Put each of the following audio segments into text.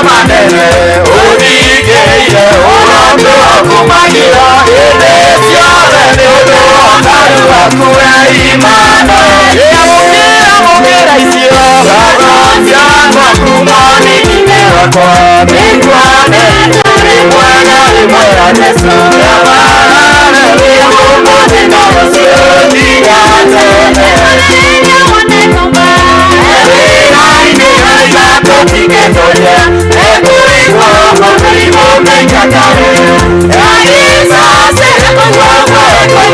manene Udigeire urondo kumagira Ilesiore ni urondo Wakue imano Mukira isio Karonja Wakumoni Kwa Mikwane Rimwena Rimwena Nesu Yabane Rimumone Norosio Digatene Tiketoria, Ekuriko, Motorimo, Menkakare, Yaisa, Seko,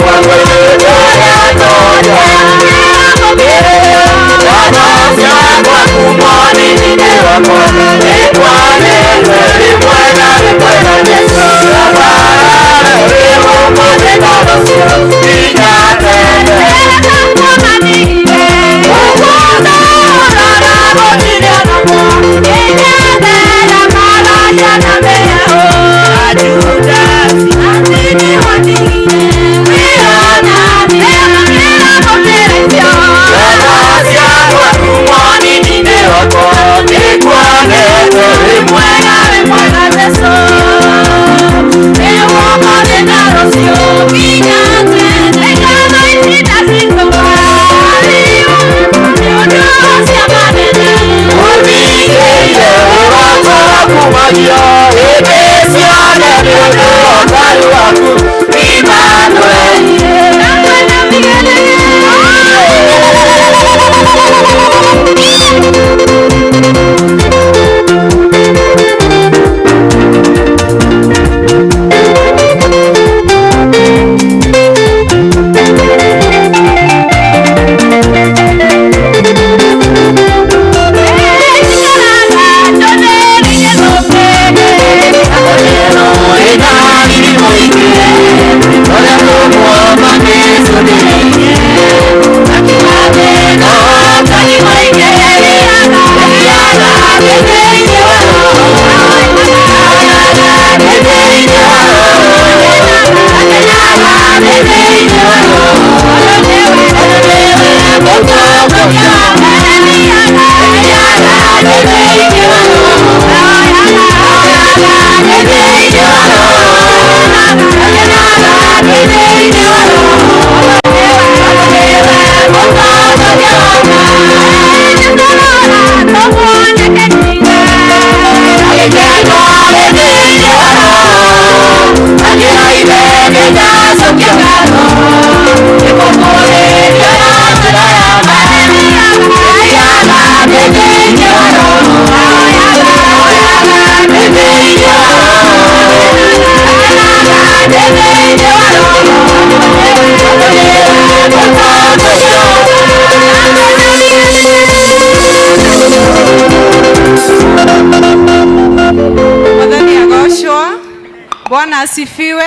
Bwana asifiwe.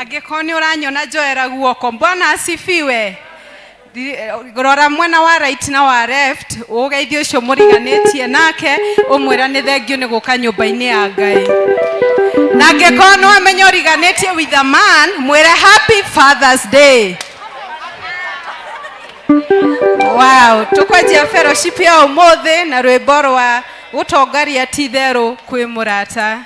Agekoni uranyona joera guoko. Bwana asifiwe. Rora mwena wa right na wa left ugeithio ucio muriganetie nake umwira ni thengio ni guka nyumba-ini ya Ngai. Na agekoni amenya uriganetie with a man mwire happy Father's Day. Wow, tukwanjia fellowship ya umuthi na rwimbo rwa gutongaria ti theru kwi murata.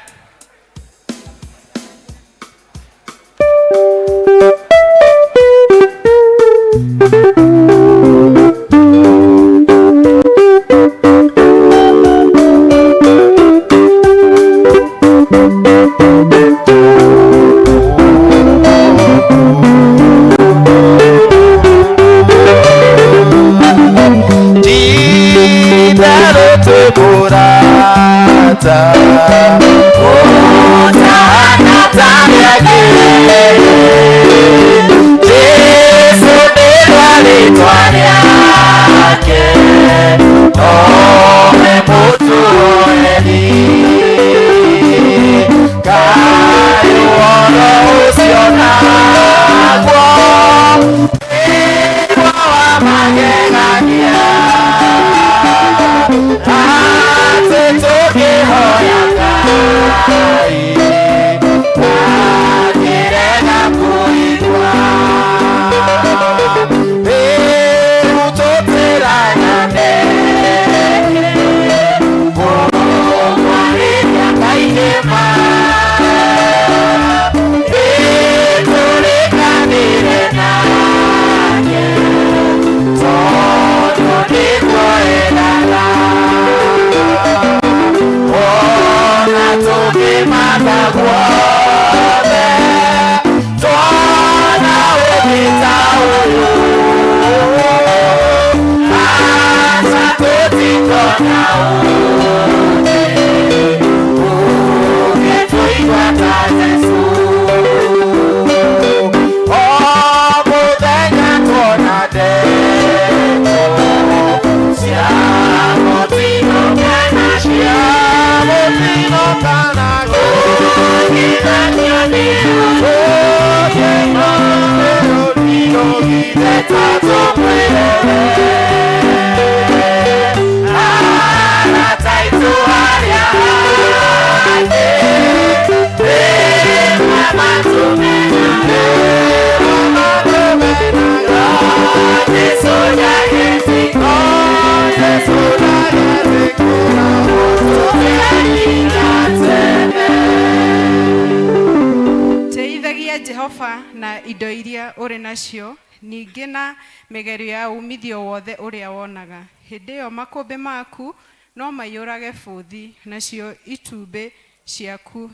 Jehova na indo iria uri nacio, ningĩ na mĩgerio ya umithio wothe ũrĩa wonaga. Hĩndĩ ĩyo makũmbĩ maku no maiyũrage bũthi, nacio itumbĩ ciaku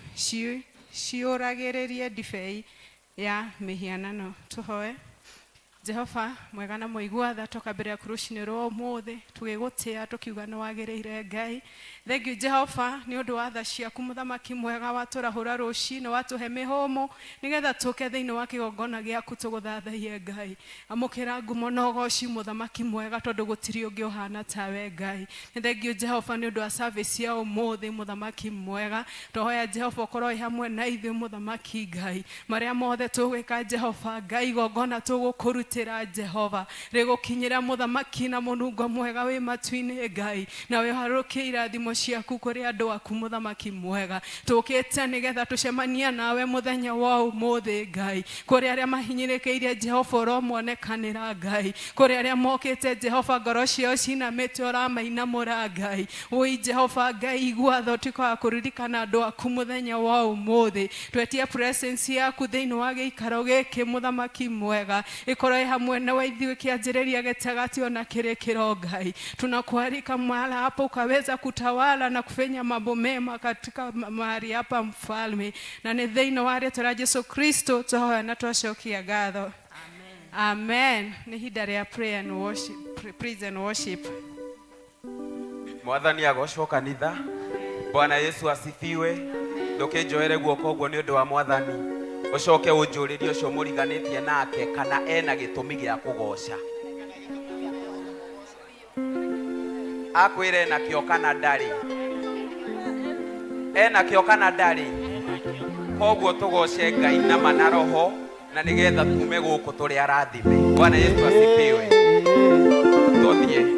ciũragĩrĩrie ndibei ya mĩhianano. Tũhoe. Jehova mwega na mũigua toka mbere ya rũcinĩ rwa ũmũthĩ tũgĩgũtĩa tukiuga nĩ wagĩrĩire Ngai. Thank you Jehova nĩ ũndũ wa tha ciaku mũthamaki mwega watũrahũra rũcinĩ, watũhe mĩhũmũ nĩgetha tũke thĩinĩ wa kĩgongona gĩaku tũgũthathaiye Ngai. Amũkĩra ngumo na ũgooci mũthamaki mwega tondũ gũtirĩ ũngĩ ũhana tawe Ngai. Thank you Jehova nĩ ũndũ wa service ya ũmũthĩ mũthamaki mwega. Tũhoya Jehova ũkorwo hamwe na ithuĩ mũthamaki Ngai. Marĩa mothe tũgwĩka Jehova Ngai, igongona tũgũkũrutĩra Jehova rĩgũkinyĩra mũthamaki na mũnungo mwega wĩ matu-inĩ Ngai, na wĩharũkie irathimo ciaku kũrĩ andũ aku mũthamaki mwega. Tũkĩte nĩgetha tũcemania nawe mũthenya wa ũmũthĩ Ngai, kũrĩ arĩa mahinyĩrĩkĩire Jehova ũromonekanĩra Ngai, kũrĩ arĩa mokĩte Jehova ngoro ciao cinamĩte ũramainamũra Ngai. Ui Jehova Ngai, igua tho tũkaga kũririkana andũ aku mũthenya wa ũmũthĩ. Twetie presence yaku thĩinĩ wa gĩikaro gĩkĩ mũthamaki mwega, ĩkorwo hamwe na ithuĩ kĩanjĩrĩria gĩtagati ona kĩrĩkĩro Ngai. Tunakualika mahala hapo ukaweza kutawala na kufanya mambo mema katika mahali hapa mfalme, na nĩ thĩinĩ wa rĩĩtwa rĩa Yesu Kristo tũhoya na twacokia ngatho. Amen. Nĩ ihinda rĩa prayer and worship, praise and worship. Mwathani agocwo kanitha. Bwana Yesu asifiwe. Ndũkĩnjoere guoko ũguo nĩ ũndũ wa Mwathani. Ucoke unjũrĩrie ũcio mũriganĩtie nake kana ena gĩtũmi gĩa kũgoca. Akwĩre ena kĩo kana ndarĩ. Ena kĩo kana ndarĩ. Koguo tũgoce Ngai na mana roho na nĩgetha tume gũkũ tũrĩ arathime. Bwana Yesu asifiwe. Tũthiĩ.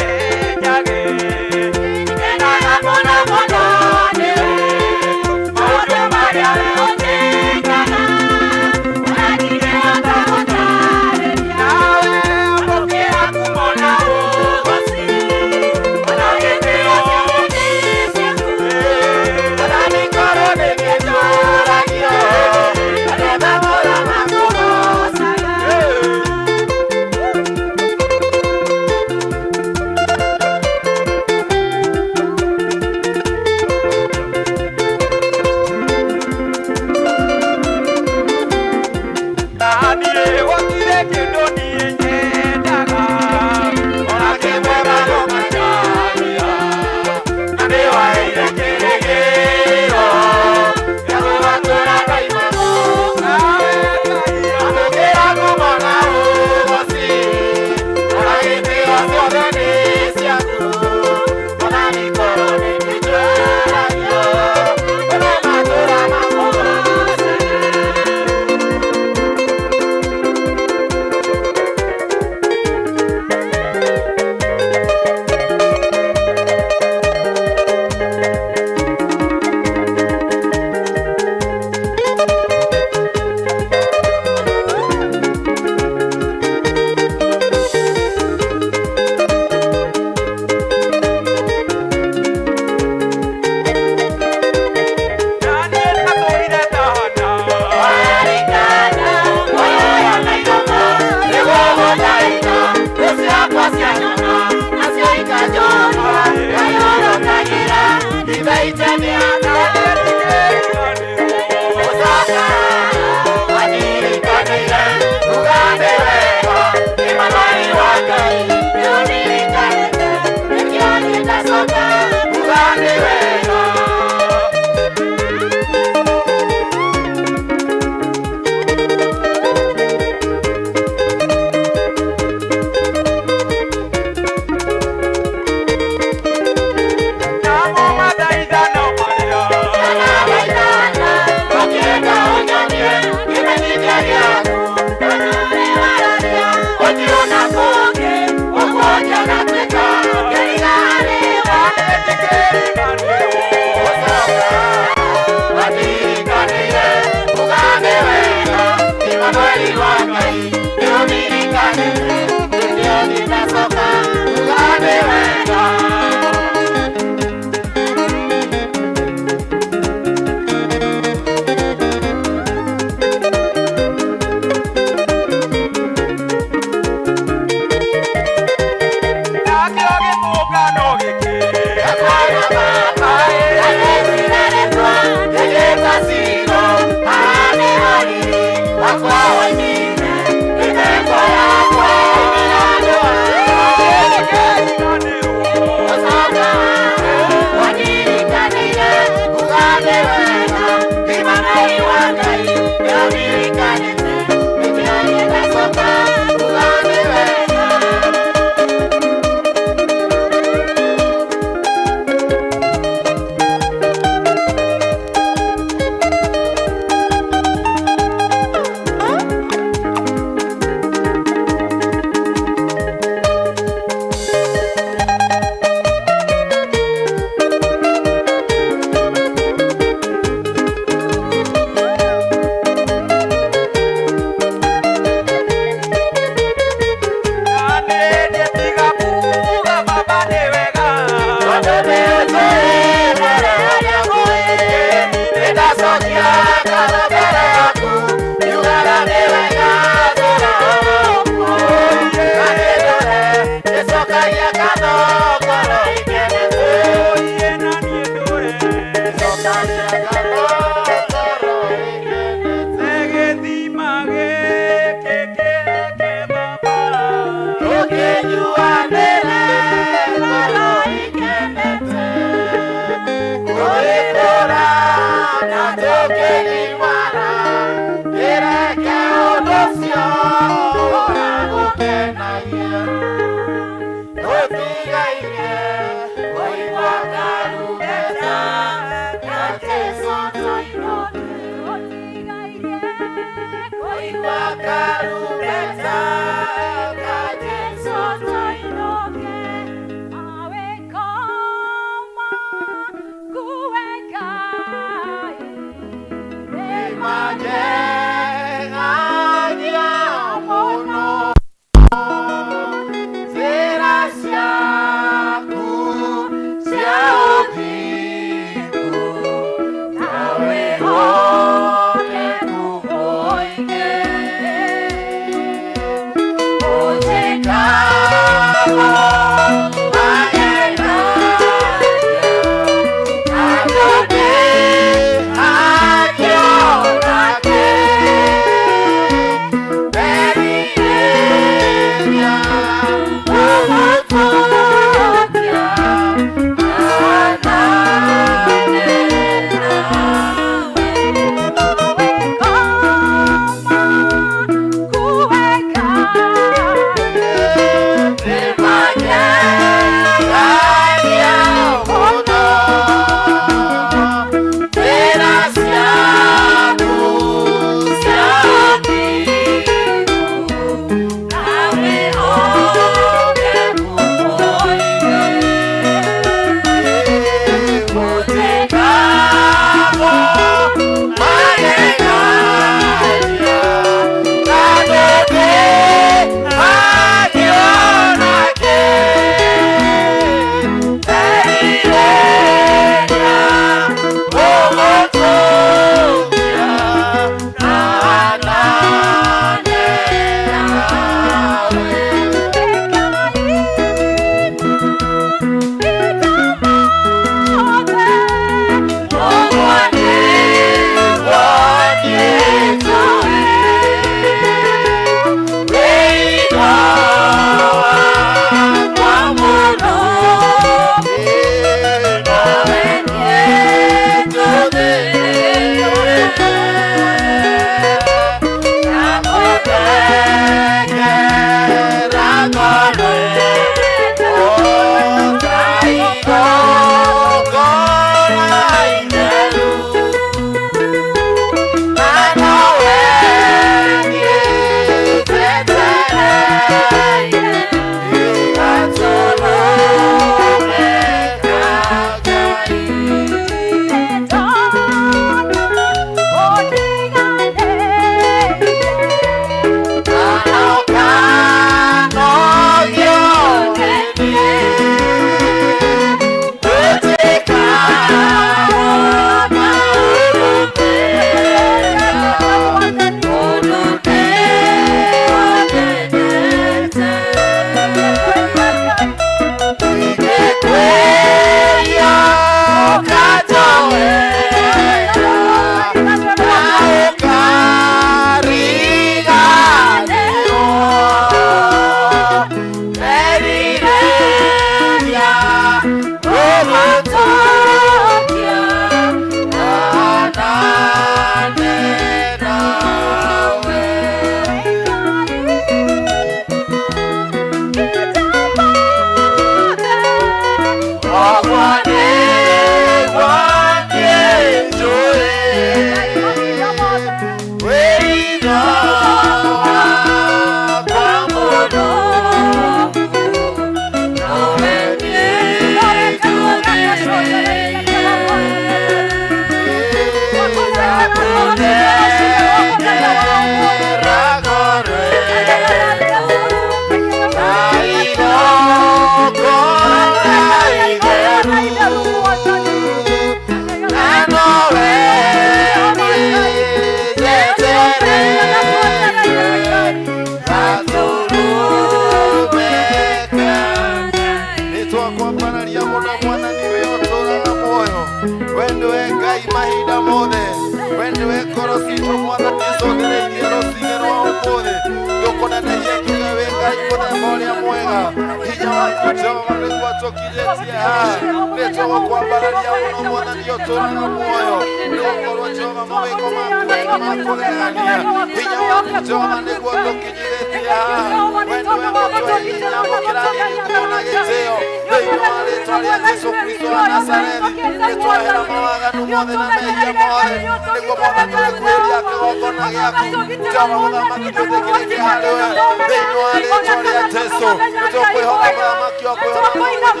Leto kwa mbalaria uno mwana ndio tona na moyo Nĩgũkorwo Jehova mawĩko maku makũgegania. Hinya waku Jehova nĩguo tũkinyithĩtie haha. Wendo wako twĩhinya gũkĩra nini kuona gĩtĩo. Thĩinĩ wa rĩĩtwa rĩa Jesũ Kristo wa Nazarethi, nĩtwahera mawaganu mothe na mehia mothe. Nĩguo Mwathani tũgĩkuhĩria kĩgongona gĩaku. Jehova mũthamaki twĩtĩkĩrĩkie harĩ we. Thĩinĩ wa rĩĩtwa rĩa Jesũ, nĩtũkwĩhoka mũthamaki wa kwĩhoka maũndũ maku.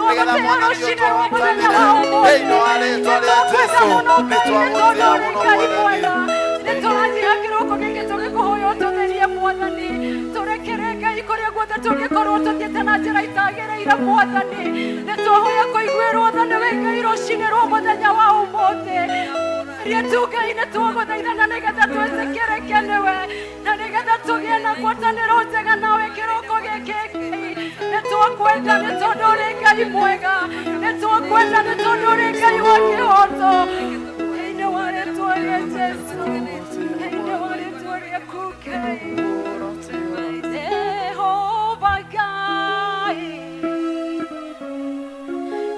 Nĩgetha Mwathani ũtũhotanĩre. Thĩinĩ wa rĩĩtwa rĩa Jesũ, nĩtwagũtĩra mũno Mwathani. Nĩtũrathiĩ kĩroko gĩkĩ tũgĩkũhoya ũtũtherie Mwathani. Tũrekere Ngai kũrĩa guothe tũngĩkorwo tũthiĩte na njĩra itagĩrĩire Mwathani. Nĩtwahoya kũiguĩrwo tha nĩ wĩ Ngai rũcinĩ rwa mũthenya wa ũmũthĩ. Rĩetu Ngai nĩtwagũthaithana nĩgetha twĩtĩkĩrĩke nĩwe, na nĩgetha tũgĩe na ngwatanĩro njega nawe kĩroko gĩkĩ Ngai. Nĩtwakwenda nĩ tondũ ũrĩ Ngai mwega. Nĩtwakwenda nĩ tondũ ũrĩ Ngai wa kĩhoto. Thĩinĩ wa rĩĩtwa rĩa Jesũ, thĩinĩ wa rĩĩtwa rĩaku Ngai. Jehova Ngai,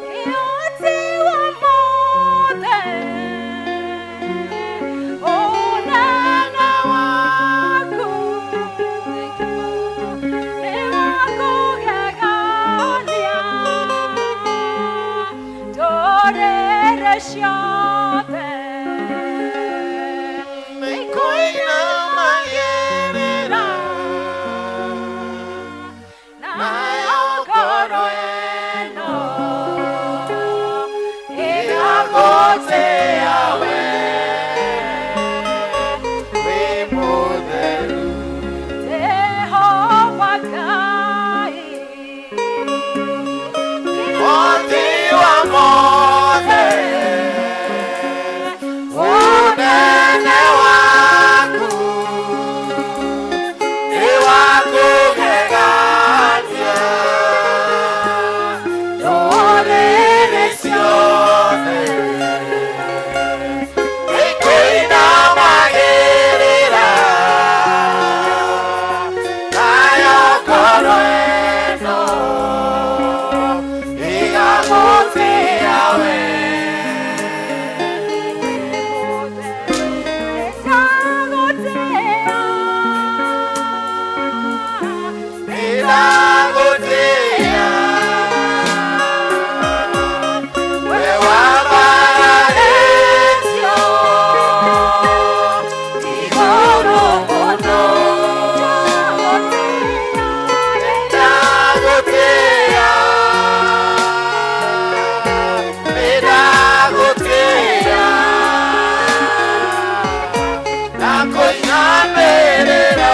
Kĩhoti wa mothe, ũnene waku nĩ wa kũgegania. Ndũrĩrĩ ciothe nĩikũinamagĩrĩra, nayo ngoro ĩno ĩgagũtĩĩa we. Wĩ mũtheru Jehova Ngai, Kĩhoti wa mothe, ũnene waku nĩ wa kũgegania. Ndũrĩrĩ ciothe nĩikũinamagĩrĩra, nayo ngoro ĩno ĩgagũtĩĩa we. Nĩndagũtĩĩa we wambararĩtio igũrũ mũno. Nĩndagũtĩĩa, nĩndagũtĩĩa na kũinamĩrĩra.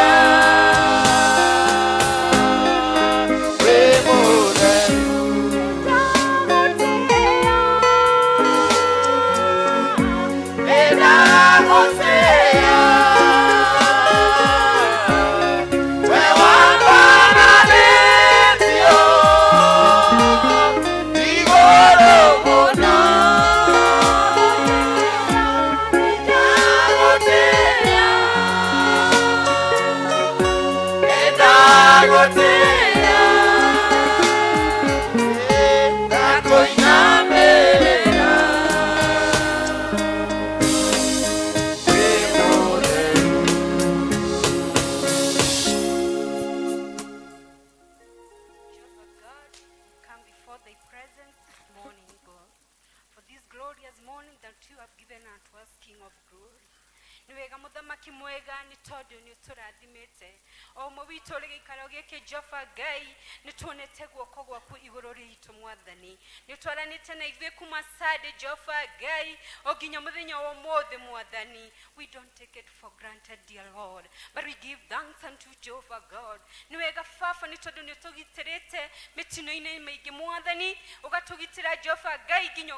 Jehova Ngai nĩtuonete guoko gwaku igũrũ ritũ Mwathani. Nĩtwaranĩte na ithuĩ kuma Sunday Jehova Ngai o nginya mũthenya wa ũmũthĩ Mwathani. We don't take it for granted, dear Lord, but we give thanks unto Jehovah God. Nĩ wega Baba nĩ tondũ nĩũtũgitĩrĩte mĩtino-inĩ mĩingĩ Mwathani, ũgatũgitĩra Jehova Ngai nginya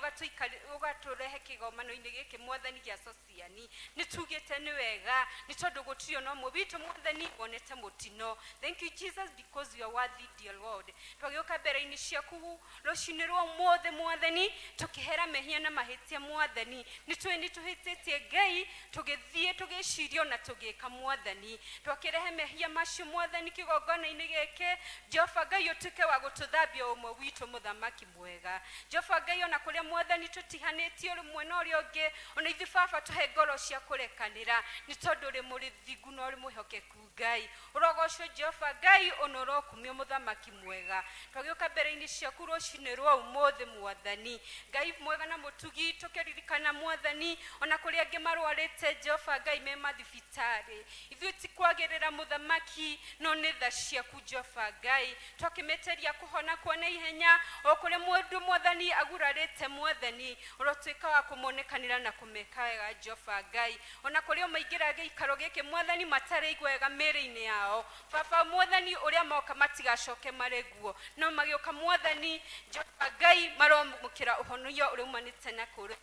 ũgatũrehe kĩgomano-inĩ gĩkĩ Mwathani gĩa Sociani. Nĩtugĩte ugite ni wega ni tondu gutio no mubitu mwathani onete mutino. Thank you Jesus because you are worthy dear Lord. Twagioka mbere-ini ciaku rucinirwo mothe mwathani tukihera mehia na mahitia mwathani ni tuhititie Ngai tugithie tugicirio na tugika mwathani twakirehe mehia macio mwathani kigongona-ini gike Jehova Ngai utuke wa gututhambia umwe witu muthamaki mwega Jehova Ngai ona kuria mwathani tutihanitio rumwe na uria ungi ona ithi baba tuhe ngoro cia kurekanira ni tondu ri murithingu no ri muhokeku Ngai urogocwo Jehova Ngai ona urokumio muthamaki mwega twagioka mbere-ini ciaku rucinirwo umothe mwathani Ngai mwega na mutugi tukiririkana mwathani ona kuria angi marwarite Jehova Ngai me mathibitari ithuĩ ti kwagĩrĩra muthamaki no nĩ tha ciaku Jehova Ngai twakimeteria kuhona kwa na ihenya o kuria mundu mwathani agurarite mwathani urotuika wa kumuonekanira na kumeka wega Jehova Ngai ona kuria maingira gĩikaro gĩkĩ mwathani matari igwega mĩrĩ-inĩ yao baba mwathani uria moka matigacoke mareguo no magioka mwathani Jehova Ngai maromukira uhonio uria umanite na kũrĩ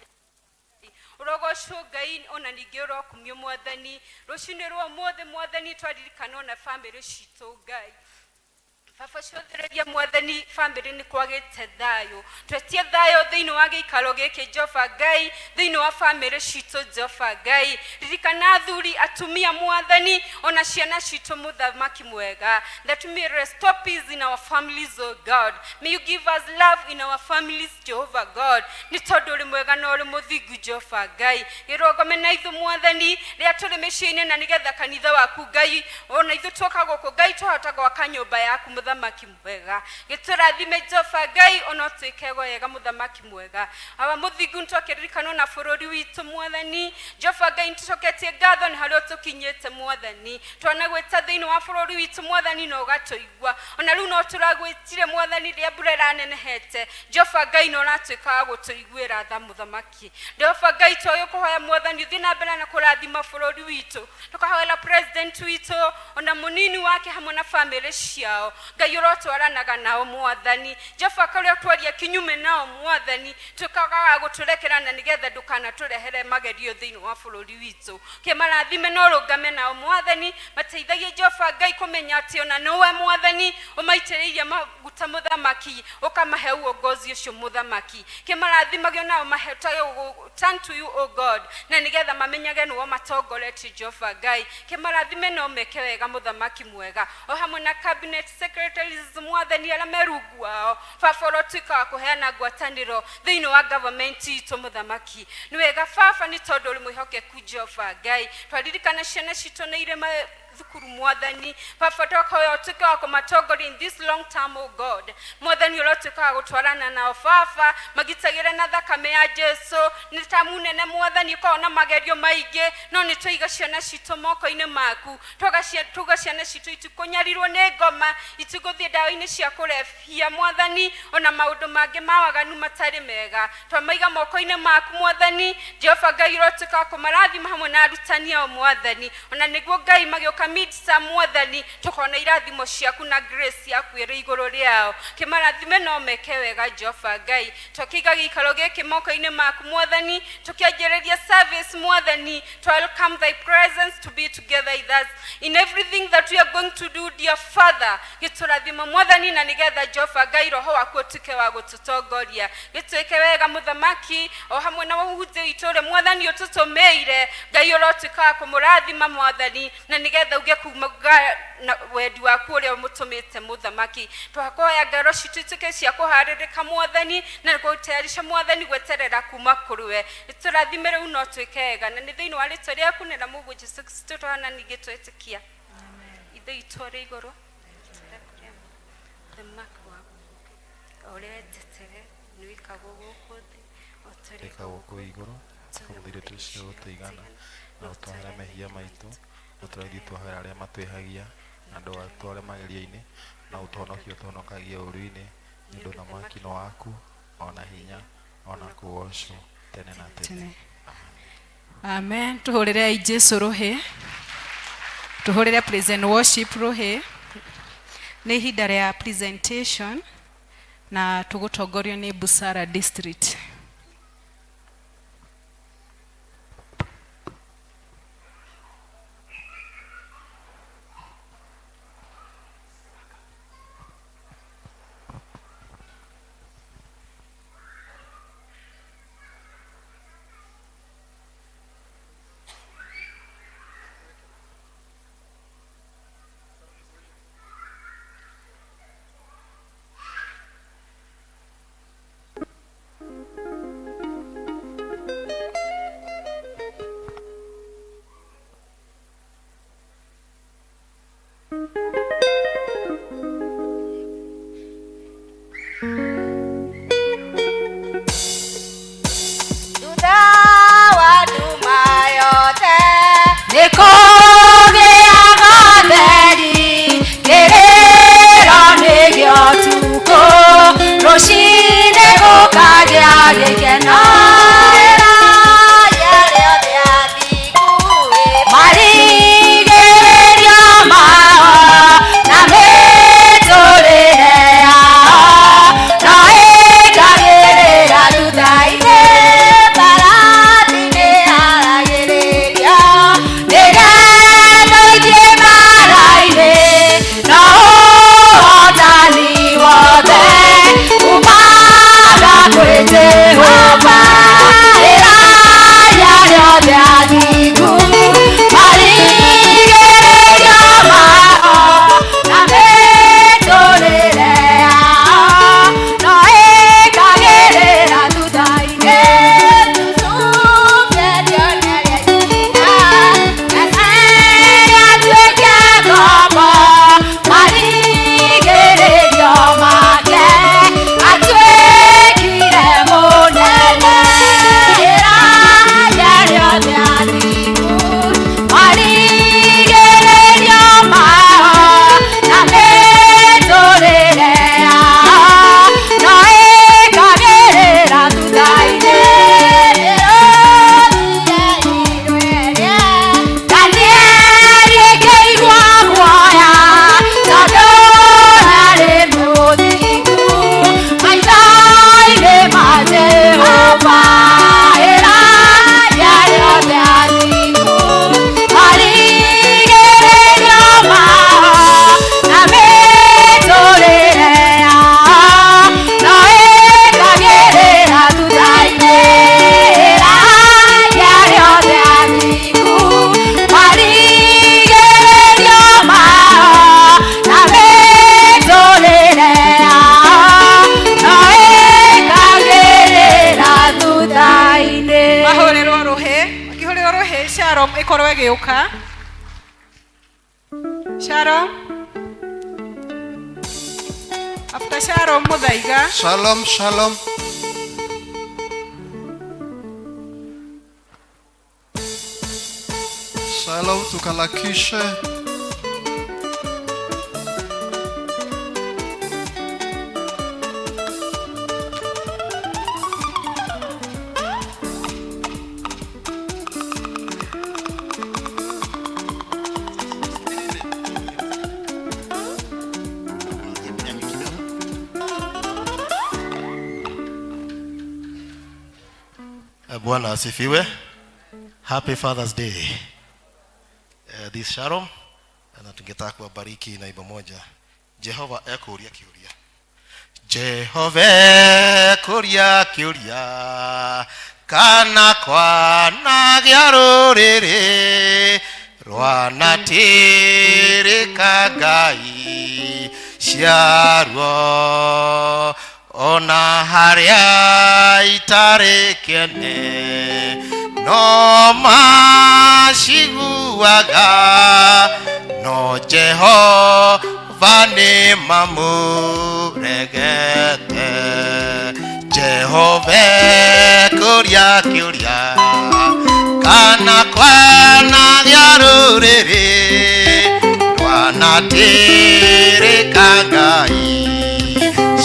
urogocwo Ngai ona ningi urokumio mwathani rucinirwo mothe mwathani twaririkana ona family citu Ngai baba ciothereria mwathani family ni kwagite thayo twetie thayo thiini wa gĩikaro gĩkĩ Jehova Ngai thiini wa family citu Jehova Ngai ririkana athuri atumia mwathani ona ciana citu muthamaki mwega that may restore peace in our families oh God may you give us love in our families Jehova God ni tondu uri mwega na uri muthingu Jehova Ngai irogome na ithu mwathani ria turi mĩciĩ-inĩ na nigetha kanitha waku Ngai ona ithu twoka guku Ngai twahota gwaka nyũmba yaku muthamaki mwega giturathime Jehova Ngai ona tuike wega muthamaki mwega aba muthingu twakiririkana na bururi witu mwathani Jehova Ngai tucoketie ngatho ni hario tukinyite mwathani twanagwita thiini wa bururi witu mwathani no gatuigwa ona riu no turagwitire mwathani ria mbura ranenehete Jehova Ngai no ratuika wa gutuiguira tha muthamaki Jehova Ngai twayo kuhoya mwathani uthi na mbere na kurathima bururi witu tukahoya president witu ona munini wake hamwe na family ciao Ngai urotwaranaga nao mwathani Jehova karia twaria kinyume nao mwathani tukaga guturekerana nigetha ndukana turehere magerio thiini wa bururi witu kimarathime no rungame nao mwathani mateithagie Jehova Ngai kumenya ati ona nowe mwathani umaitĩrĩirie maguta muthamaki ukamahe uongozi ucio muthamaki kimarathimagio nao mahetage turn to you oh God na nigetha mamenyage no matongoretie Jehova Ngai kimarathime no meke wega muthamaki mwega o hamwe na cabinet secretaries mwathani ala merungu wao baba tuika kuheana ngwatanĩro thiini wa government itu muthamaki ni wega baba ni tondu uri mwihokeku Jehova Ngai twaririkana ciana citu na irema thukuru mwathani baba twakoya tuika kumatongori in this long term oh God mwathani urotuika gutwarana nao baba magitagire na thakame ya Jesu ni tamunene mwathani ukaona magerio maingi no ni twiga ciana citu moko-ini maku tuga ciana citu itikunyarirwo ni ngoma itiguthie ndawa-ini cia kurefia mwathani ona maundu mangi mawaganu matari mega twamaiga moko-ini maku mwathani Jehova Ngai urotuika kumarathima hamwe na arutani ao mwathani ona niguo Ngai magioka midsa mwathani tukona irathimo ciaku na grace yaku iri iguru riao kimarathime no meke wega Jehova Ngai twakiga gĩikaro gĩkĩ moko-ini maku mwathani tukianjĩrĩria service mwathani to welcome thy presence to be together with us in everything that we are going to do dear Father giturathimo mwathani na nigetha Jehova Ngai roho waku tuke wa gututongoria gituike wega muthamaki o hamwe na wahunjia itore mwathani ututumeire Ngai urotuka kumurathima mwathani na nigetha uge kuma na wendi waku uria mutumite muthamaki twakoya ngaro citu ituke cia kuharirika mwathani na gutayarisha mwathani gweterera kuma kuruwe iturathime riu no tuike wega na ni thiini wa ritwa riaku na mugu Jesu Kristo twana ningi twetikia ithe itore igoro oretetere niwikago gukuthi otoreka guku iguru kumthire tucio gutigana na utwara mehia maitu uturaithie twahera aria matwihagia na ndu atware mageria-ini na utonokie utonokagia uru-ini ndu thamaki no waku ona hinya ona kuocwo tene na tene amen tuhurire Jesu rohe tuhurire praise and worship rohe ni ihinda ria presentation na tugutongorio ni Busara district mageuka. Sharon. After Sharon Muthaiga. Shalom, shalom. Shalom, tukalakishe. Bwana asifiwe. Happy Father's Day. This Sharon na tungetaka kuwabariki na ibo moja. Jehova ekuria kiuria. Jehova ekuria kiuria. Kana kwa na giarurire. Rwana tirika Ngai ciarwo. Ona haria itarekene no mashiguaga no Jehova ni mamuregete. Jehova kuria kiuria kana kwana giarurire rwana tirika Ngai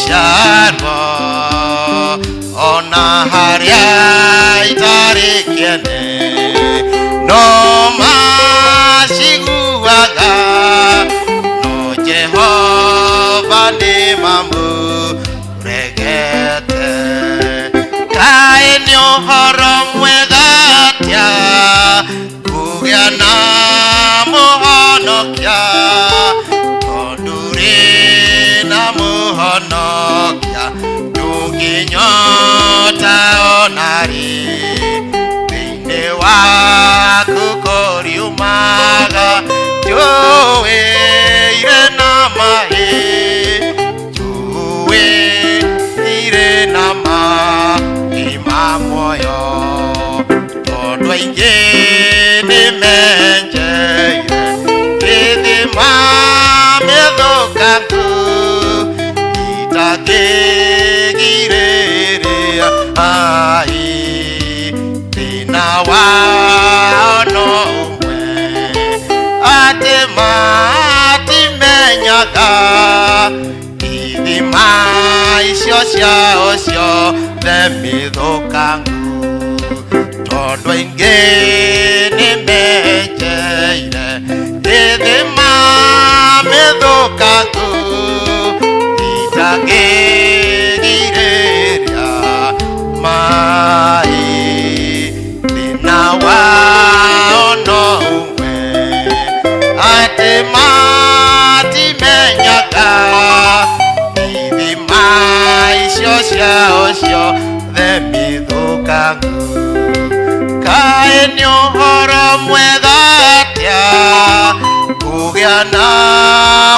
Sharwa ona haria itarekene no mashiguaga no Jehova ni mamuregete. Kae uhoro mwegatia kugia na muhonokia tonduri na muhonokia ndunginyota onari thĩinĩ waku kũriumaga njũĩ irĩ na maĩ njũĩ irĩ na maĩ ma muoyo tondũ aingĩ nĩmenjeire gĩthima mĩthũkangu itakĩgirĩrĩria ai thĩna wao no ũmwe atĩ matimenyaga ithima icio ciao ciothe mĩthũkangu tondũ aingĩ nĩmenjeire ithima mĩthũkangu itakĩgirĩrĩria maĩ thĩna wao no ũmwe atĩ matimenyaga ithima icio ciao ciothe mĩthũkangu. Kaĩ nĩ ũhoro mwega atĩa kũgĩa na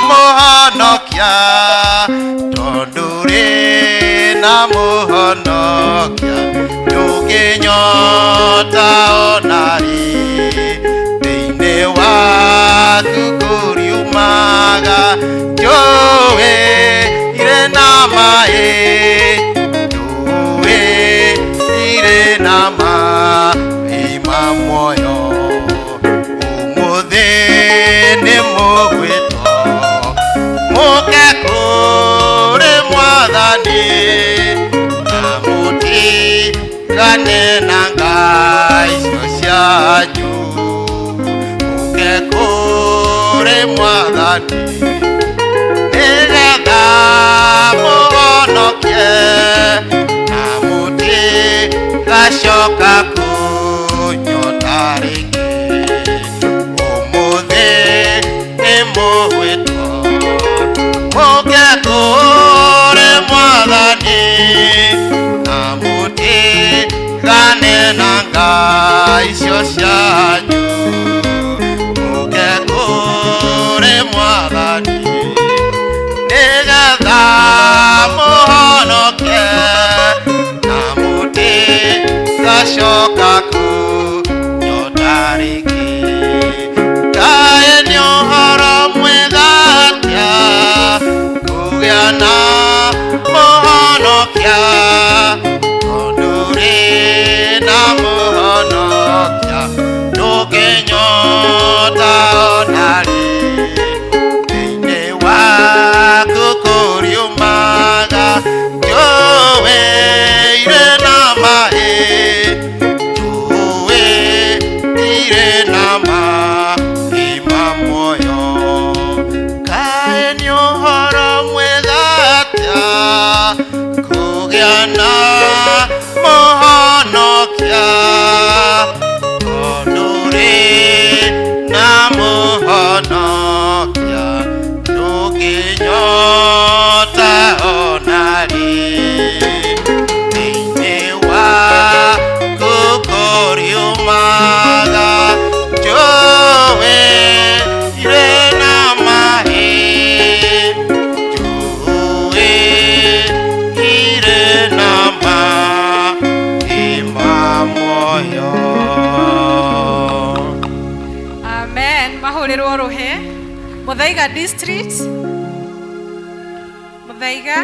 mũhonokia tondũ rĩ na mũhonokia ndũngĩnyota onarĩ thĩinĩ waku kũriumaga njũĩ irĩ na maĩ njũĩ irĩ na maĩ ma muoyo ũmũthĩ nĩ mũgwĩtwo mũke kũrĩ Mwathani na mũtigane na ngai icio cianyu mũke kũrĩ Mwathani nĩgetha mũhonokie na mũtigacoka kũnyota rĩngĩ ũmũthĩ nĩ mũgwĩtwo mũke kũrĩ Mwathani na mũtigane na ngai icio cianyu mũke kũrĩ Mwathani nĩgetha mũhonokie na mũtigacoka kũnyota rĩngĩ. kũgĩa na mũhonokia, ndũrĩ na mũhonokia, ndũngĩnyota ona rĩ, thĩinĩ waku kũriumaga njũĩ irĩ na maĩ, njũĩ irĩ na maĩ ma muoyo. Kaĩ nĩ ũhoro mwega atĩa kũgĩa na mũhonokia, tondũ rĩ na mũhonokia, ndũngĩnyota ona rĩ, thĩinĩ waku kũriumaga njũĩ irĩ na maĩ, njũĩ irĩ na maĩ ma muoyo. Amen. Mahũrĩrwo rũhĩ. Muthaiga district. Muthaiga.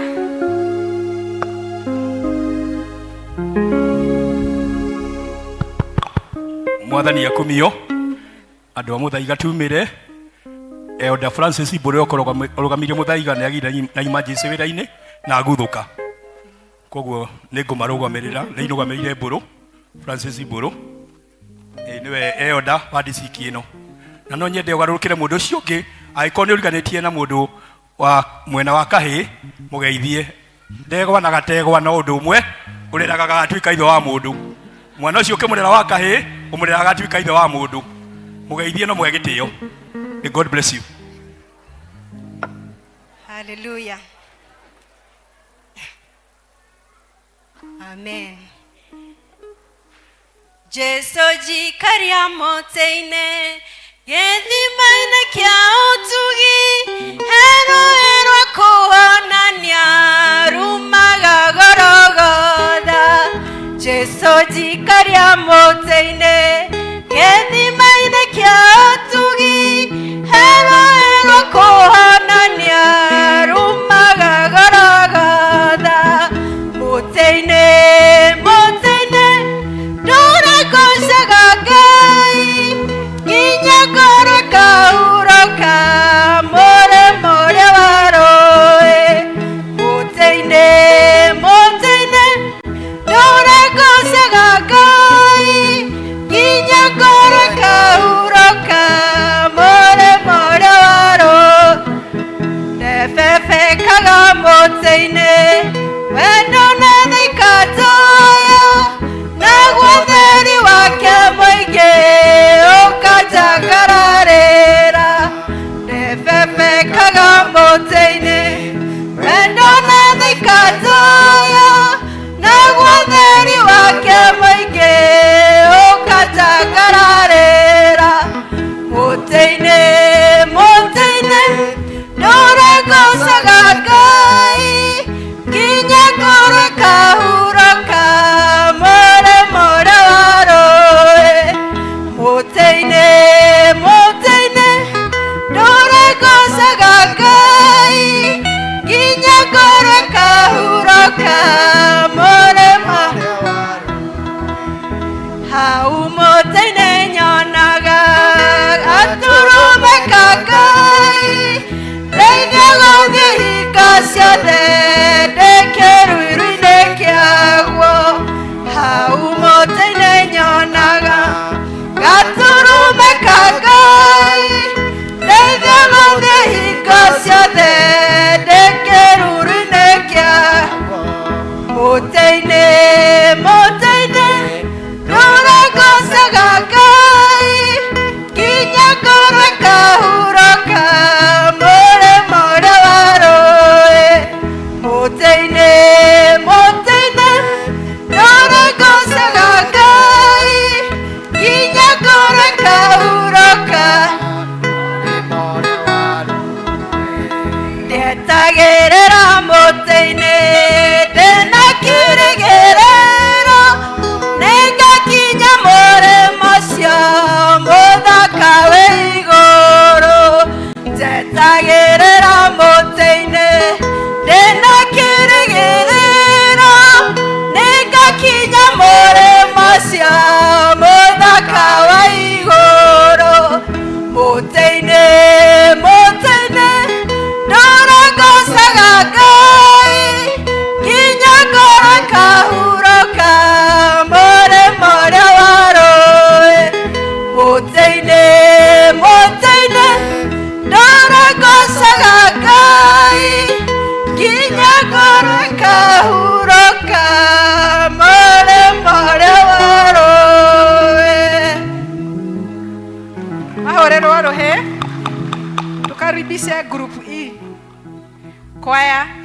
Mwathani akumio andũ a Muthaiga tumĩre Elder Francis Mbũrĩ ũrũgamirie Muthaiga nĩ agire na emergency wĩra-inĩ na aguthũka, koguo nĩ ngũmarũgamĩrĩra nĩ irũgamĩrĩire Mbũrũ Francis Mbũrũ nĩwe Elder wa district ĩno, na no nyende ũgarũrũkĩre mũndũ ũcio ũngĩ angĩkorwo nĩ ũriganĩtie na mũndũ wa mwena wa kahĩ mũgeithie. Ndegwa na gategwa no ũndũ ũmwe, ũreraga gatuĩka ithe wa mũndũ, mwana ũcio ũkĩmũrera wa kahĩ ũmũreraga gatuĩka ithe wa mũndũ, mũgeithie no mũge gĩtĩo. May God bless you. Hallelujah. Amen. Jesu jikaria moteine gĩthima-inĩ kĩa ũtugi, hero kuonania rumaga Golgotha. Jesu jikaria moteine gĩthima-inĩ kĩa ũtugi, hero kuonania rumaga Golgotha. Moteine ndũragocaga Ngai, nginya ngoro ĩkahurũka mũrĩmo wa rũĩ. Moteine ndũragocaga Ngai, nginya ngoro ĩkahurũka mũrĩmo wa rũĩ. Ndebebekaga moteine wendo na thikatoyo, naguo theri wake mũingĩ ũkanjagararĩra. Ndebebekaga moteine wendo na thikatoyo, naguo theri wake mũingĩ ũkanjagararĩra. Moteine ndũragocaga Ngai, nginya ngoro ĩkahurũka mũrĩmo wa rũĩ. Moteine ndũragocaga Ngai, nginya ngoro ĩkahurũka mũrĩmo. Hau moteine nyonaga gatũrũme ka Ngai, rĩithia gũthiĩ hingo ciothe ndĩ kĩruĩro-inĩ kĩaguo. Hau moteine nyonaga gatũrũme ka Ngai, rĩithia gũthiĩ hingo ciothe ndĩ kĩruĩro-inĩ kĩaguo. Moteine ndũragocaga Ngai, nginya ngoro ĩkahurũka mũrĩmo wa rũĩ. Moteine ndũragocaga Ngai, nginya ngoro ĩkahurũka. Ndetagĩrĩra moteine ndĩna kĩrĩgĩrĩro, nĩngakinya mũrĩmo ũcio mũthaka wĩ igũrũ. Ndetagĩrĩra moteine Choir.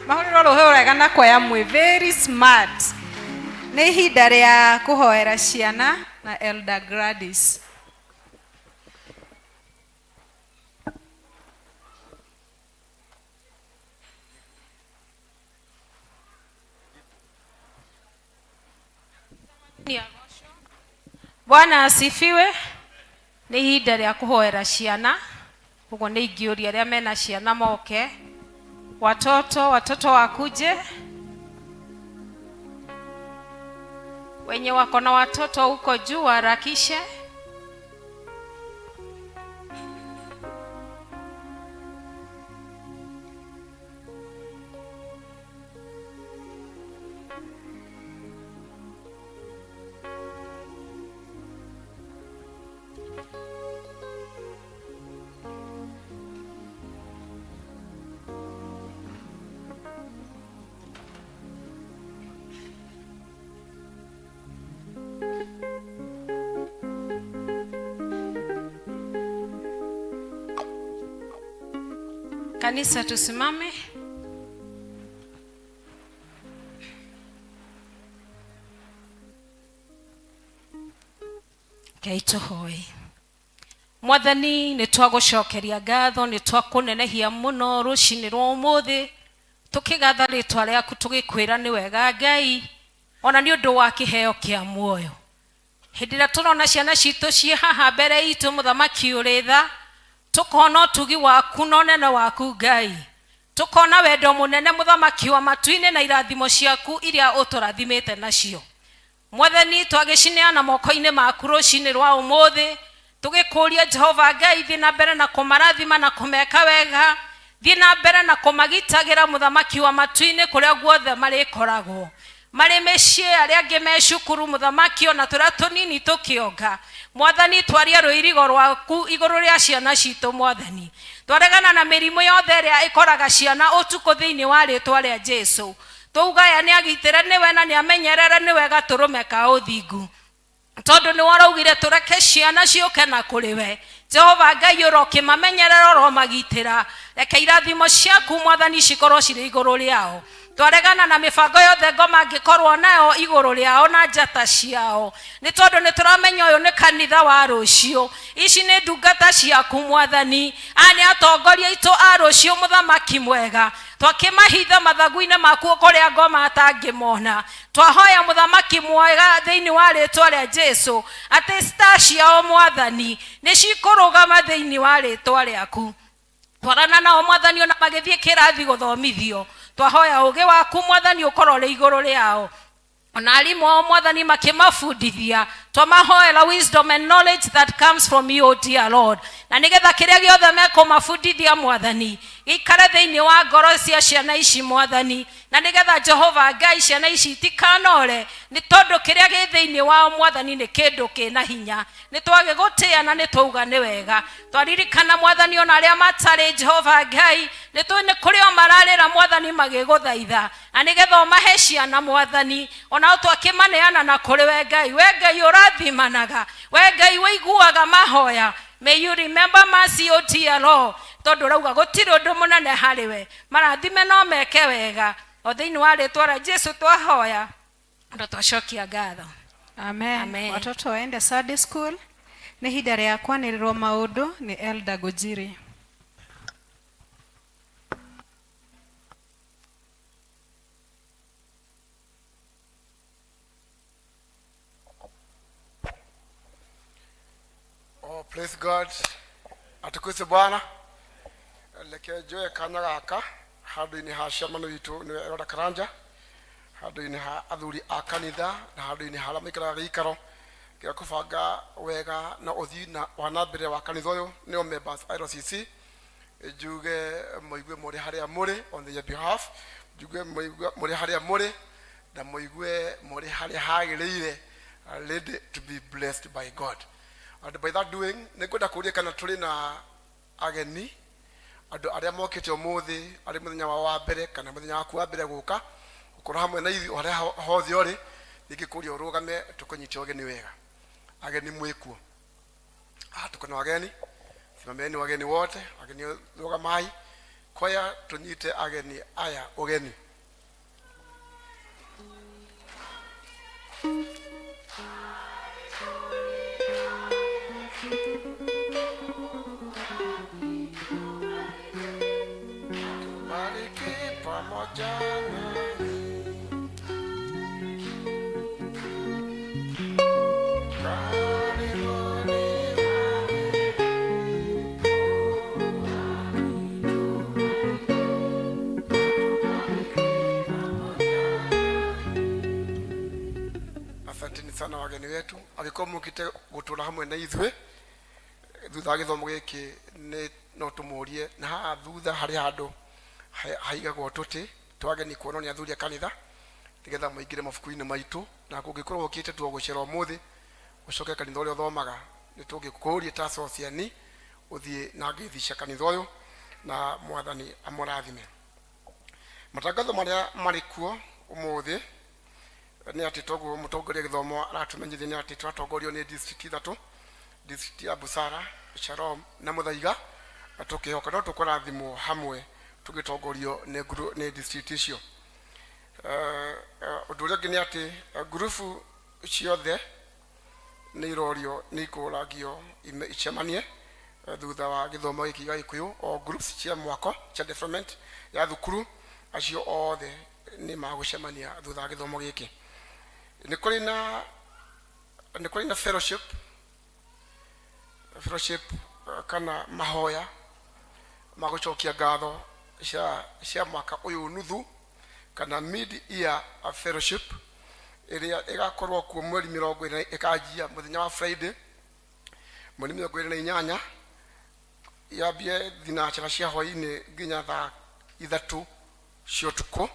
mahuriro rohe urega na kwa ya mwe very smart. Nĩ ihinda rĩa kũhoera ciana na Elder Gladys. Bwana asifiwe. Nĩ ihinda rĩa kũhoera ciana. Ũguo nĩ ingĩũria arĩa mena ciana moke. Watoto wakuje. Wenye wako na watoto huko juu harakishe. Kanisa tusimame. Kaitohoi. Mwathani nĩ twagucokeria ngatho, nĩ twakũnenehia mũno rũcinĩ rwa ũmũthĩ. Tũkĩgatha rĩtwa rĩaku tũgĩkwĩra nĩ wega Ngai, ona nĩ ũndũ wa kĩheo kĩa muoyo. Hĩndĩ ĩrĩa tũrona ciana citũ ciĩ haha mbere itũ mũthamaki ũrĩ tha, tukona utugi waku na ũnene waku Ngai. Tukona wendo mũnene mũthamaki wa matu-inĩ na irathimo ciaku iria ũtũrathimĩte nacio. Mwathani twagĩcineana moko-inĩ maku rũcinĩ rwa ũmũthĩ, tũgĩkũria Jehova Ngai thiĩ na mbere na kũmarathima na kũmeka wega, thiĩ na mbere na kũmagitagĩra mũthamaki wa matu-inĩ kũrĩa guothe marĩkoragwo. Marĩ mĩciĩ arĩa angĩ me cukuru mũthamaki ona tũrĩa tũnini tũkĩonga. Mwathani twaria rũirigo rwaku igũrũ rĩa ciana citũ Mwathani. Twaregana na mĩrimũ yothe ĩrĩa ĩkoraga ciana ũtukũ thĩinĩ wa rĩtwa rĩa Jesũ. Twauga aya nĩ agitĩre nĩwe na nĩ amenyerere nĩwe gatũrũme ka ũthingu. Tondũ nĩ waraugire tũreke ciana ciũke na kũrĩ we. Jehova Ngai ũrokĩmamenyerera ũromagitĩra. Reke irathimo ciaku Mwathani cikorwo cirĩ igũrũ rĩao. Twaregana na mibango yothe ngoma angĩkorwo nayo igũrũ rĩao na njata ciao. Nĩ tondũ nĩ tũramenya ũyũ nĩ kanitha wa rũciũ. Ici nĩ ndungata ciaku Mwathani. Nĩ atongoria aitũ a rũciũ mũthamaki mwega. Twakĩmahitha mathagu-inĩ maku kũrĩa ngoma atangĩmona. Twahoya mũthamaki mwega thĩinĩ wa rĩtwa rĩa Jesũ atĩ star ciao Mwathani nĩ cikũrũgama thĩinĩ wa rĩtwa rĩaku. Twarana nao Mwathani ona magĩthiĩ kĩrathi gũthomithio. Twahoya ũgĩ waku Mwathani ũkorwo ũrĩ igũrũ rĩao. Ona arimũ ao Mwathani makĩmabundithia. Twamahoera wisdom and knowledge that comes from you, dear Lord. Na nĩgetha kĩrĩa gĩothe mekũmabundithia Mwathani gĩikare thĩinĩ wa ngoro cia ciana ici Mwathani. Na nĩgetha Jehova Ngai ciana ici itikanore nĩ tondũ kĩrĩa gĩ thĩinĩ wao Mwathani nĩ kĩndũ kĩna hinya. Nĩ twagĩgũtĩĩa na nĩ twauga nĩ wega. Twaririkana Mwathani ona arĩa matarĩ Jehova Ngai nĩ tũĩ nĩ kũrĩ o mararĩra Mwathani magĩgũthaitha. Na nĩgetha ũmahe ciana Mwathani ona twakĩmaneana na kũrĩ we Ngai. We Ngai ũrathimanaga. We Ngai ũiguaga mahoya. May you remember mercy, O dear Lord. Tondũ rauga gũtirĩ ũndũ mũnene harĩ we. Marathime no meke wega. O thĩinĩ wa rĩtwa rĩa Jesũ twahoya. Ndo twacokia ngatho. Amen. Amen. Watoto waende Sunday school. Nĩ ihinda rĩa kwanĩrĩrwo maũndũ nĩ Elder Gujiri. Oh, praise God. Atukuzwe Bwana. Leke joe kanya gaka handũ-inĩ ha ciamano witũ nĩwe Elder Karanja, handũ-inĩ ha athuri a kanitha na handũ-inĩ harĩa maikaraga gĩikaro gĩa kũbanga wega na ũthii na wana mbere wa kanitha ũyũ nĩo members IRCC. Njuge mũigue mũrĩ harĩa mũrĩ on their behalf, njuge mũrĩ harĩa mũrĩ na mũigue mũrĩ harĩa hagĩrĩire, ready to be blessed by God. And by that doing, nĩngwenda kũũria kana tũrĩ na ageni andũ arĩa mokĩte ũmũthĩ arĩ mũthenya wa mbere kana mũthenya waku wa mbere gũka gũkorwo hamwe na ithuĩ harĩa hothe ũrĩ. Ningĩkũũria ũrũgame tũkũnyite ũgeni wega. Ageni mwĩkuo. Tuko na wageni. Simameni wageni wote. Wageni rũgamai. koya tunyite ageni aya ugeni. Tubariki pamoja sana wageni wetu agiko mukite gutura hamwe na ithwe thutha githomo giki ni no tumurie na ha thutha hari handu haigagwo tuti twageni kuono ni athuri a kanitha tigetha muingire mabuku-ini maitu na kungikorwo ukite tuogucera umuthi ucoke kanitha uria uthomaga ni tungikuria ta sociani uthie na ngithica kanitha uyu na mwathani amurathime. Matangatho maria marikuo umuthi ni ati togo mutongoria githomo aratumenyithia ni ati twatongorio ni district ithatu, district ya Busara, Shalom na Muthaiga, tukihoka no tukurathimwo hamwe tugitongorio ni district icio. Undu uria ni ati grupu ciothe ni irorio ni ikuragio icemanie thutha wa githomo giki ga Gikuyu o groups cia mwako cia development ya thukuru acio othe ni magucemania thutha wa githomo giki. Ni kuri na fellowship kana mahoya magucokia ngatho cia mwaka uyu nuthu kana mid year fellowship iria igakorwo kuo mweri 20 ikajia muthenya wa Friday mweri 28 yambie thinacara cia hwaini nginya thaa 3 cia utuku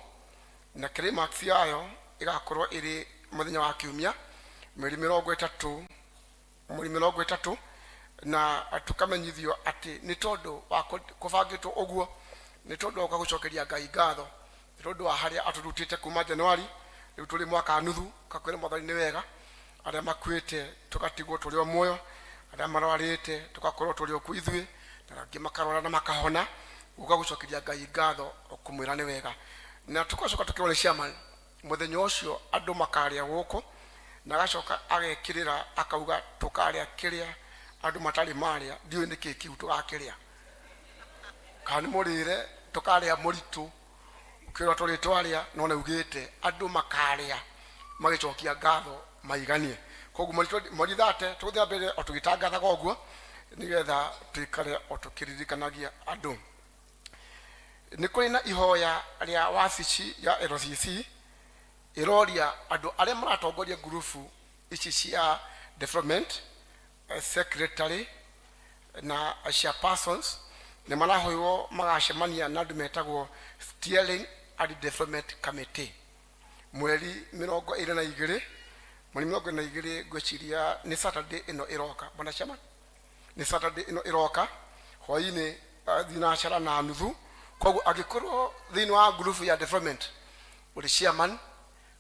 na climax yayo igakorwo iri muthenya wa kiumia mweri 30 na tukamenyithio ati ni tondu wa kubangitwo uguo ni tondu wa gucokeria Ngai ngatho ni tondu wa haria aturutite kuma January riu tuli mwaka nuthu kakwira mwathani ni wega aria makwite tukatigwo tuli o muoyo aria marwarite tukakorwo tuli o kuithwi na rangi makarora na makahona ugagucokeria Ngai ngatho okumwira ni wega na tukacoka tukirone chairman muthenya ucio andu makaria guku na gacoka agekirira akauga tukaria kiria andu matari maria ndiu ni kiki tugakiria kana murire tukaria muritu ukirwa tuli twaria no na ugite andu makaria magicokia ngatho maiganie koguo morithate tuthia mbere otugitangatha goguo nigetha twikare otukiririkanagia andu. Ni kuri na ihoya ria wabici ya LCC iroria andu aria maratongoria grupu ici cia development secretary na chairpersons ni marahoywo magacemania na andu metagwo steering and development committee mweri 22 mweri 22 gweciria ni Saturday ino iroka bwana chama ni Saturday ino iroka hwaini thinacara na nuthu koguo agikorwo thini wa group ya development uri chairman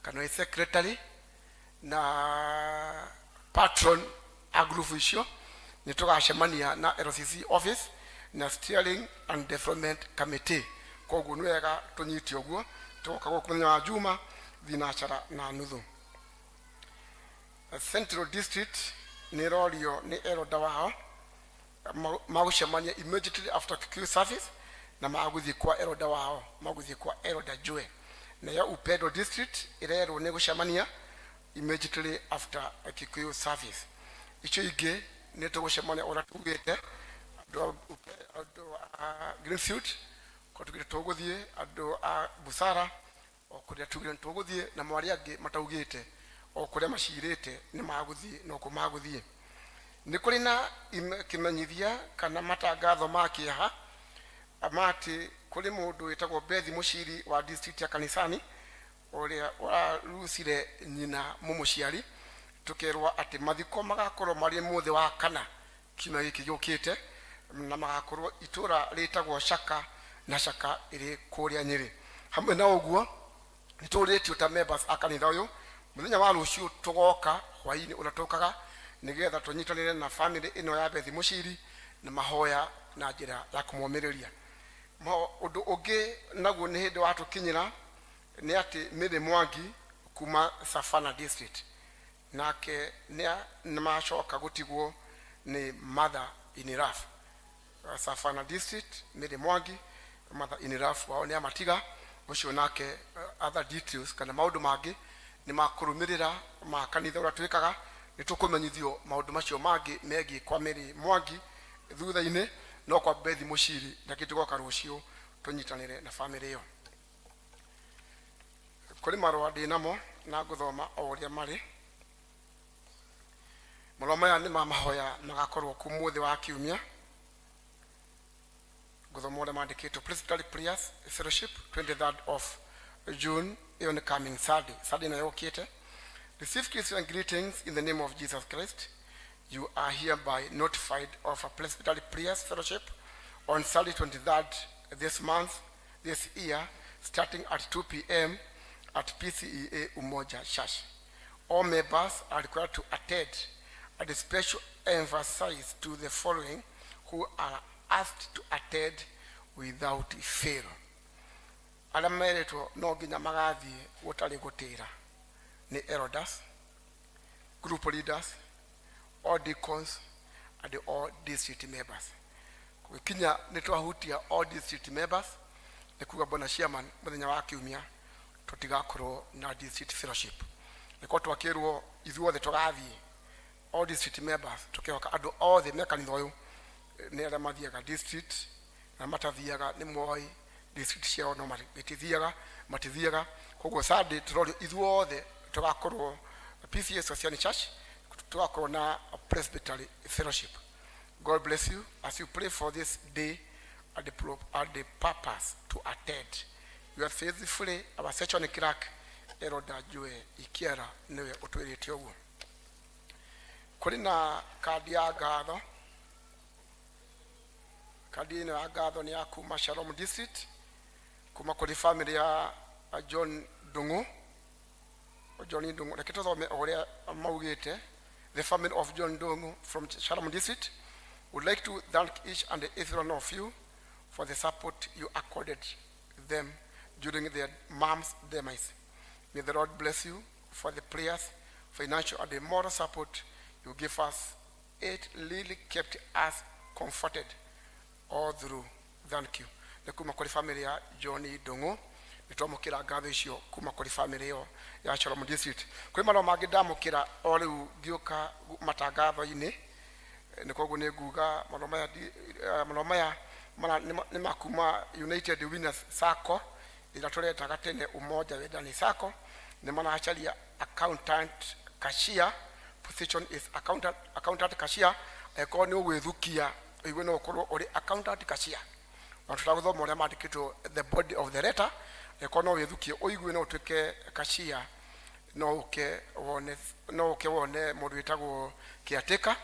kana secretary na patron a group icio ni tugacemania na LCC office na steering and development committee koguo ni wega tunyiti oguo tugoka gukumenya wa juma thinacara na nuthu. Central district ni rorio ni eroda wao magucemania immediately after Kikuyu service na maguthi kwa eroda wao maguthi kwa eroda Joe na ya Upendo district irero ne gucemania immediately after Kikuyu service. Icho ige ne tugucemania ora tugite andu Greenfield ko tugite tuguthie andu a Busara okuria tugire tuguthie na mwari angi mataugite okuria macirite ni maguthie no ko maguthie. Ni kuri na kimenyithia kana matangatho makiha amati kuri mundu witagwo Bethi Muciri wa district ya Kanisani uria warusire nyina mumuciari tukerwa ati mathiko magakorwo mari muthi wa kana kina giki yukite na magakorwo itura ritagwo Shaka na Shaka iri kuria Nyeri. Hamwe na uguo nituritio ta members akanitha uyu muthenya wa rucio tugoka hwaini unatokaga nigetha tunyitanire na family ino ya Bethi Muciri na mahoya na njira ya kumwomereria Undu ungi naguo ni hindi watukinyira ni ati Mary Mwangi kuma Savannah district nake ni macoka gutigwo ni mother in Raf Savannah district. Mary Mwangi mother in Raf wao ni amatiga ucio nake other details kana maundu mangi ni makurumirira ma kanitha ura twikaga ni tukumenyithio maundu macio mangi megi kwa Mary Mwangi thutha-ini no kwa Bethi Muciri na kitugoka rucio tunyitanire na family yo. Kuri marwa ndinamo na guthoma o uria mari marwa maya ni mamahoya magakorwo kumuthi wa kiumia guthoma uria mandikitwo Presbytery Prayers Fellowship 23rd of June on coming Saturday na yokite. Receive Christian greetings in the name of Jesus Christ. You are hereby notified of a Presbytery Prayers Fellowship on Saturday 23rd this year, starting at 2 p.m. at PCEA Umoja Church. All members are required to attend, and a special emphasis to the following who are asked to attend without fail. Alamereto no ginya magathie gutari gutira ni elders, group leaders, all deacons and all district members. Kinya nitwahutia all district members nikuga bona chairman muthenya wa kiumia tutigakorwo na district fellowship niko twakirwo ithuothe tugathie all district members tukihoka andu othe mekanitha uyu ni ara mathiaga district na matathiaga ni moi district ciao no matithiaga koguo Sunday turorio ithuothe tugakorwo PCA Social Church tugakorwo na Presbytery Fellowship. God bless you as you pray for this day and the purpose to attend. You are faithfully our section clerk Eroda Joe Ikiara niwe utwirite uguo. Kuri na kadi ya ngatho. Kadi ino ya ngatho ni ya kuma Shalom district kuma kuri family ya John Dungu. John Dungu rekito thome oria maugite. The family of John Dungu from Shalom district would like to thank each and every one of you for the support you accorded them during their mom's demise. May the Lord bless you for the prayers, financial and the moral support you give us. It really kept us comforted all through. Thank you. The kuma kuri family ya Johnny Dongo nitomukira ngatho icio kuma kuri family yo ya Shalom district. Kuri mano mangi ndamukira o riu ngioka matangatho-ini nikoguo ni nguga mano maya ni makuma United Winners Sacco ila turetaga tene Umoja Wendani Sacco ni manacharia accountant cashier position is accountant cashier eko ni ugwithukia igwe no korwo uri accountant cashier na tutaguthoma uria mandikitwo the body of the letter eko no withukie uigwe no twike cashier no uke wone mundu witagwo kiateka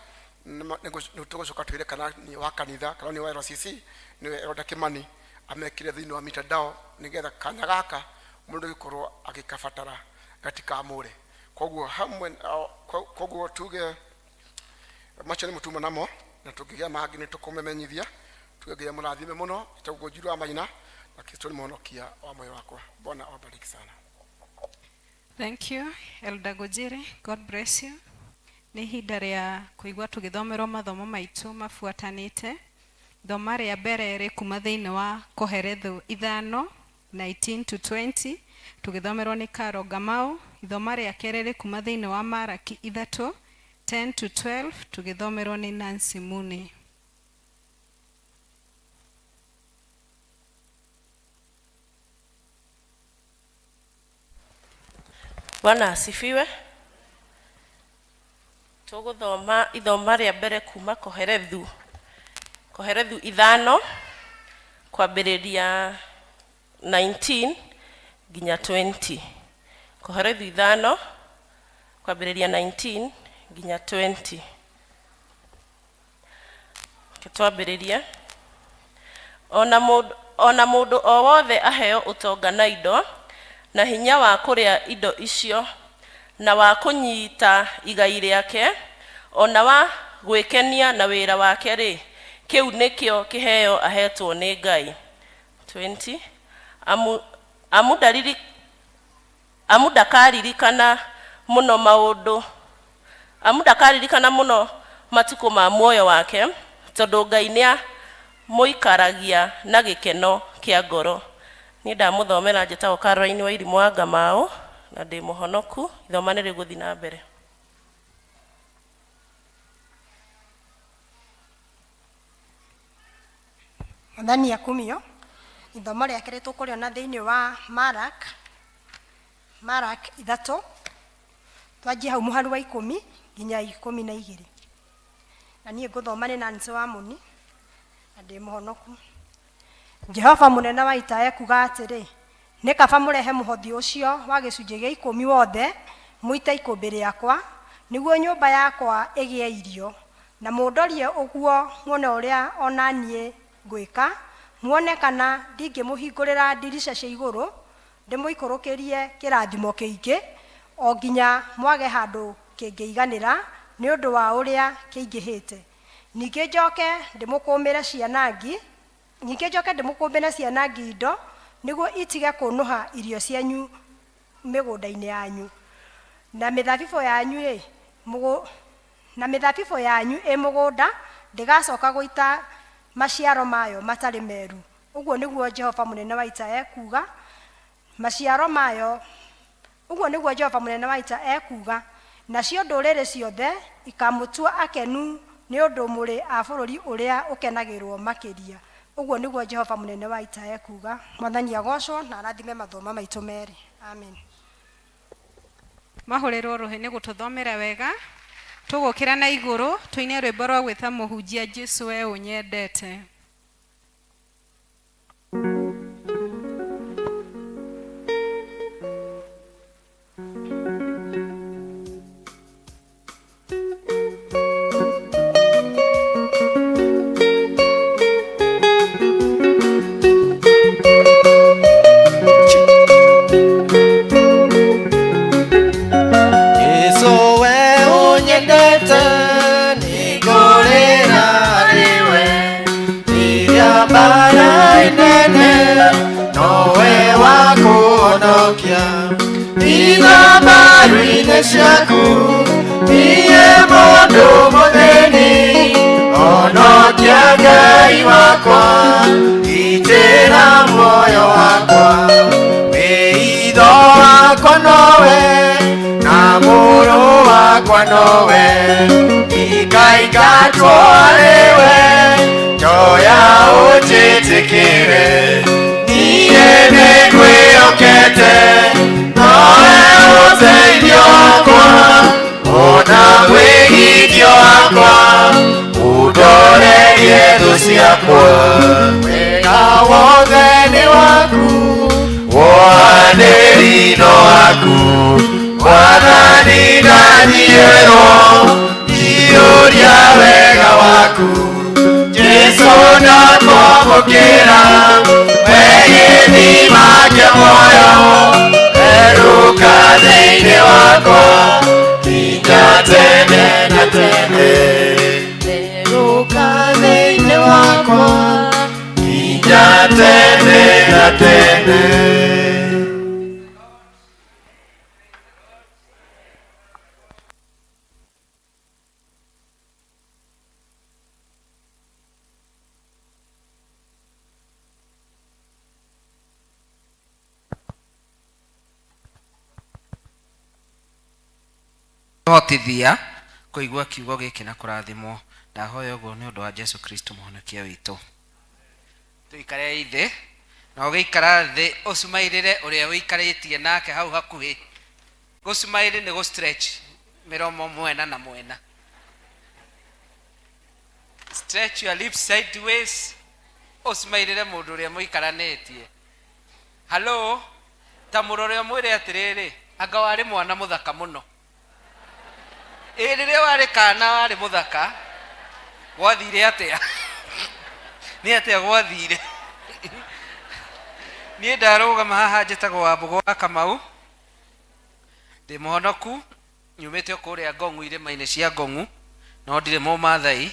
nitugucoka twire kana ni wa kanitha kana ni wa RCC ni Eroda Kimani amekire thini wa mitandao nigetha kanya gaka mundu gikorwo agikabatara gatika amure koguo hamwe koguo tuge macho ni mutuma namo na tugigia mangi ni tukumemenyithia tugigia murathime muno itaguo njirwa maina na Kristo ni muhonokia wa moyo wakwa. Bwana awabariki sana. Thank you Elder Gojire, God bless you. Ni hinda ria kuigwa tugithomerwo mathomo maitu mafuatanite. Thoma ria mbere ri kuma thiini wa Koherethu 5:19 to 20 tugithomerwo ni Karo Gamau. Thoma ria kere ri kuma thiini wa Maraki 3:10 to 12 tugithomerwo ni Nancy Muni. Bwana asifiwe. Tuguthoma ithoma ria mbere kuma Koherethu 5 kwambiriria 19 nginya 20. Koherethu 5 kwambiriria 19 nginya 20. Kitwambiriria ona mundu o wothe aheo utonga na indo na hinya wa kuria indo icio na wa kunyita igai riake ona wa gwikenia na wira wake ri kiu nikio kiheo ahetwo ni Ngai. 20 amudakaririkana muno maundu amudakaririkana muno matuko ma muoyo wake tondu Ngai nia muikaragia na gikeno kia ngoro. Ni ndamuthomera njetago Caroline wa Irimũ wa Ngamau na ndi muhonoku. Ithoma nĩ rĩgũthiĩ na mbere. Mwathani akumio. Ithomo rĩake rĩtũkũrĩona thĩinĩ wa Mark 3 twanjie hau mũhari wa 10 nginya 12. Na niĩ ngũthoma nĩ Nancy wa Muni na ndĩ mũhonoku. Jehova mũnene wa ita ekuga atĩrĩ, nĩ kaba mũrehe mũhothi ũcio wa gĩcunjĩ gĩa 10 wothe mũite ikũmbĩ rĩakwa nĩguo nyũmba yakwa ĩgĩe irio, na mũndorie ũguo muone ũrĩa onaniĩ ngwĩka, muone kana ndingĩmũhingũrĩra ndirica cia igũrũ ndĩmũikũrũkĩrie kĩrathimo kĩingĩ o nginya mwage handũ kĩngĩiganĩra nĩ ũndũ wa ũrĩa kĩingĩhĩte. Ningĩ njoke ndĩmũkũmbĩre cianangi indo nĩguo itige kũnũha irio cianyu mĩgũnda-inĩ yanyu, na mĩthabibũ yanyu ĩ mũgũnda ndĩgacoka gũita maciaro mayo matarĩ meru. Ũguo nĩguo Jehova mũnene wa ita ekuga. Nacio ndũrĩrĩ ciothe ikamũtua akenu nĩ ũndũ mũrĩ a bũrũri ũrĩa ũkenagĩrwo makĩria. Ũguo nĩguo Jehova mũnene wa ita ekuga. Mwathani agocwo na arathime mathoma maitũ merĩ. Amen. Mahũrĩrwo rũhĩ nĩ gũtũthomera wega. Tũgũkĩra na igũrũ tũine rwĩmbo rwa gwĩta mũhunjia Jesũ we ũnyendete. Shaku niye mundu muthini onokia Ngai wakwa itĩra muoyo wakwa wĩitho wakwa nowe na mũrũ wakwa nowe ikaingatwo arĩwe njoya ũnjĩtĩkĩre niĩ nĩngwĩhokete nowe ũteithio wakwa ona wĩgithio wakwa ũndorerie thũ ciakwa wega wothe nĩ waku wohanĩri no waku Mwathani ndanyiĩrwo ndiũria wega waku Jesũ ndakwamũkĩra wegithima kĩa muoyo eruka thĩinĩ wakwa nginya tene na tene eruka thĩinĩ wakwa nginya tene na tene. hotithia kuigua kiugo giki na kurathimwo ndahoya uguo ni undu wa Jesu Kristo muhonokia witu. Tuikare ithe na ugiikara thi usumairire uria uikaritie nake hau hakuhi. Gusumaire ni go stretch miromo mwena na mwena. Stretch your lips sideways. Usumairire mundu uria muikaranetie. Hello, tamurore mwire atiriri anga wari mwana muthaka muno. Rĩrĩa warĩ kana warĩ mũthaka gwathire atĩa nĩ atĩa gwathire niĩ ndarũgama haha njĩtagwo Wambũgũ wa Kamau ndĩ mũhonoku nyumĩte kũrĩa Ngong'u irĩma-inĩ cia Ngong'u no ndirĩ Mũmaathai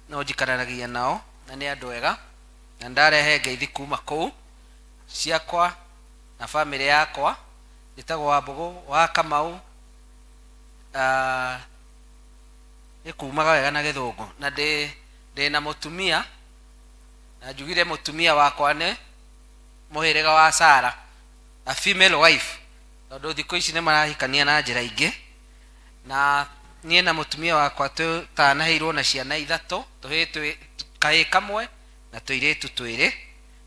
no njikaranagia nao na nĩ andũ ega na ndarehe ngeithi kuma kuu ciakwa na family yakwa itagwo Wambugu wa Kamau ikumaga wega na Githungu na ndina mutumia na njugire mutumia wakwa ne muhirega wa Sara, a female wife, tondu thikũ ici nĩ marahikania na njĩra ingĩ, na niĩ na mutumia wakwa tũtanaheirwo na ciana 3, kahĩ kamwe na tũirĩtu 2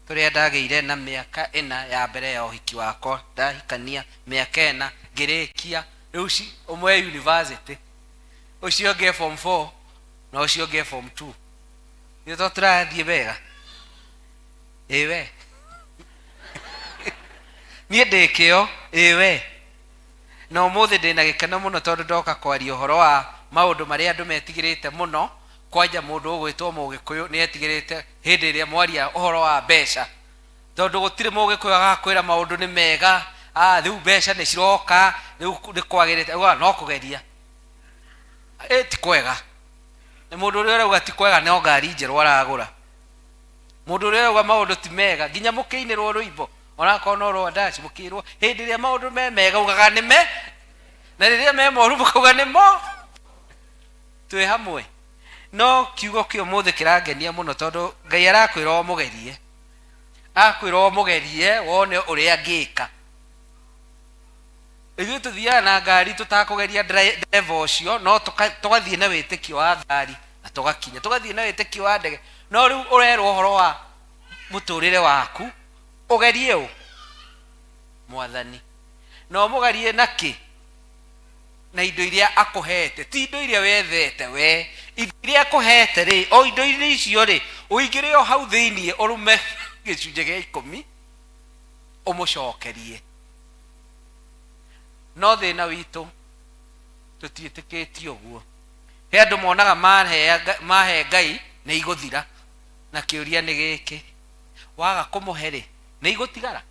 tũrĩa ndagĩire na mĩaka 4 ya mbere ya ũhiki wakwa. Ndahikania mĩaka 4 ngĩrĩkia, rĩu ũmwe university, ũcio ũngĩ form 4 na ũcio ũngĩ form 2. Nĩ to tũrathiĩ wega ĩwe niĩ ndĩkĩo ĩwe. Na ũmũthĩ ndĩna gĩkeno mũno tondũ ndoka kwaria ũhoro wa maũndũ marĩa andũ metigĩrĩte mũno, kwanja mũndũ ũgwĩtwo Mũgĩkũyũ nĩ etigĩrĩte hĩndĩ ĩrĩa mwaria ũhoro wa mbeca, tondũ gũtirĩ Mũgĩkũyũ agakwĩra maũndũ nĩ mega, rĩu mbeca nĩ ciroka, rĩu nĩ kwagĩrĩte, no kũgeria ti kwega. Nĩ mũndũ ũrĩa ũrauga ti kwega no ngari njerũ aragũra, mũndũ ũrĩa ũrauga maũndũ ti mega, nginya mũkĩinĩrwo rwĩmbo onakorwo no rwandaci mũkĩrwo hĩndĩ ĩrĩa maũndũ me mega ugaga nĩ me, na rĩrĩa me moru mũkauga nĩ mo. Twĩ hamwe. No kiugo kĩo mũthĩ kĩrangenia mũno tondũ Ngai arakwĩra mũgerie, akwĩra mũgerie wone ũrĩa angĩka. Ithuĩ tũthiaga na ngari tũtakũgeria driver ũcio, no tũgathiĩ na wĩtĩkio wa ngari na tũgakinya, tũgathiĩ na wĩtĩkio wa ndege. No rĩu ũrerwo ũhoro wa mũtũrĩre waku ũgerie ũ Mwathani, no mũgerie na kĩ? Na indo iria akũhete, ti indo iria wethete we, indo iria akũhete rĩ, o indo icio rĩ, ũingĩre o hau thĩiniĩ ũrume gĩcunjĩ gĩa 10 ũmũcokerie. No thĩna witũ tũtiĩtĩkĩtie ũguo. He andũ monaga mahe Ngai nĩ igũthira, na kĩũria nĩ gĩkĩ, waga kũmũhe rĩ nĩ igũtigara?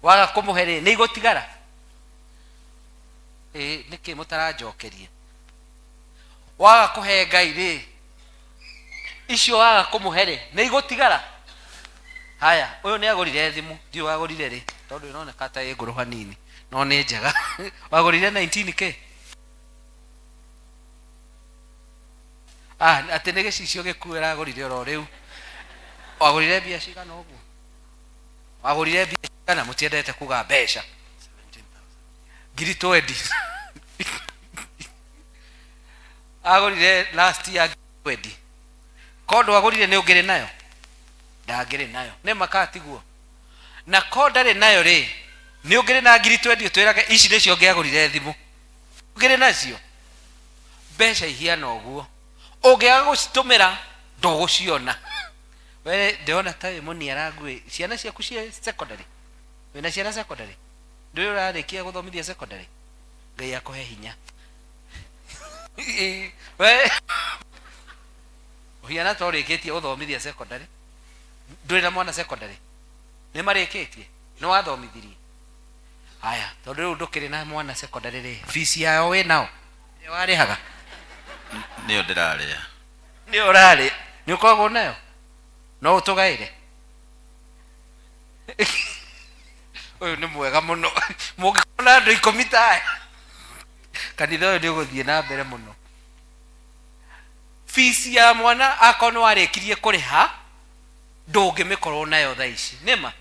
Waga kũmũhe rĩ nĩ igũtigara? Nĩkĩ mũtaranjokeria? Waga kũhe Ngai rĩ, icio waga kũmũhe rĩ nĩ igũtigara? Haya, ũyũ nĩ agũrire thimũ, ndiũ agũrire rĩ, tondũ ĩroneka ta ĩ ngũrũ hanini, no nĩ njega. Wagũrire 19K? Atĩ nĩ gĩcicio gĩkuĩra agũrire oro rĩu. Wagũrire mbia cigana ũguo? Wagũrire mbia cigana? Mũtiendete kuga mbeca. 20,000. Agũrire last year 20,000. Kondo agũrire nĩ ũngĩrĩ nayo? Ndangĩrĩ nayo. Nĩ makatiguo. Na kondo ndarĩ nayo rĩ, nĩ ũngĩrĩ na 20,000 twĩrage ici nĩcio ũngĩagũrire thimũ. Ũngĩrĩ nacio? Mbeca ihiana ũguo. Ũngĩaga gũcitũmĩra ndũgũciona. We ndĩona ta mũni arangui ciana ciaku cia secondary. Wĩna ciana secondary? Ndũĩ ũrarĩkia gũthomithia secondary? Ngai akũhe hinya. We ũhiana ta ũrĩkĩtie gũthomithia secondary? Ndũrĩ na mwana secondary? Nĩ marĩkĩtie? Nĩ wathomithirie? Haya, tondũ rĩu ndũkĩrĩ na mwana secondary rĩ, fees yao wĩ nao? Nĩ warĩhaga? Nĩyo ndĩrarĩa. Nĩ ũrarĩ? Nĩ ũkoragwo nayo? No ũtũgaĩre? Ũyũ nĩ mwega mũno. Mũngĩkona andũ 10 taya, kanitha ũyũ nĩ ũgũthiĩ na mbere mũno. Fees ya mwana akorwo nĩ warĩkirie kũrĩha, ndũngĩmĩkorwo nayo thaa ici. Nĩma?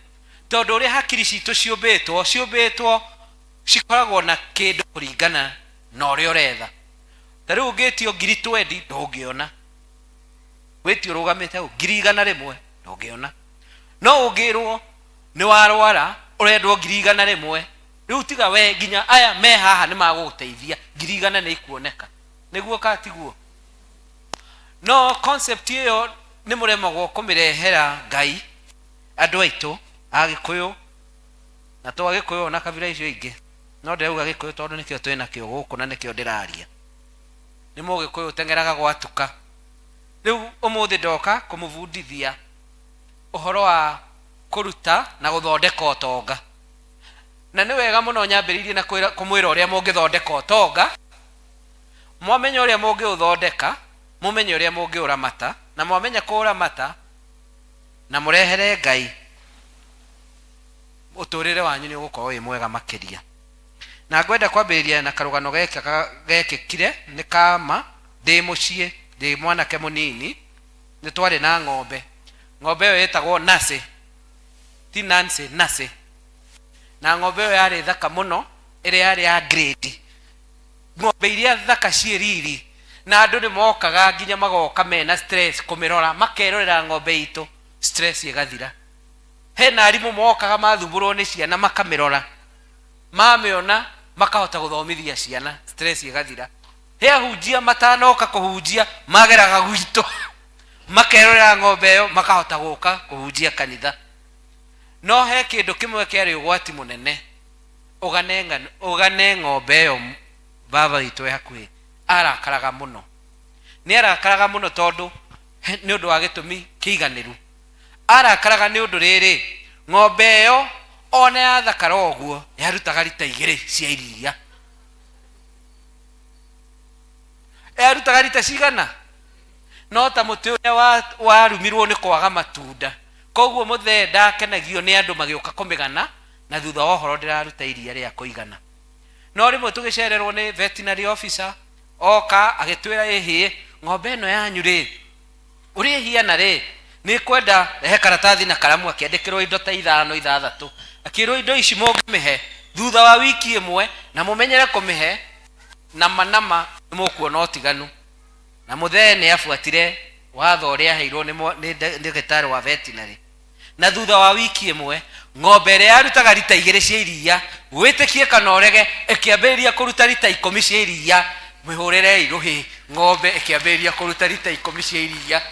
Tondũ ũrĩa hakiri citũ ciũmbĩtwo cikoragwo na kĩndũ kũringana na ũrĩa ũretha. Ta rĩu ũngĩtio 20,000 ndũngĩona. Wĩtio ũrũgamĩte hau 100,000 ndũngĩona. No ũngĩrwo nĩ warwara ũrendwo 100,000, rĩu tiga we nginya aya me haha nĩ magũgũteithia, 100,000 nĩ ikuoneka. Nĩguo katiguo. No concept ĩyo nĩ mũremagwo kũmĩrehera Ngai andũ aitũ Agĩkũyũ, na to Agĩkũyũ na kabira icio ingĩ. No ndĩrauga Gĩkũyũ tondũ nĩkĩo twĩ nakĩo gũkũ na nĩkĩo ndĩraria. Nĩ Mũgĩkũyũ teng'eraga gwatuka. Rĩu ũmũthĩ ndoka kũmũbundithia ũhoro wa kũruta na gũthondeka ũtonga. Na nĩ wega mũno nyambĩrĩirie na kũmwĩra ũrĩa mũngĩthondeka ũtonga. Mwamenya ũrĩa mũngĩũthondeka, mũmenye ũrĩa mũngĩũramata, na mwamenya kũũramata, na murehere Ngai uturire wanyu ni ugukorwo wi mwega makiria. Na ngwenda kwambiriria na karugano gekikire ni kama ndi mucii ndi mwanake munini ni twari na ng'ombe. Ng'ombe yo yetagwo Nase, ti Nancy, Nase. Na ng'ombe yo yari thaka muno, iri yari ya grade. Ng'ombe iria thaka ciiriri na andu ni mokaga nginya magoka mena stress kumirora, makerorera ng'ombe itu, stress igathira. Hena arimu mokaga mathumburwo ni ciana makamirora, mamiona makahota guthomithia ciana, stress igathira. He ahunjia matanoka kuhunjia mageraga gwito makerorera ng'ombe yo makahota guka kuhunjia kanitha. No he kindu kimwe kiari ugwati munene, ugane ng'ombe yo baba witũ hakuhĩ arakaraga muno. Ni arakaraga muno tondu ni undu wa gitumi kiiganiru. Arakaraga ni undu riri ng'ombe yo ona yathakara ũguo yarutaga rita 2 cia iria. Yarutaga rita cigana? No ta muti uria warumirwo ni kwaga matunda. Koguo muthe ndakenagio ni andu magioka kumigana na thutha wa horo ndiraruta iria ria kuigana. No rimwe tugicererwo ni veterinary officer oka agitwira ehi ng'ombe ino yanyu ri uri hiana ri ni kwenda rehe karatathi na karamu akiandikirwo indo ta 5 6 akirwo indo ici mungimihe thutha wa wiki imwe na mumenyere kumihe na manama mukuona utiganu. Na muthe ni afuatire watho ria heirwo ni ndagĩtarĩ wa veterinary. Na thutha wa wiki imwe ng'ombe ria yarutaga rita 2 cia iria witikie kana urege ikiambĩrĩria kũruta rita 10 cia iria. Mwihurire iruhi ng'ombe ikiambĩrĩria kũruta rita 10 cia iria.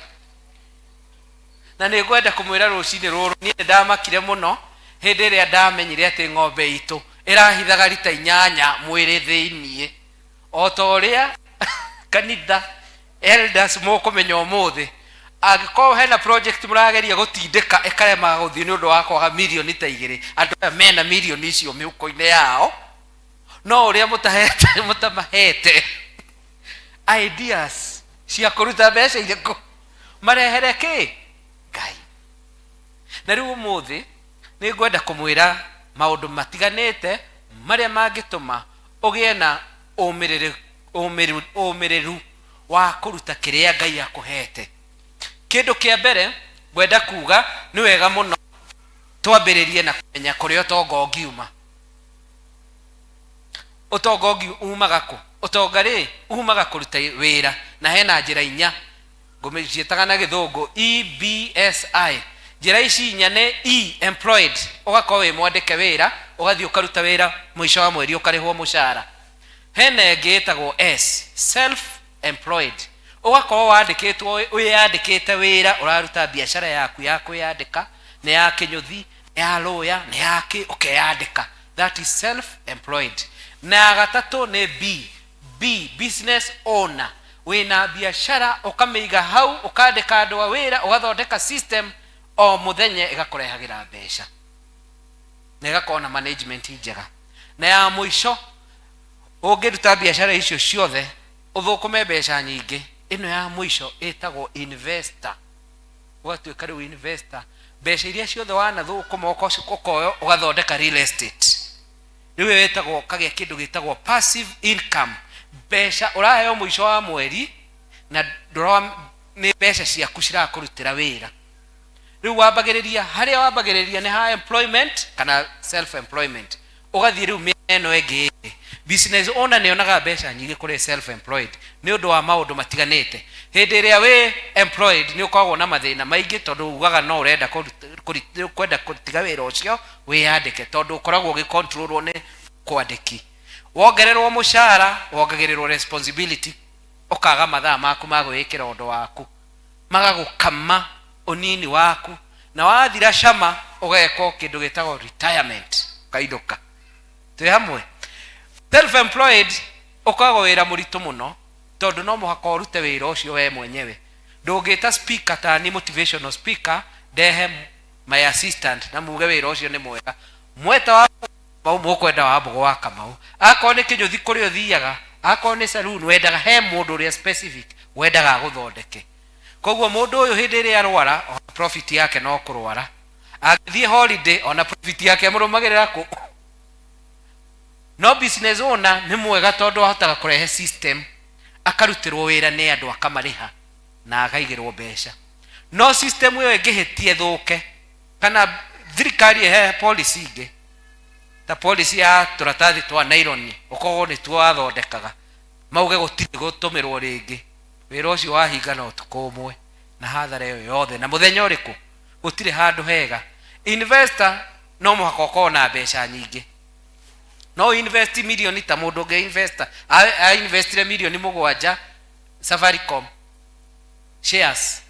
Na ni ngwenda kumwira rucinĩ rũrũ ni ndamakire muno hindi ĩrĩa ndamenyire ati ng'ombe itu irahithaga rita 8 mwĩrĩ thĩinĩ. O ta ũrĩa kanitha elders mũkũmenya ũmũthĩ angĩkorwo hena project mũrageria gũtindĩka ĩkarema gũthiĩ nĩ ũndũ wa kwaga mirioni ta 2, andũ aya mena mirioni icio mĩhuko-inĩ yao, no ũrĩa mũtamahete ideas cia kũruta mbeca irĩkũ marehere kĩ Ngai. Na rĩu ũmũthĩ nĩ ngwenda kũmwĩra maũndũ matiganĩte marĩa mangĩtũma ũgĩe na ũmĩrĩru wa kũruta kĩrĩa Ngai akũhete. Kĩndũ kĩa mbere ngwenda kuga nĩ wega mũno twambĩrĩrie na kũmenya kũrĩa ũtonga ũngiuma. Ũtonga umaga kũ? Ũtonga rĩ umaga kũruta wĩra, na hena njĩra 4 ngũmĩciĩtaga na gĩthũngũ EBSI. Njĩra ici 4 nĩ E, employed, ũgakorwo wĩ mwandĩke wĩra ũgathiĩ ũkaruta wĩra mũico wa mweri ũkarĩhwo mũcara. Hena ĩngĩ ĩtagwo S, self employed, ugakorwo wandĩkĩtwo wĩyandĩkĩte wĩra ũraruta biacara yaku ya kwĩyandĩka, nĩ ya kĩnyũthi, ya lawyer, nĩ ya kĩ ũkeyandĩka. That is self employed. Na gatatũ nĩ B, business owner, wĩna biacara ũkamĩiga hau ũkandĩka andũ a wĩra ũgathondeka system o mũthenya ĩgakũrehagĩra mbeca na ĩgakorwo na management njega. Na ya mũico ũngĩruta biacara icio ciothe ũthũkũme mbeca nyingĩ, ĩno ya mũico ĩtagwo investor. Ũgatuĩka rĩu investor, mbeca iria ciothe wanathũkũma ũkoyo ũgathondeka real estate. Rĩu ĩtagwo kagĩa kĩndũ gĩtagwo passive income, mbeca ũraheo mũico wa mweri na nĩ mbeca ciaku cirakũrutĩra wĩra. Rĩu wambagĩrĩria harĩa wambagĩrĩria nĩ ha employment kana self employment, ũgathiĩ rĩu mĩena ĩno ĩngĩ. Business owner nĩonaga mbeca nyingĩ kũrĩ self employed nĩ ũndũ wa maũndũ matiganĩte. Hĩndĩ ĩrĩa wĩ employed nĩ ũkoragwo na mathĩna maingĩ tondũ ugaga no ũrenda kwenda kũtiga wĩra ũcio wĩyandĩke tondũ ũkoragwo ũgĩcontrolwo nĩ kwandĩki. Wongererwo mũcara wongagĩrĩrwo responsibility, ũkaga mathaa maku ma gwĩkĩra ũndũ waku, magagũkama ũnini waku, na wathira cama ũgekwo kĩndũ gĩtagwo retirement kainduka. Twĩ hamwe? Self employed ũkoragwo wĩra mũritũ mũno tondũ no mũhaka ũrute wĩra ũcio we mwenyewe. Ndũngĩta speaker ta ni motivational speaker ndehe my assistant na muge wĩra ũcio nĩ mwega, mweta wa mũkwenda wa Mbogo wa Kamau, akorwo nĩ kĩnyũthi kũrĩa ũthiaga, akorwo nĩ saloon wendaga he mũndũ ũrĩa specific wendaga gũthondeke. koguo mundu uyu hindi ri arwara profit yake no kurwara, agithie holiday ona profit yake murumagirira ku. No business owner ni mwega tondu ahotaga kurehe system, akarutirwo wira ni andu akamariha na akaigirwo mbeca. No system iyo ingihitie thuke kana thirikari ehe policy ingi ta policy ya turatathi twa nylon ukogo ni tuo athondekaga mauge gutiri gutumirwo ringi, wira ucio wahinga no tukumwe na hathara iyo yothe na muthenya uriku gutiri handu hega. Investor no muhaka ukorwo na mbeca nyingi, no invest milioni ta mundu ungi investor a investire milioni 7 Safaricom shares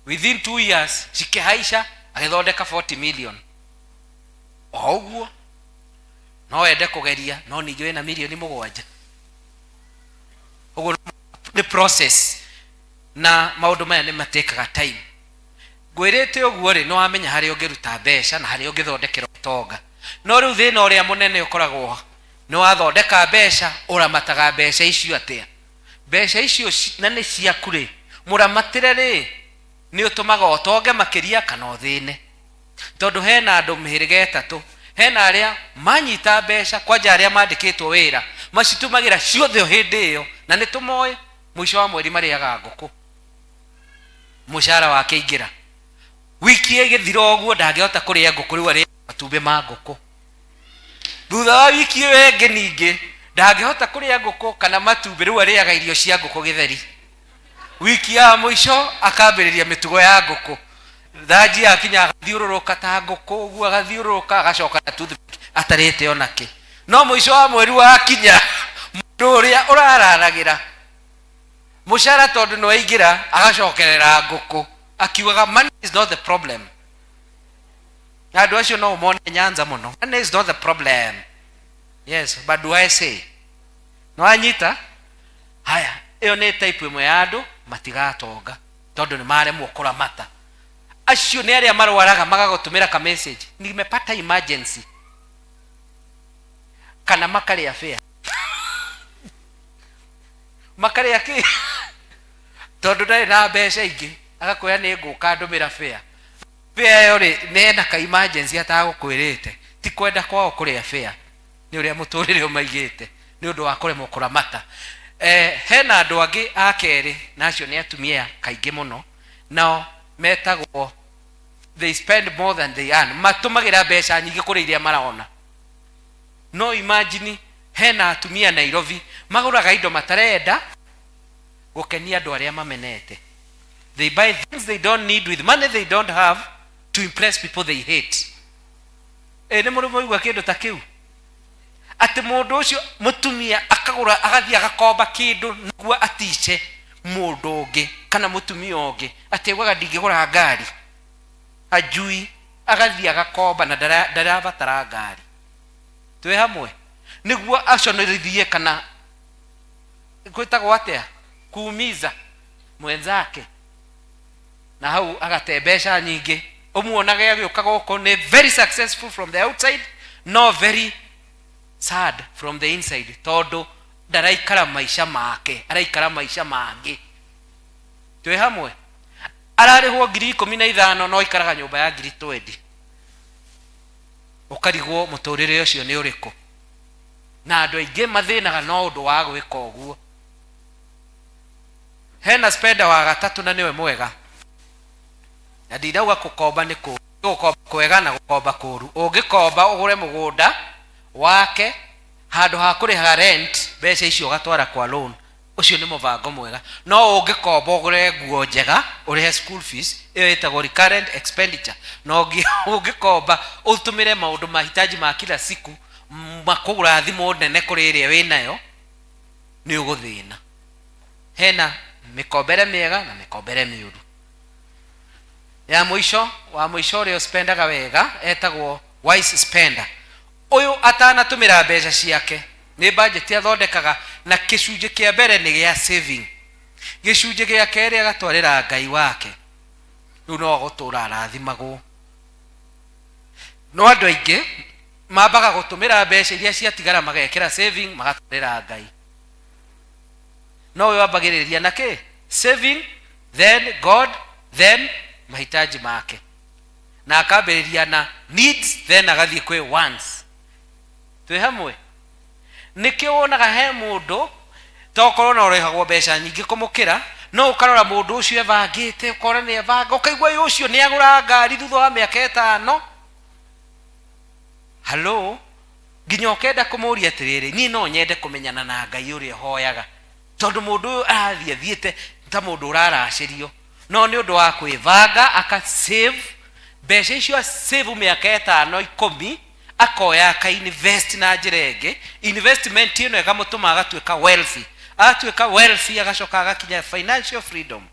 within 2 years cikihaisha agithondeka 40 million. Oguo no ende kugeria no ningi wina milioni 7. Oguo ni process na maundu maya ni matekaga time. Gwirite oguo ri no amenya hari ungiruta mbeca na hari ungithondekera utonga. No riu thina uria munene ukoragwo no wathondeka mbeca uramataga mbeca icio atia. Mbeca icio na ni ciaku ri muramatire ri ni utumaga utonge makiria kana uthine. Tondu hena andu mihirige etatu, hena aria manyita mbeca kwanja aria mandikitwo wira macitumagira ciothe hindi iyo na ni tumoe mwisho wa mweri mariaga nguku mushara wake ingira wiki igithira oguo ndangihota kuria nguku riu aria matumbe ma nguku. Thutha wa wiki iyo ingi ningi ndangihota kuria nguku kana matumbe riu ariaga irio cia nguku githeri. Wiki ya mwisho akambiriria mitugo ya nguku, thaji akinya agathiururuka ta nguku uguo agathiururuka agacoka na toothpick atarite onake. No mwisho wa mweri wa kinya mundu uria urararagira mushara tondu no aingira agacokerera nguku akiugaga money is not the problem. Andu acio no mone nyanza muno, money is not the problem. Yes, but do I say no anyita haya iyo ni type imwe ya andu matigatonga tondu ni maremwo kuramata. Acio ni aria marwaraga magagutumira ka message nimepata emergency kana makari affair makari aki tondu ndari na mbeca ingi agakoya ni nguka ndumira fare yo ri nenda ka emergency atagukwirite ti kwenda kwao kuria fare ni uria muturire umaigite ni undu wa kuremwo kuramata. Hena andu angi akeri nacio ni atumia kaingi muno nao metagwo they spend more than they earn, matumagira mbeca nyingi kuri iria maraona. No imagine hena atumia Nairobi maguraga indo matarenda gukenia andu aria mamenete. They buy things they don't need with money they don't have to impress people they hate. Ni murumo igwa kindu ta kiu ati mundu ucio mutumia akagura agathia agakomba kindu niguo atice mundu ungi kana mutumia ungi ati gwaga ndingigura ngari ajui agathia agakomba na ndarabatara ngari. Twe hamwe niguo aconirithie kana kwitagwo atia kuumiza mwenzake na hau agate mbeca nyingi umuonaga agiuka goko ni very successful from the outside no very sad from the inside tondu ndaraikara maisha make araikara maisha mangi. Twe hamwe ararihwo 15,000 no ikaraga nyumba ya 20,000 ukarigwo muturire ucio ni uriku na andu aingi mathinaga no undu wa gwika uguo. Hena spender wa gatatu na niwe mwega na ndinauga kukomba ni gukomba kwega na gukomba kuru. Ungikomba ugure mugunda wake handu ha kuriha rent mbeca icio gatwara kwa loan ucio ni mubango mwega. No ungikomba ugure nguo njega urihe school fees iyo itagwo recurrent expenditure. No ungikomba utumire maundu mahitaji ma kila siku makugura thimu nene kuri iria winayo ni uguthina. Hena mikombere miega na mikombere miuru. Ya mwisho wa mwisho rio spendaga wega etagwo wise spender. Uyu atanatumira mbeca ciake ni budget athondekaga na gicunje kia mbere ni gia saving, gicunje gia keri agatwarira Ngai wake. Riu no gutura arathimagwo. No andu aingi mambaga gutumira mbeca iria ciatigara magekira saving magatwarira Ngai. No we wambagiriria na ki saving then God, then mahitaji make, na akambĩrĩria na needs, then agathie kwĩ wants. Twĩ hamwe? Nĩkĩo wonaga he mũndũ tokorwo na ũrĩhagwo mbeca nyingĩ kũmũkĩra, no ũkarora mũndũ ũcio ebangĩte, ũkora nĩ ebanga, ũkaigua ũcio nĩ agũra ngari thutha wa mĩaka 5. Hello, nginya ũkenda kũmũria atĩrĩrĩ, niĩ no nyende kũmenyana na Ngai ũrĩa hoyaga, tondũ mũndũ ũyũ athiĩte ta mũndũ ũraracĩrio, no nĩ ũndũ wa kwĩbanga akasave mbeca icio, save mĩaka 5 10, akoya akainvest na njĩra ĩngĩ. Investment ĩno ĩkamũtũma agatuĩka wealthy, atuĩka wealthy agacoka agakinya financial freedom,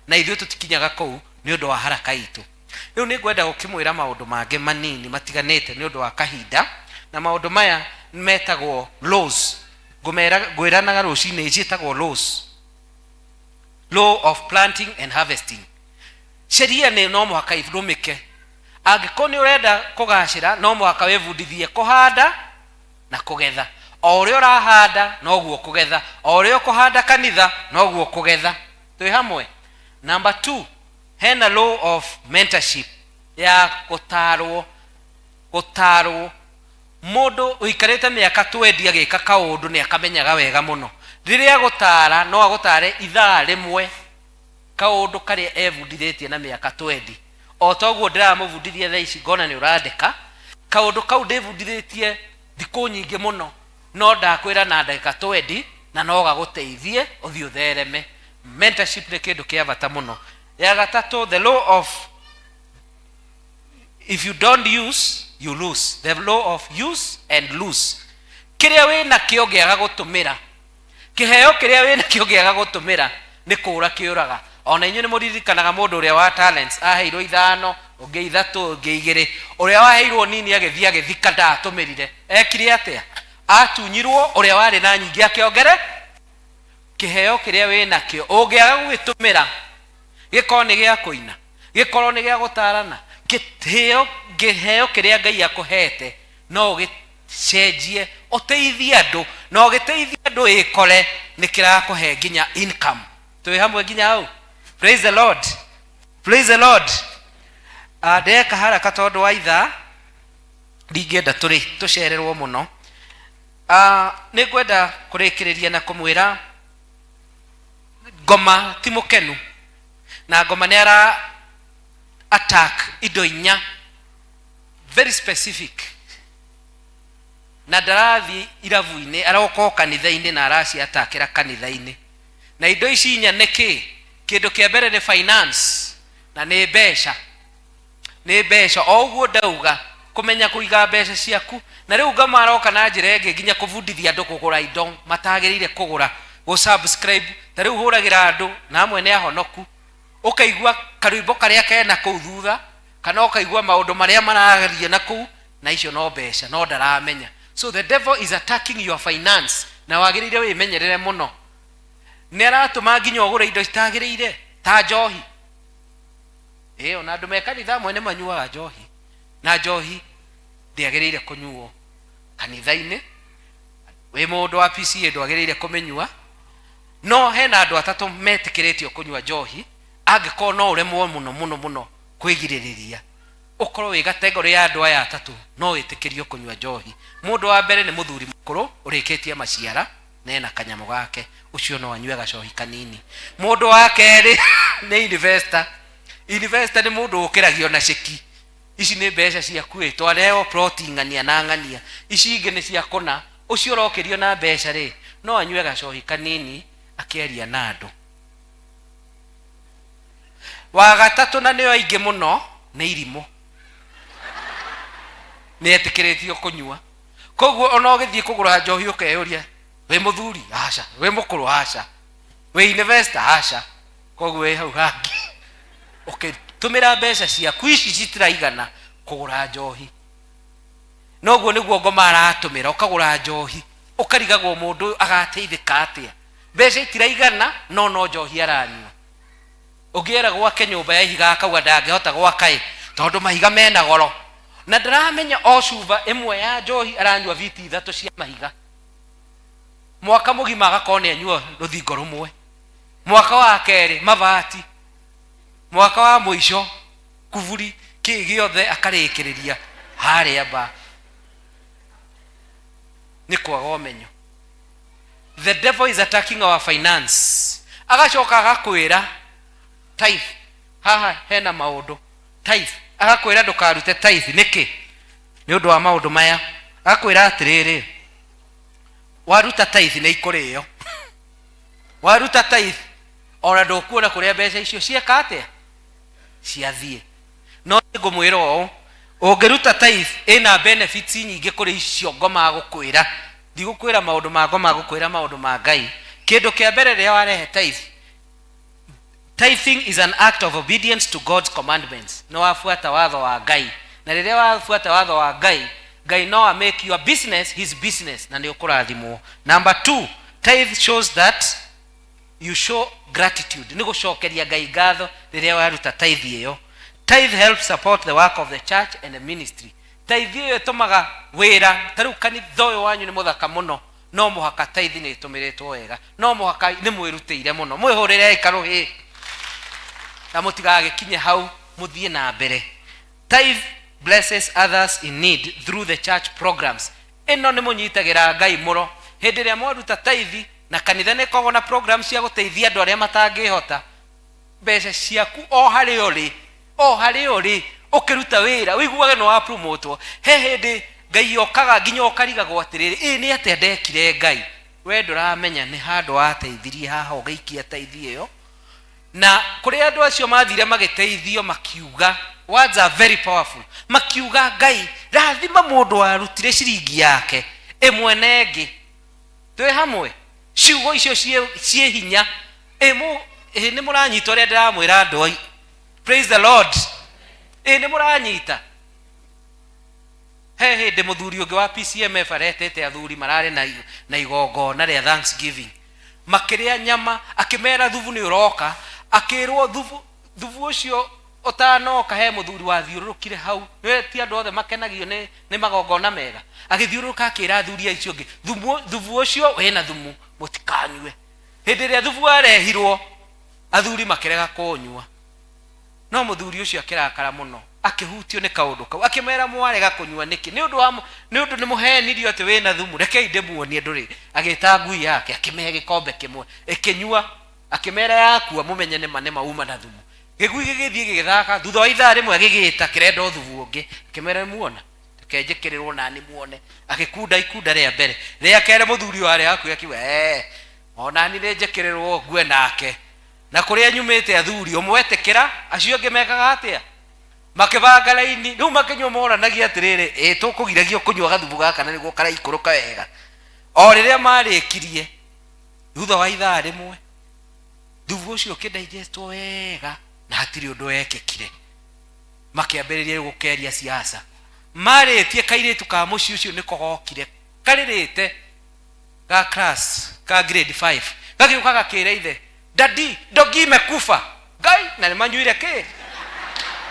na ithuĩ tũtikinyaga kũu nĩ ũndũ wa haraka itũ. Rĩu nĩ ngwenda gũkĩmwĩra maũndũ mangĩ manini matiganĩte nĩ ũndũ wa kahinda, na maũndũ maya metagwo laws. Ngwĩranaga rũcinĩ ciĩtagwo laws, law of planting and harvesting. Sheria nĩ no mũhaka irũmĩke. Angĩkorwo nĩ ũrenda kũgacĩra, no mũhaka wĩbundithie kũhanda na kũgetha. O ũrĩa ũrahanda noguo kũgetha, o ũrĩa ũkũhanda kanitha noguo kũgetha. Twĩ hamwe? Number 2, hena law of mentorship, ya gũtarwo. Mũndũ ũikarĩte mĩaka 20 agĩka kaũndũ nĩ akamenyaga wega mũno. Rĩrĩa gũtara no agũtare ithaa rĩmwe kaũndũ karĩa ebundithĩtie na mĩaka 20. O toguo ndĩramũbundithia thaa ici ngona nĩ ũrandĩka kaũndũ kau ndĩbundithĩtie thikũ nyingĩ mũno, no ndakwĩra na ndagĩka 20 na no gagũteithie ũthiĩ ũthereme. Mentorship nĩ kĩndũ kĩa bata mũno. Ya gatatũ, the law of if you don't use you lose, the law of use and lose. Kĩrĩa wĩna kĩo gĩaga gũtũmĩra, kĩheo kĩrĩa wĩna kĩo gĩaga gũtũmĩra nĩ kũũra kĩũraga. Ona inyuĩ nĩ mũririkanaga mũndũ ũrĩa wa talents aheirwo 5, ũngĩ 3, ũngĩ 2, ũrĩa waheirwo nini agĩthiĩ agĩthika ndatũmĩrire. Ekire atĩa? Atunyirwo, ũrĩa warĩ na nyingĩ akĩongere. Kĩheo kĩrĩa wĩna kĩo ũngĩaga gũgĩtũmĩra, gĩkorwo nĩ gĩa kũina, gĩkorwo nĩ gĩa gũtarana, kĩheo kĩrĩa Ngai akũhete no ũgĩcenjie ũteithie andũ, no ũgĩteithie andũ ĩkore nĩ kĩrakũhe nginya income. Twĩ hamwe nginya hau? Praise the Lord, praise the Lord. Ndeka haraka tondũ wa ithaa ndingĩenda tũcererwo mũno. Nĩ ngwenda kũrĩkĩrĩria na kũmwĩra Ngoma ti mũkenu, na Ngoma nĩ ara attack indo 4 very specific, na ndarathi irabu-inĩ aroka kanitha-inĩ na araci atakĩra kanitha-inĩ. Na indo ici 4 nĩ kĩndũ kĩa mbere nĩ finance, na nĩ mbeca. Nĩ mbeca, o ũguo ndauga kũmenya kũiga mbeca ciaku. Na rĩu Ngoma aroka na njĩra ĩngĩ nginya kũbundithia andũ kũgũra indo matagĩrĩire kũgũra, go subscribe. Ta rĩu hũragĩra andũ na amwe nĩ ahonoku, ũkaigua karwĩmbo karĩa kena kũu thutha, kana ũkaigua maũndũ marĩa marageria na kũu, na icio no mbeca, no ndaramenya. So the devil is attacking your finance, na wagĩrĩire wĩmenyerere mũno. Nĩ aratũma nginya ũgũre indo citagĩrĩire ta njohi. Ona andũ me kanitha amwe nĩ manyuaga njohi, na njohi ndĩagĩrĩire kũnyuo kanitha-inĩ. Wĩ mũndũ wa PCA ndwagĩrĩire kũmĩnyua, no hena andũ 3 metĩkĩrĩtio kũnyua njohi. Angĩkorwo no ũremwo mũno kwĩgirĩrĩria, ũkorwo wĩ kategori ya andũ aya 3 no wĩtĩkĩrio kũnyua njohi. Mũndũ wa mbere nĩ mũthuri mũkũrũ ũrĩkĩtie maciara na ena kanyamũ gake, ũcio no anyue gacohi kanini. Mũndũ wa kerĩ nĩ investor. Investor nĩ mũndũ ũkĩragio na ceki. Ici nĩ mbeca ciaku twareo ploti ng'ania na ng'ania, ici ingĩ nĩ cia kũna. Ũcio ũrokĩrio na mbeca rĩ, no anyue gacohi kanini akĩaria na andũ. Wa gatatũ na nĩo aingĩ mũno nĩ irimũ. Nĩ etĩkĩrĩtio kũnyua. Koguo ona ũgĩthiĩ kũgũra njohi ũkeyũria, wĩ mũthuri? Aca. Wĩ mũkũrũ? Aca. Wĩ investor? Aca. Koguo wĩ hau hangĩ ũkĩtũmĩra mbeca ciaku ici citiraigana kũgũra njohi. Noguo nĩguo Ngoma aratũmĩra, ũkagũra njohi, ũkarigagwo mũndũ agateithĩka atĩa. Mbeca itiraigana no njohi aranyua. Ũngĩera gwake nyũmba ya ihiga akauga ndangĩhota gwaka tondũ mahiga mena goro, na ndaramenya o cuba ĩmwe ya njohi aranyua viti 3 cia mahiga. Mwaka mũgima agakorwo nĩ anyua rũthingo rũmwe. Mwaka wa kerĩ mabati, mwaka wa muico kuburi ki giothe akarekereria haria ba ni kwaga umenyo. The devil is attacking our finance. Agacoka agakwira tithe, haha hena maundu tithe, agakwira ndukarute tithe niki ni undu wa maundu maya. Agakwira atiriri, waruta tithe ni ikurio waruta tithe ona ndukuona kuria mbeca icio cieka atia ciathie. No ngumwira o ungiruta tithe ina benefits nyingi kuri icio ngoma gukwira. Ndigukwira maundu ma ngoma gukwira maundu ma Ngai. Kindu kia mbere ria warehe tithe, tithing is an act of obedience to God's commandments. No wafuata watho wa Ngai, na riria wafuata watho wa Ngai, Ngai no make your business his business na ni ukurathimwo. Number 2, tithe shows that you show gratitude. Ni gucokeria Ngai ngatho riria waruta tithe iyo. Tithe helps support the work of the church and the ministry. Tithe iyo itumaga wira taru kanitha uyu wanyu ni muthaka muno, no muhaka tithe ni itumiritwo wega, no muhaka ni mwirutire muno, mwihurire ikaru hi na mutigage kinye hau muthie na mbere. Tithe blesses others in need through the church programs. Ino ni munyitagira Ngai muro hindi ria mwaruta tithe na kanitha ni kogo na programs cia guteithia andu aria matangihota. Mbeca ciaku o hari uri ukiruta wira wiguage no wa promote he hindi Ngai okaga nginya okarigagwo atiriri ni atia ndekire Ngai. We nduramenya ni handu wateithirie haha ugaikia tithe iyo, na kuri andu acio mathire magiteithio makiuga words are very powerful. Makiuga Ngai rathima mundu warutire ciringi yake imwe nengi. Twe hamwe ciugo icio cie hinya ni muranyita uria ndiramwira andu. Praise the Lord. Ni muranyita. He hindi muthuri ungi wa PCMF aretete athuri marare na igongona ria Thanksgiving, makiria nyama, akimera thubu ni uroka, akirwo thubu ucio utanoka he muthuri wa thiurukire hau. We ti andu othe makenagio ni magongona mega. Agithiuruka akira athuri icio ngi thubu ucio wena thumu mutikanywe. Hindi ria thubu arehirwo athuri makirega kunywa, no muthuri ucio akirakara muno akihutio ni kaundu kau, akimera mwarega kunywa niki ni undu ni muhenirio ati wena thumu, rekei ndemuonie nduri. Agita ngui yake akimehe gikombe kimwe ikinywa, akimera yakua mumenye ni manema uma na thumu. Gigui gigithie gigithaka thutha wa ithaa rimwe gigita kirenda thubu ungi, akimera muona kenjekerirwo na ni muone, agikunda ikunda ria mbere ria kere muthuri ware aku akiwa ona ni njekerirwo ngue nake. Na kuria nyumite athuri umwetekera acio ngi mekaga atia makibanga laini riu makinywa moranagia atiriri tukugiragio kunywa gathubu gaka na niguo karaikuruka wega. O riria marikirie thutha wa ithaa rimwe thubu ucio kidigestwo wega na hatiri undu wekekire, makiambiriria gukeria siasa. Maritie kairitu ka muci ucio nikogokire karirite ga class ka grade 5 gagiuka gakira ithe, Daddy, dogi imekufa. Ngai na nimanyuire ki.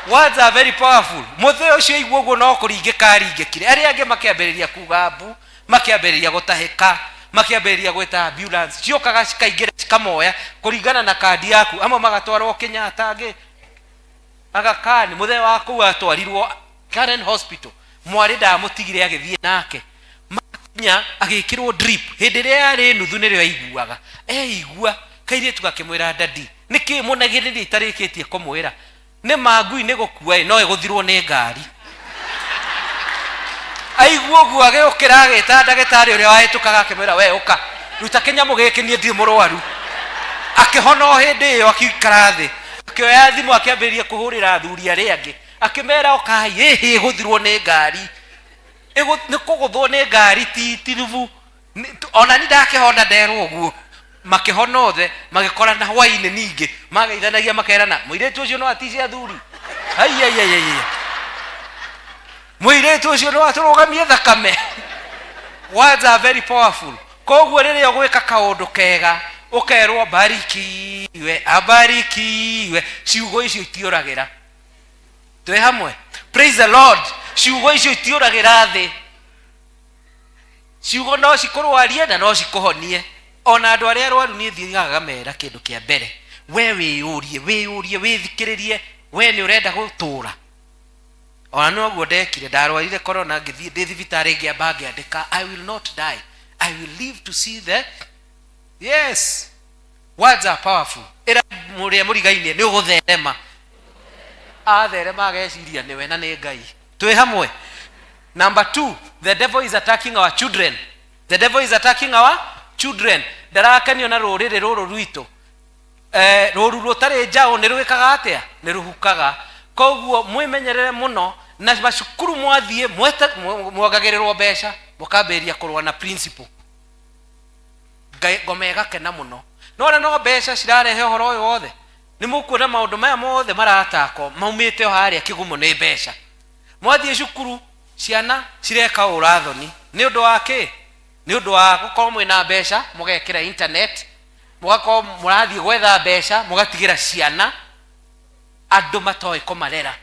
Words are very powerful. Muthe ucio igwo guo no kuringika aringikire. Aria ange makiambiriria kuga mbu, makiambiriria gutahika, makiambiriria gweta ambulance. Ciokaga cikaingira cikamoya kuringana na kadi yaku. Amwe magatwarwo Kenyatta, ange agakani muthe waku atwarirwo Karen Hospital. Mwari ndamutigire agithie nake. Makinya agikirwo drip. Hindi ria ari nuthu nirio aiguaga. Igua kairitu gakimwira Daddy niki munagiriria itarikitie kumwira ni magui ni gukua no iguthirwo ni ngari. Aiguo guo agiukira agita ndagitari uria wahitukaga akimwira we uka ruta kinyamu giki nie ndi murwaru. Akihono hindi iyo akikara thi akioya thimu akiambiriria kuhurira athuri aria angi akimera okai iguthirwo ni ngari. Ni kuguthwo ni ngari ti ruvu ona ni ndakihona nderwo guo. Makihona othe magikora na hwaini ningi magaithanagia makerana muiretu ucio no atice athuri. Muiretu ucio no aturugamie thakame. Words are very powerful. Koguo riria gwika kaundu kega ukerwo barikiwe abarikiwe, ciugo icio itiuragira. Twe hamwe. Praise the Lord. Ciugo icio itiuragira thi. Ciugo no cikurwarie na no cikuhonie. Ona andu aria arwaru ni thiaga mera kindu kia mbere we wiyurie withikiririe we ni urenda gutura. Ona no guo ndekire ndarwarire corona ngithii ndi thibitari ngiamba ngiandika I will not die, I will live to see the yes. Words are powerful. Ira muria murigaine ni ugutherema atherema ageciria niwe na ni Ngai. Twi hamwe. Number 2, the devil is attacking our children. The devil is attacking our children. Ndarakenio na rurire ruru rwito ruru rutari njao ni rwikaga atia ni ruhukaga. Koguo mwimenyerere muno na bacukuru mwathie mwagagirirwo mbeca mukamberia kurwa na principle ngomega kena muno. No mbeca cirarehe horo uyu wothe ni mukuona maundu maya mothe maratako maumite haria kigumo ni mbeca. Mwathie cukuru ciana cireka urathoni ni undu wake ni undu wa gukorwo mwina mbeca mugekira internet mugakorwo murathie gwetha mbeca mugatigira ciana andu matoe kumarera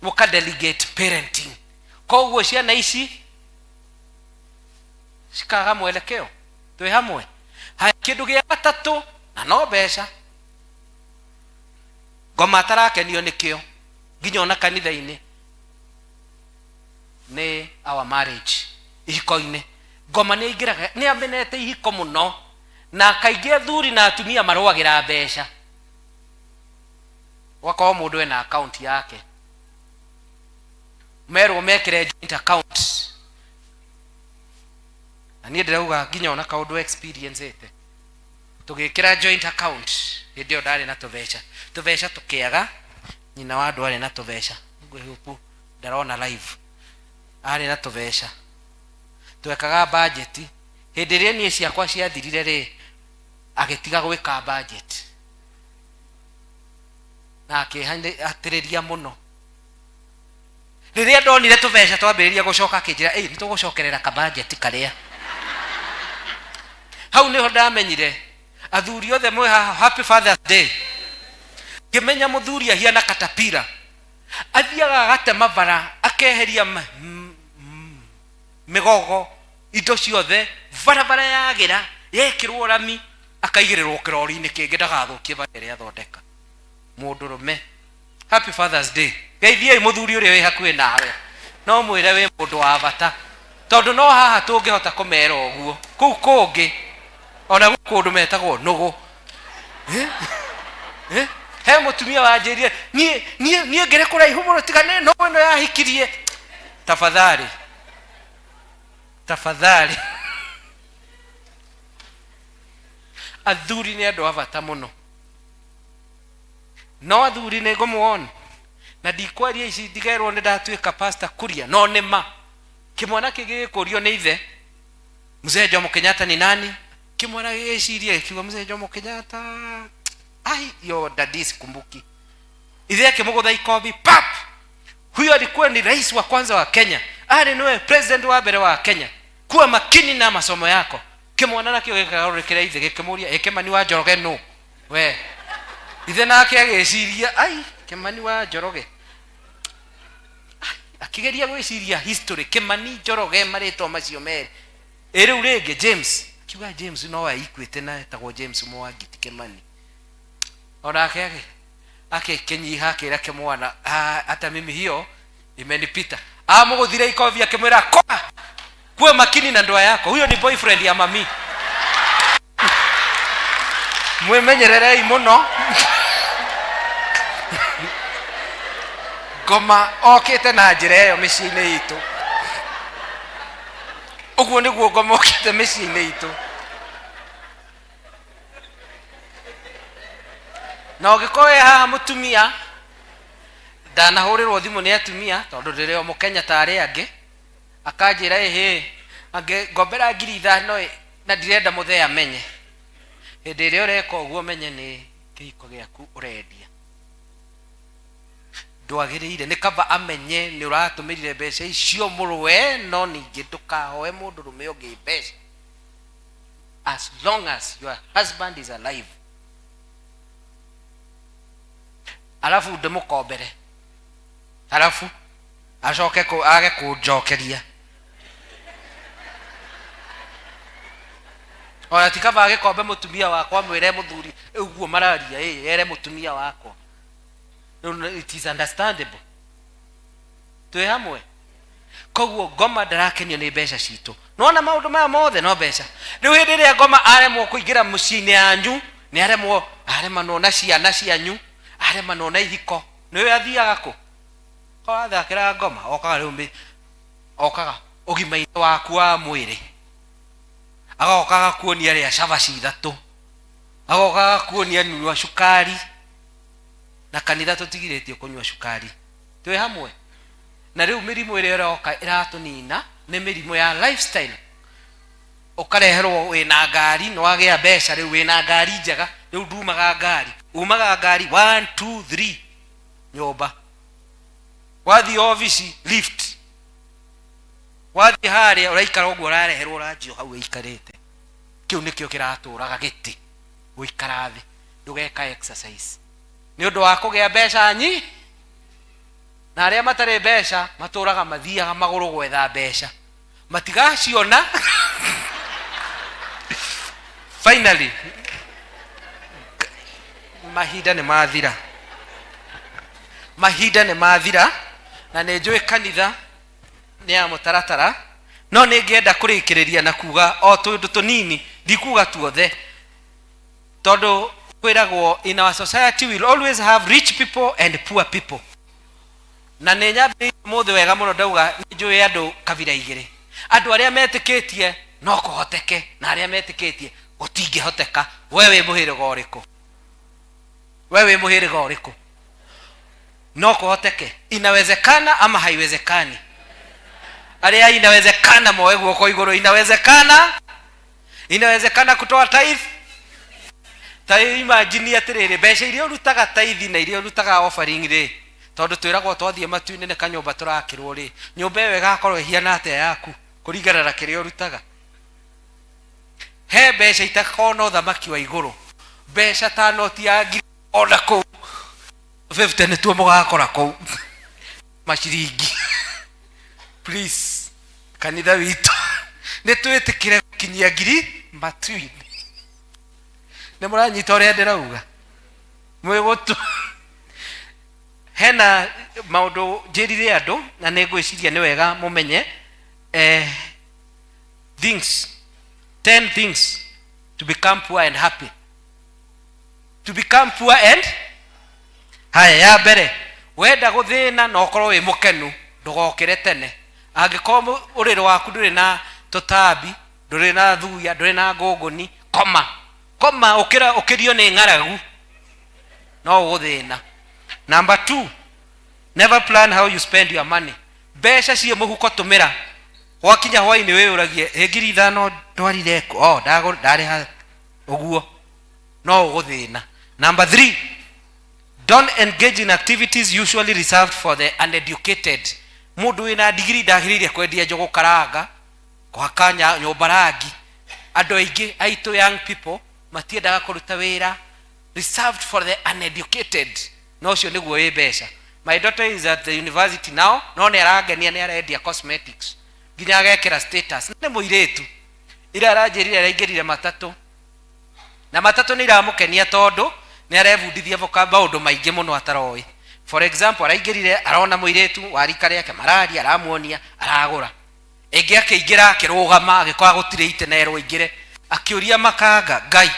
muka delegate parenting. Koguo ciana ici cikaga mwelekeo. Twi hamwe. Hai kindu gia gatatu na no mbeca ngoma tarakenio nikio nginya ona kanitha-ini ni our marriage. Ihiko-ini ngoma ni ingiraga ni amenete ihiko muno na kaingi athuri na atumia marwagira mbeca. Wako mundu ena account yake merwo mekire joint account na ni ndirauga nginya ona kaundu experience ete tugikira joint account ndio ndari na tuveca tukiaga nyina wa andu ari na tuveca ngwihupu ndarona live ari na tuveca twekaga budget hindi ria nie ciakwa ciathirire ri agitiga gwika budget na akihantiriria muno. Riria ndonire tuveca twambiriria gucoka kinjira nitugucokerera ka budget karia hau niho ndamenyire athuri othe mwe happy Father's Day. Kimenya muthuri ahiana katapira athiaga gate mavara akeheria migogo indo ciothe barabara yagira yekirwo rami akaigirirwo kirori-ini kingi ndagathukie bare athondeka. Mundurume happy Father's Day. Geithiai muthuri uria wi hakuhi nawe no mwire wi mundu wa bata tondu no haha tungihota kumera uguo kuu kungi ona gukundu metagwo nugu he mutumia wanjirie nie ngire kuraihu muno tigane no ino yahikirie. Tafadhali athuri ni andu a bata muno. No athuri ni ngumuona na ndikwaria ici ndigerwo ni ndatuika pastor kuria no nima kimwana kigikurio ni ithe Mzee Jomo Kenyatta ni nani kimwana giciria kiwa Mzee Jomo Kenyatta ai yo dadisi kumbuki ithe akimugutha ikobi pap huyo alikuwa ni rais wa kwanza wa Kenya ari niwe president wa mbere wa Kenya kuwa makini na masomo yako. Kimwana nakio gikarorekera ithe gikimuria Kimani wa Njoroge no we ithe nake agiciria ai Kimani wa Njoroge akigeria gwiciria history Kimani Njoroge maritwa macio mere riu ringi James kiuga James no aikwite na etagwo James Mwangi ti Kimani onake akekenyiha akira kimwana hata mimi hiyo imenipita muguthira ikovi akimwira kuwa makini na ndoa yako huyo ni boyfriend ya mami mwemenyererei muno ngoma okite na njira iyo micii-ini itu uguo niguo ngoma okite micii-ini itu na ugikoe haha mutumia ndanahurirwo thimu ni atumia tondu ririo Mukenya tari angi akanjira angi ngombera 5,000 na ndirenda muthea amenye hindi iria ureka uguo menye ni kihiko giaku urendia ndwagiriire ni kaba amenye ni uratumirire mbeca icio murwe no ningi ndukahoe mundu rume ungi mbeca as long as your husband is alive. Alafu ndemukombere alafu acoke age kunjokeria Oya tikaba gikombe mutumia wakwa mwire muthuri uguo mararia ere mutumia wakwa. It is understandable. Twe hamwe. Koguo ngoma ndarakenio ni mbeca citu. Nona maundu maya mothe no mbeca. Riu hindi ria ngoma aremwo kuingira muciini yanyu, ni aremwo nona ciana cianyu, arema nona ihiko. Niwe athiaga ku. Ko athakira ngoma okaga riu okaga ugimaini waku wa mwiri. Agokaga kuonia ria cabaci ithatu. Agokaga kuonia nyua cukari. Na kanitha tutigiritie kunywa cukari. Twe hamwe. Na riu mirimu ire roka iratunina ni mirimu ya lifestyle. Ukareherwo wina ngari no agia mbeca riu wina ngari njega riu ndumaga ngari. Umaga ngari 1 2 3 nyomba. Wathi office lift. Wathi haria uraikara uguo urareherwo ranjio hau ikarite. Kiu nikio kiraturaga giti. Uikara thi. Ndugeka exercise. Ni undu wa kugia mbeca nyi. Na aria matare mbeca maturaga mathiaga maguru gwetha mbeca. Matigaciona. Finally mahinda ni mathira. Mahinda ni mathira na ni njui kanitha ni ya mutaratara no ningienda kurikiriria na kuga o tundu tunini ndikuga tuothe tondu kwiragwo in our society will always have rich people and poor people. Na nä nyambä mothe wega må no ndauga nä njå ä andå kabira igä andå arä a metä no kå hoteke na arä a metä gå tingä hoteka. We wä må hä rä ga å rä kå? We wä må hä rä ga å rä kå? No kå hoteke? Inawezekana ama haiwezekani? Arä a inawezekana moe guoko igå rå. Inawezekana? Inawezekana kutoa tithe? Ta imagine atä rä rä mbeca iria å rutaga tithe na iria å rutaga offering rä tondu twiragwo twathie matu-ini ne kanyumba turakirwo ri nyumba iyo igakorwo ihiana atia yaku kuringana na kiria urutaga. He mbeca itakona uthamaki wa iguru, mbeca ta noti ya ngiri ona kuu 50 ni tuo mugakora kuu maciringi. Please kanitha witu ni twitikire kinyia ngiri matu-ini. Ni muranyita uria ndirauga mwigutu hena maundu njirire andu na nä ngwiciria nä wega mumenye 10 things to become poor and happy. To become poor and haya ya mbere wenda guthina na ukorwo wi mukenu ndugokire tene. Angikorwo uriro waku nduri na tutambi, nduri na thuya, nduri na ngunguni, koma ukirio ni ng'aragu no guthina. Number 2, never plan how you spend your money. Mbeca cie muhuko tumira wakinya hwaini we uragie ngiri 5 ndwarire ko ndari ha uguo no uguthina. Number 3, don't engage in activities usually reserved for the uneducated. Mundu wina degree ndagiriire kwendia njogo karanga kwa kanya nyumba rangi. Andu aingi aitu young people matiendaga kuruta wira reserved for the uneducated. No cio niguo wi mbeca. My daughter is at the university now. No ne arangenia ne arendia cosmetics. Nginya agekira status. Ne muiretu. Ira aranjirire araingirire matatu. Na matatu ni iramukenia tondu ne arebundithia vocab maundu maingi muno ataroi. For example, araingirire arona muiretu warika riake mararia aramuonia aragura. Enge akiingira akirugama agikora gutire itenerwo ingire akiuria makanga Ngai.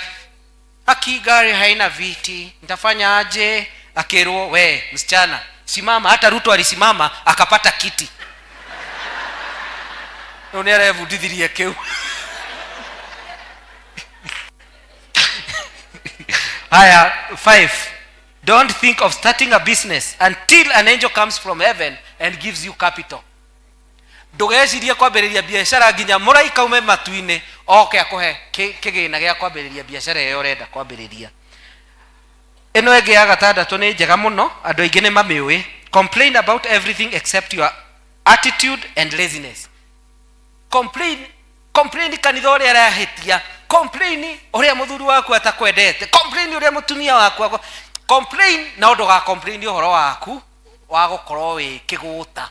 Akigari haina viti. Nitafanya aje? Akirwo we msichana simama. Hata Ruto alisimama akapata kiti. None arevundithirie kiu. Haya 5, don't think of starting a business until an angel comes from heaven and gives you capital. Ndugecirie kwambiriria biashara nginya muraika ume matu-ini oke akuhe kigina gia kwambiriria biashara iyo urenda kwambiriria. Eno ege ya gatandatu ni njega muno andu aingi ni mamiwi. Complain about everything except your attitude and laziness. Complain kanitha uria arahitia. Complain uria muthuri waku atakwendete. Complain uria mutumia waku. Complain na undu ga complain uhoro waku wa gukorwo wi kiguta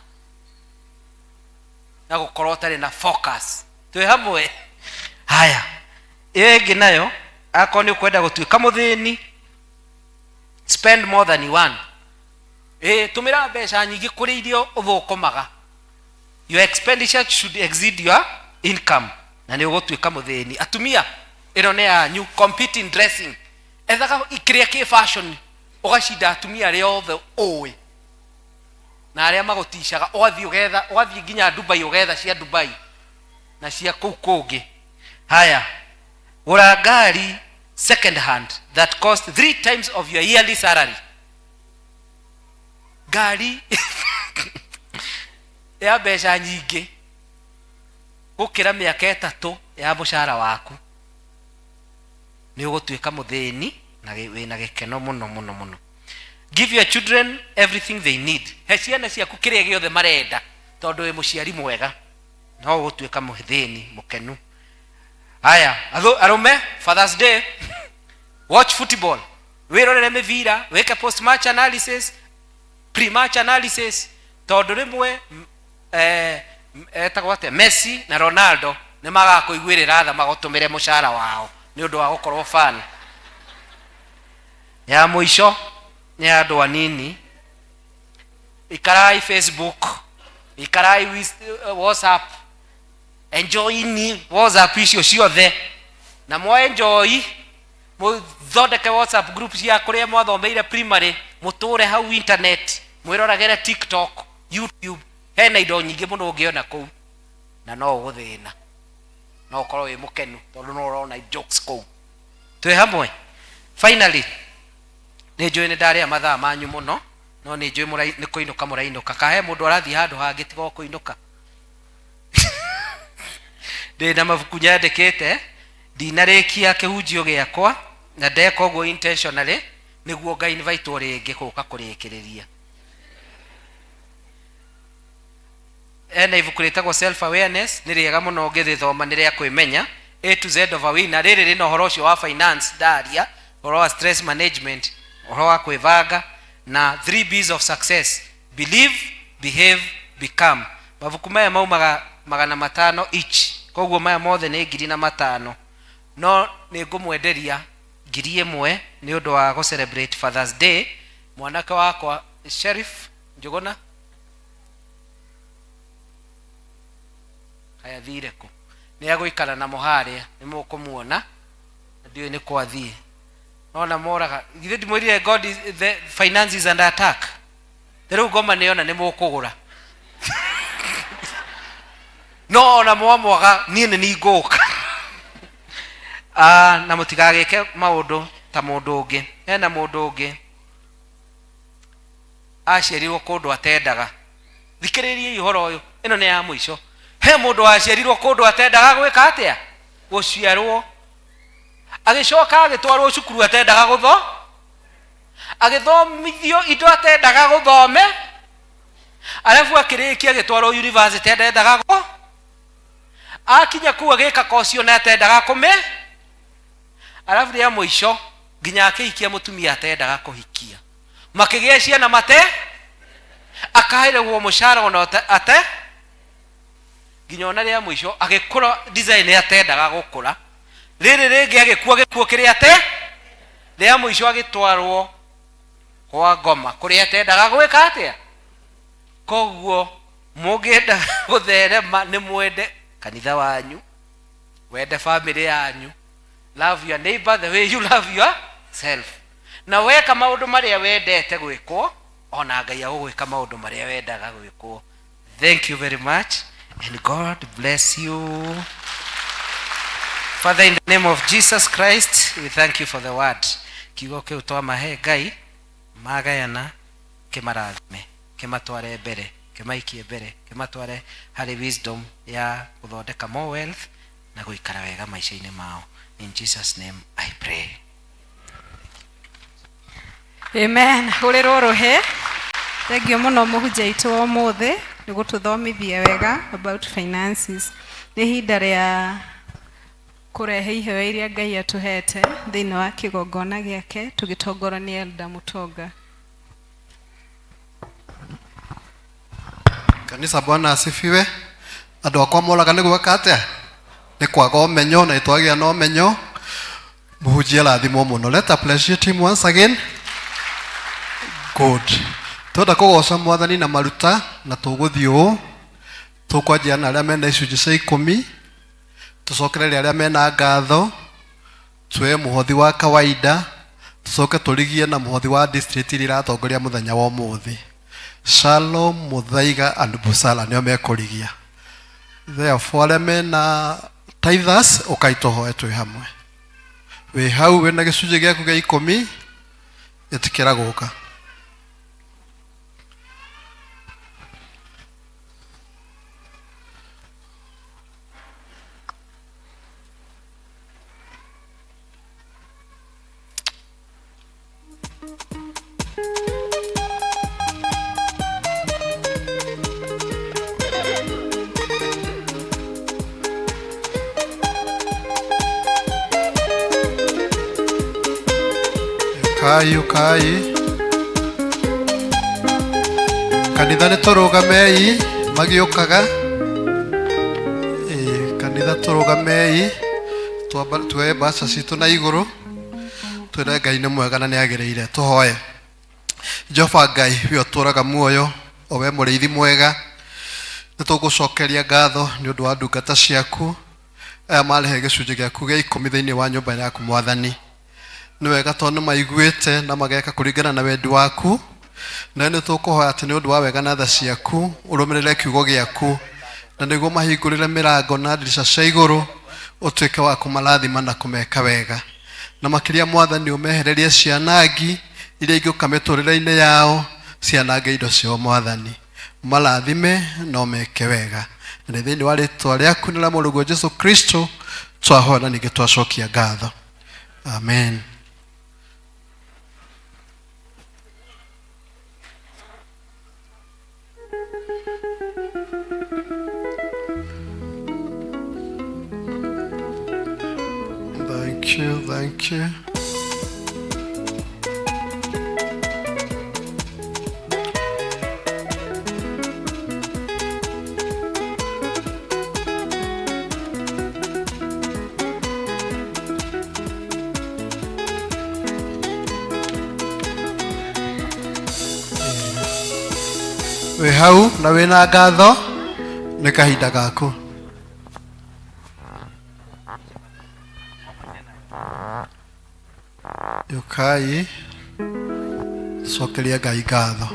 na gukorwo tari na focus. Twe hamwe. Haya Ege nayo akoni ukwenda gutuika muthini, spend more than you want. Tumira mbeca nyingi kuri irio uthukumaga. Your expenditure should exceed your income. Na ni ugutuika muthini. Atumia ino ne yanyu, compete in dressing. Ethaga ikiria ki fashion ugacinda atumia ria othe uwi. Na aria magutishaga ugathi nginya Dubai ugetha cia Dubai na cia kuu kungi. Haya, gura ngari second hand that cost 3 times of your yearly salary. Ngari ya mbeca nyingi gukira miaka 3 ya mushara waku, ni ugutuika muthini na wina gikeno muno muno muno. Give your children everything they need. He ciana ciaku kiria giothe marenda, tondu wi muciari mwega, no ugutuika muthini mukenu. Haya, arume, Father's Day, watch football, wirorere mivira, weke post match analysis, pre match analysis, tondu rimwe etagwate Messi na Ronaldo ni magakuiguirira tha magutumire mushara wao ni undu wa gukorwo fan. Ya muisho ni andu anini, ikarai Facebook, ikarai WhatsApp, enjoy ni WhatsApp icio ciothe na mo enjoy muthondeke WhatsApp group cia kuria mwathomeire primary, muture hau internet, mwiroragere TikTok, YouTube, hena indo nyingi muno ungiona kuu na no guthina, no ukorwo wi mukenu tondu no urona jokes kuu. Twi hamwe. Finally, ni njui ni ndaria mathaa manyu muno, no ni njui ni kuinuka murainuka. Kahe mundu arathi handu hangi tiga kuinuka. Ndina mabuku nyandikite, ndinarikia kihunjio giakwa na ndeka uguo intentionally niguo nga invite ringi guka kurikiriria. Ena ibuku ritagwo self awareness, ni riega muno ngithithoma ni ria kwimenya A to Z of a winner. Riri rina uhoro ucio wa finance daria, uhoro wa stress management, uhoro wa kwivanga na 3 B's of success: believe, behave, become. Mabuku maya maumaga 500 each, koguo maya mothe ni 5,000, no ni ngumwenderia 1,000 ni undu wa go celebrate Father's Day. Mwanake wakwa Sheriff Njuguna haya thire ku ni aguikara na muharia, ni mukumuona ndio ni kwathie ona moraga githe ndimwirire God is the finances under attack. Riu ngoma niona ni mukugura no ona mwamwaga nie ni nguka. Na mutigagike maundu ta mundu ungi. Ena mundu ungi aciarirwo kundu atendaga. Thikiririe ihoro uyu, ino ni ya mwisho. He mundu aciarirwo kundu atendaga gwika atia? Guciarwo. Agicoka agitwarwo cukuru atendaga agithomithio indo atendaga guthome. Alafu akirikia agitwarwo university atendaga akinya kuwa gika kosio na atendaga kume. Alafu ya mwisho nginya akiikia mutumia atendaga kuhikia. Makigia ciana mate akaherewo mushara ona ate nginya ona ria mwisho agikura design atendaga gukura. Riri ringi agikuo kiri ate ria mwisho agitwarwo kwa ngoma kuri atendaga gwika atia. Koguo mugenda gutherema ni mwende kanitha wanyu, wende family yanyu, love your neighbor the way you love yourself, na weka maundu maria wendete gwikwo ona Ngai agugwika maundu maria wendaga gwikwo. Thank you very much and God bless you. Father, in the name of Jesus Christ, we thank you for the word. Kiugo kiu twamahe Ngai magayana kimarathime, kimatware mbere, kimaikie mbere, kimatware hari wisdom ya guthondeka more wealth na guikara wega maisha-ini mao. In Jesus name I pray. Amen. Uriro rohe. Thank you muno muhunjia itu omothe ni gututhomithia wega about finances. Ni hinda ria kurehe iheo iria Ngai atuhete thiini wa kigongona giake tugitongorwo ni Elder Mutonga. Kanisa Bwana asifiwe. Andu akwa moraga ni gwaka atia nĩ kwaga ũmenyo na twagĩa na ũmenyo mũhunjia rathimwo mũno. Let's appreciate him once again. Good. Twenda kũgoca Mwathani na maruta na tũgũthiĩ ũũ. Tũkwanjia na arĩa mena icunjĩ cia 10, tũcokereria arĩa mena ngatho, tuoe mũhothi wa kawaida, tucoke tũrigie na mũhothi wa district iria iratongoria mũthenya wa ũmũthĩ. Shalom, Muthaiga and Busala nĩo mekũrigia. Therefore arĩa mena tithers ũkaitũhoe twĩ hamwe. Wĩ hau wĩna gĩcunjĩ gĩaku gĩa 10 ĩtĩkĩra gũka. Ukai kanitha nĩ tũrũgamei magĩũkaga. Kanitha tũrũgamei tuoe mbaca citũ na igũrũ, twĩre Ngai nĩ mwega na nĩ agĩrĩire. Tũhoe. Jehova Ngai we ũtũũraga muoyo, o we mũrĩithi mwega, nĩ tũgũcokeria ngatho nĩ ũndũ wa ndungata ciaku aya marehe gĩcunjĩ gĩaku gĩa 10 thĩinĩ wa nyũmba yaku Mwathani. Nĩ wega tondũ maiguĩte na mageka kũringana na wendi waku, na nĩ tũkũhoya atĩ nĩ ũndũ wa wega na tha ciaku ũrũmĩrĩre kiugo gĩaku, na nĩguo mahingũrĩre mĩrango na ndirica cia igũrũ, ũtuĩke wa kũmarathima na kũmeka wega. Na makĩria Mwathani ũmehererie cianangi iria ingĩũka mĩtũrĩre-inĩ yao, cianange indo ciao Mwathani, marathime na ũmeke wega. Na thĩinĩ wa rĩĩtwa rĩaku nĩ rĩa Mũrũguo Jesũ Kristo twahoya na ningĩ twacokia ngatho. Amen. Thank you. Wĩ hau na wĩna ngatho nĩ kahinda gaku. Ukai cokeria Ngai ngatho.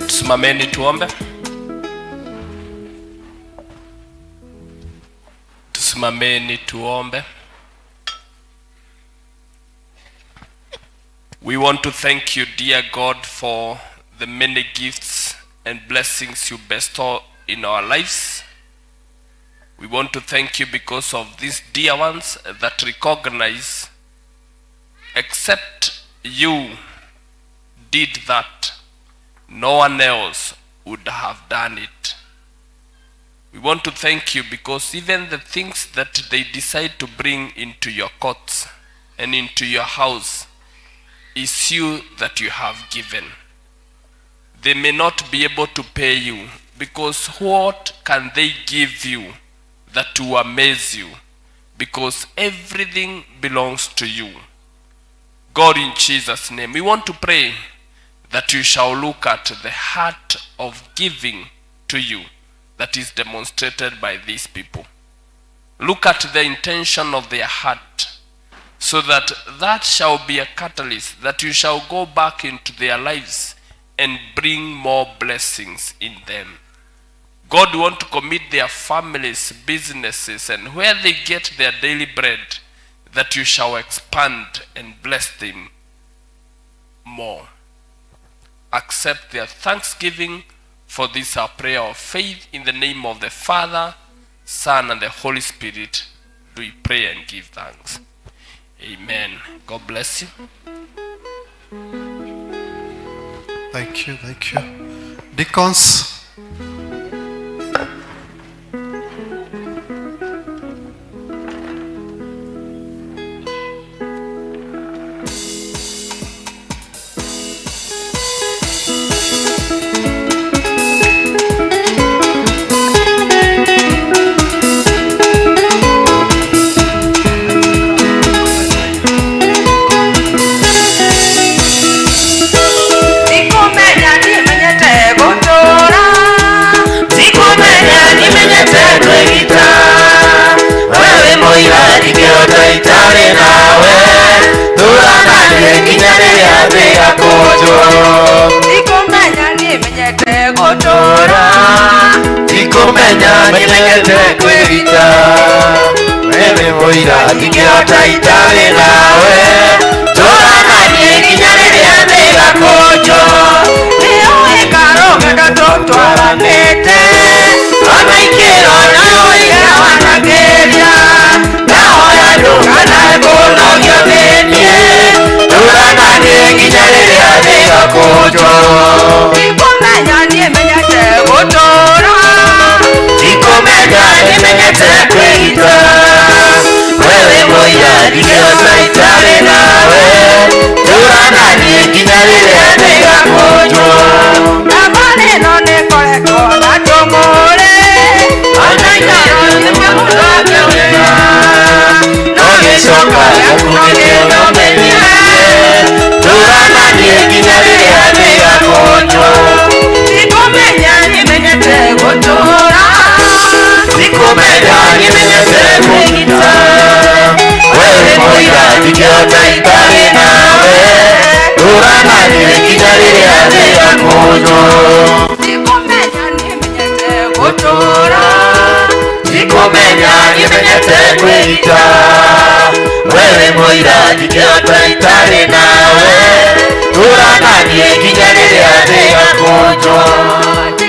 Tusimameni tuombe. Tusimameni tuombe. We want to thank you, dear God, for the many gifts and blessings you bestow in our lives. We want to thank you because of these dear ones that recognize, except you did that, no one else would have done it. We want to thank you because even the things that they decide to bring into your courts and into your house is you that you have given. They may not be able to pay you because what can they give you that will amaze you? Because everything belongs to you. God, in Jesus' name, we want to pray that you shall look at the heart of giving to you that is demonstrated by these people. Look at the intention of their heart, so that that shall be a catalyst, that you shall go back into their lives and bring more blessings in them. God, we want to commit their families, businesses, and where they get their daily bread, that you shall expand and bless them more. Accept their thanksgiving for this our prayer of faith in the name of the Father, Son, and the Holy Spirit. We pray and give thanks. Amen. God bless you. Thank you. Deacons. kujo ikomenya nimenyete gutura ikomenya nimenyete kwigita wewe moira ngingehota itari nawe turananie nginya riria thiga kujo niuikaroge gatutwaranite ona ikiro naoige wanageria nahoya ndungana kunogio thinie turananie nginya riria thiga kujo ikomenya nimenyete gutura ikomenya nimenyete kwigita wewe moira ngingehota itari nawe turananie nginya riria thiga kujo amaneno nikoreko natumure ona ikiro nimemuthake wega nogicoka gakunogio nomenya turananie nginya riria thiga kujo ikomenya nimenyete gutura ikomenya nimenyete kwigita wewe moira ngingehota itari nawe turananie nginya riria thiga kujo ikomenya nimenyete gutura ikomenya nimenyete kwigita wewe moira ngingehota itari nawe turananie nginya riria thiga kujo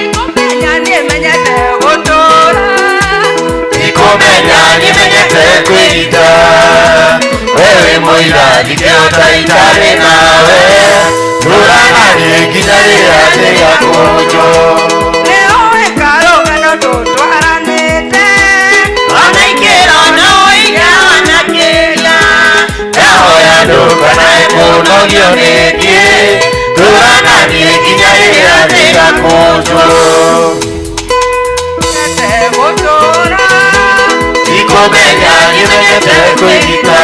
ikomenya nimenyete gutura ikomenya nimenyete kwigita wewe moira ngingehota itari nawe turananie nginya riria thiga kujo niuikarugano tutwaranite ona ikiro naoiga wanageria nahoya ndunganae kunogio ningie turananie nginya riria thiga kujo ikomenya nimenyete kwigita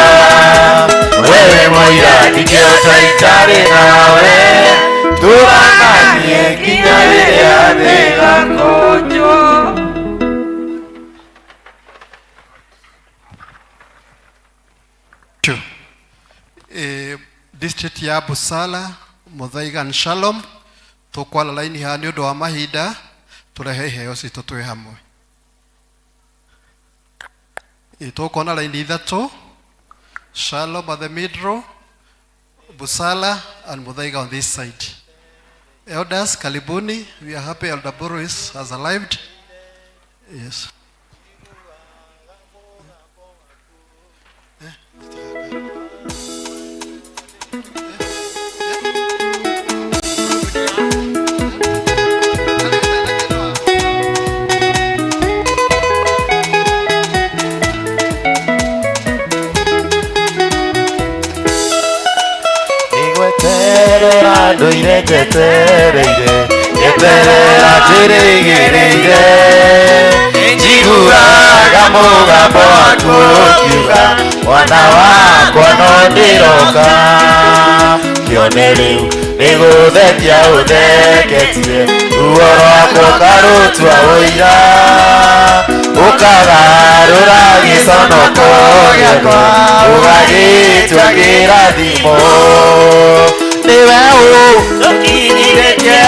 wewe moira ngingehota itari nawe turananie nginya riria thiga kujo district ya Busala Muthaiga Shalom tukwala laini ha ni undu wa mahinda turehe iheo citu twi hamwe tukona laini ithatu Shalom at the middle, Busala and Muthaiga on this side. Elders, karibuni. We are happy Elder Boris has arrived. Yes. nduire njetereire njeterera njĩrĩgĩrĩire njiguaga mũgambo waku ũkiuga mwana wakwa no ndĩroka kĩone rĩu nĩgũthetia ũtheketie ruo rwakwa karũtua ũira ũkagarũra gĩconoko gĩakwa ũgagĩtua kĩrathimo niwe ũtũkinyithĩtie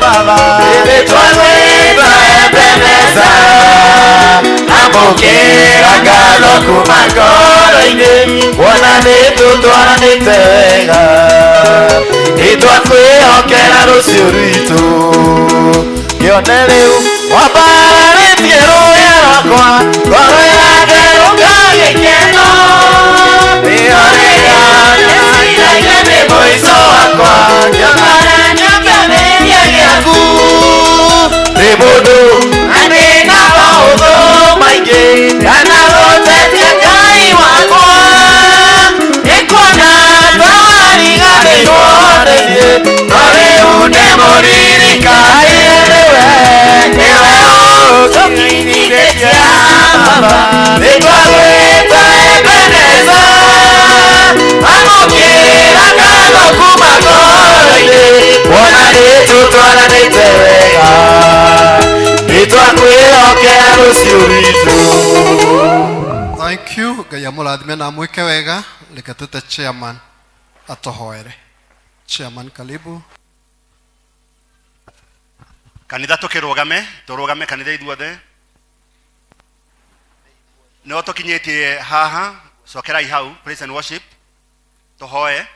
baba nĩtwagwĩta Ebeneza amũkĩra ngatho kuma ngoro-inĩ wona nĩtũtwaranĩte wega nĩtwakwĩhokera rũciũ rwitũ kĩone rĩu wambarĩtie rũya rwakwa ngoro yake rũkagĩkeno nĩyo rĩrĩa nĩ mũico wakwa nyonganĩria gĩaku nĩ mũndũ arĩ na maũthũ maingĩ ndanagũtetia Ngai wakwa nĩkuona twariganĩirwo nĩniĩ no rĩu ndĩmũririkanaire niwe ũtũkinyithĩtie baba nĩtwagwĩta Ebeneza amũkĩra ngatho kuma ngoro-inĩ wona nĩtũtwaranĩte wega nĩtwakwĩhokera rũciũ rwitũ. Thank you. Ngai amũrathime na mwĩke wega. Reke tũte chairman atohoere. Chairman, karibu. Kanitha turugame kanitha ithuothe. No tukinyetie haha, cokerai hau, praise and worship. Tuhoe.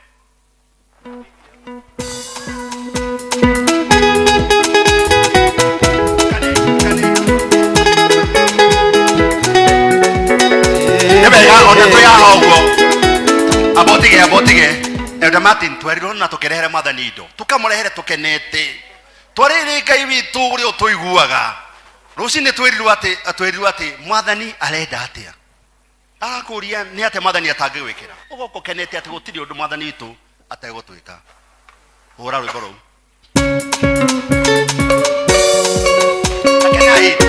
Abotige Elder Martin tweriro na tukerehere mathani indo tukamurehere tukenete twarire Ngai witu uri tuiguaga rucini twirirwo ati mwathani arenda atia arakuria ni ate mwathani atangigwikira ugoko kenete ati gutiri undu mwathani witu ategutwika hura rwimbo ruu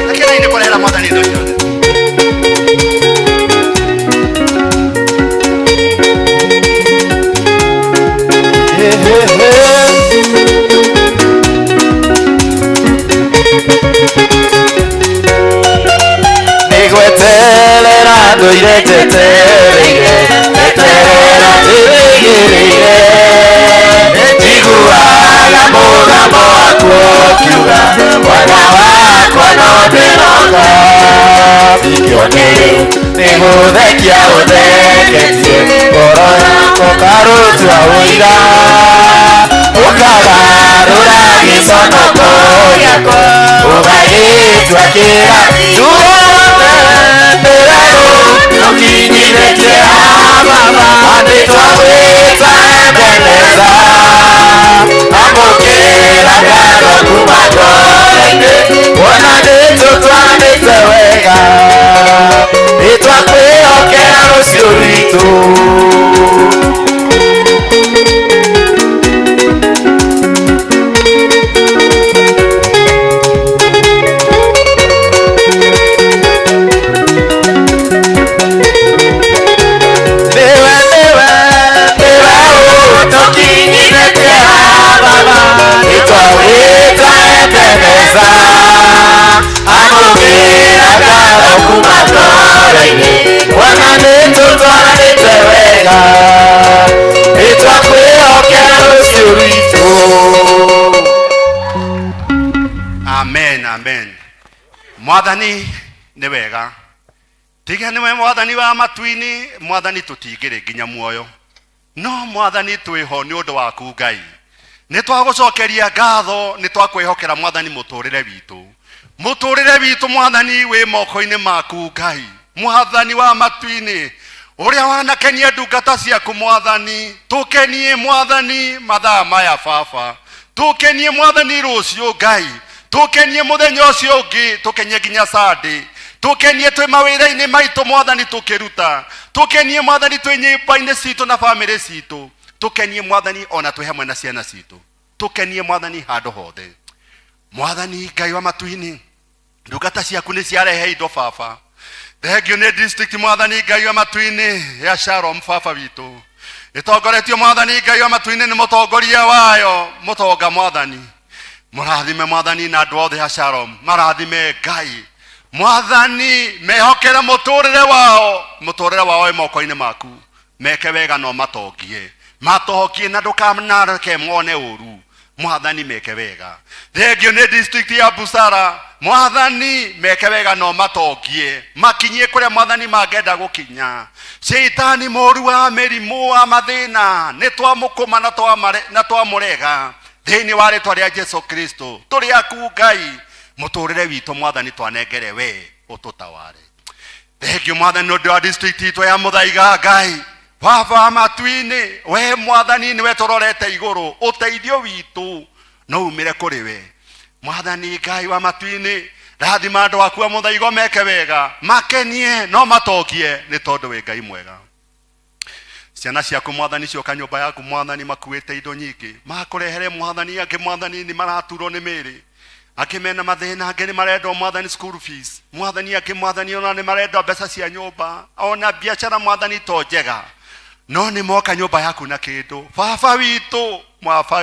akenai ni kurehera mwathani indo ciothe Nigweterera ndoire tetereire teterera tirigirire njiguaga mũgambo waku ũkiuga mwana wakwa no ndĩroka ikĩonire nĩgũthekia ũtheketie ngoro yakwa karũtua ũira ũkagarũra gĩconoko gĩakwa ũgagĩtua kĩra tukinyithĩtie baba andĩtwo gwĩta Ebeneza amũkĩra ngatho kuma ngoro-inĩ wona nĩtũtwanĩte wega nĩtwakwĩhokera rũciũ rwitũ amũkĩra ngatho kuma ngoro-inĩ wona nĩtũtwanĩte wega nĩtwakwĩhokera rũciũ rwitũ. Amen, amen. Mwathani nĩ wega tiga nĩwe mwathani wa matu-inĩ mwathani tũtingĩrĩ nginya muoyo no mwathani twĩho nĩ ũndũ waku Ngai nĩtwagũcokeria ngatho nĩtwakwĩhokera mwathani mũtũrĩre witũ mwathani wĩ moko-inĩ maku Ngai mwathani wa matu-inĩ ũrĩa wanakenia ndungata ciaku mwathani tũkenie mwathani mathaa maya baba tũkenie mwathani rũciũ Ngai tũkenie mũthenya ũcio ũngĩ tũkenie nginya Sunday tũkenie twĩ mawĩra-inĩ maitũ mwathani tũkĩruta tũkenie mwathani twĩ nyũmba-inĩ citũ na bamĩrĩ citũ tũkenie mwathani ona twĩ hamwe na ciana citũ tũkenie mwathani handũ hothe mwathani Ngai wa matu-inĩ ndungata ciaku nĩ ciarehe indo baba thengio nĩ district mwathani Ngai wa matu-inĩ ya Shalom baba witũ ĩtongoretio mwathani Ngai wa matu-inĩ nĩ mũtongoria wayo mũtonga mwathani mũrathime mwathani na andũ othe a Shalom marathime Ngai mwathani mehokere mũtũrĩre wao moko-inĩ maku meke wega no matohokie na ndũkanareke mone ũru mwathani meke wega thengio nĩ district ya Busara mwathani meke wega no matokie makinyie kũrĩa mwathani mangenda gũkinya Shaitani mũru wa mĩrimũ wa mathĩna nĩ twamũkũma na twamũrega thĩinĩ wa rĩtwa rĩa Jesu Kristo tũrĩ aku Ngai mũtũrĩre witũ mwathani twanengere we ũtũtaware thengio mwathani nĩ ũndũ wa district itũ ya Mũthaiga Ngai baba matu-inĩ we mwathani nĩwe tũrorete igũrũ ũteithio witũ no umĩre kũrĩ we mwathani Ngai wa matu-inĩ rathima andũ aku a Mũthaiga meke wega makenie no matokie nĩ tondũ wĩ Ngai mwega ciana ciaku mwathani cioka nyũmba yaku mwathani makuĩte indo nyingĩ makũrehere mwathani angĩ mwathani nĩ maraturwo nĩ mĩĩrĩ akimena mathĩna angĩ nĩ marenda mwathani school fees mwathani angĩ mwathani ona nĩ marenda mbeca cia nyũmba ona biacara mwathani to njega no nĩ moka nyũmba yaku na kĩndũ baba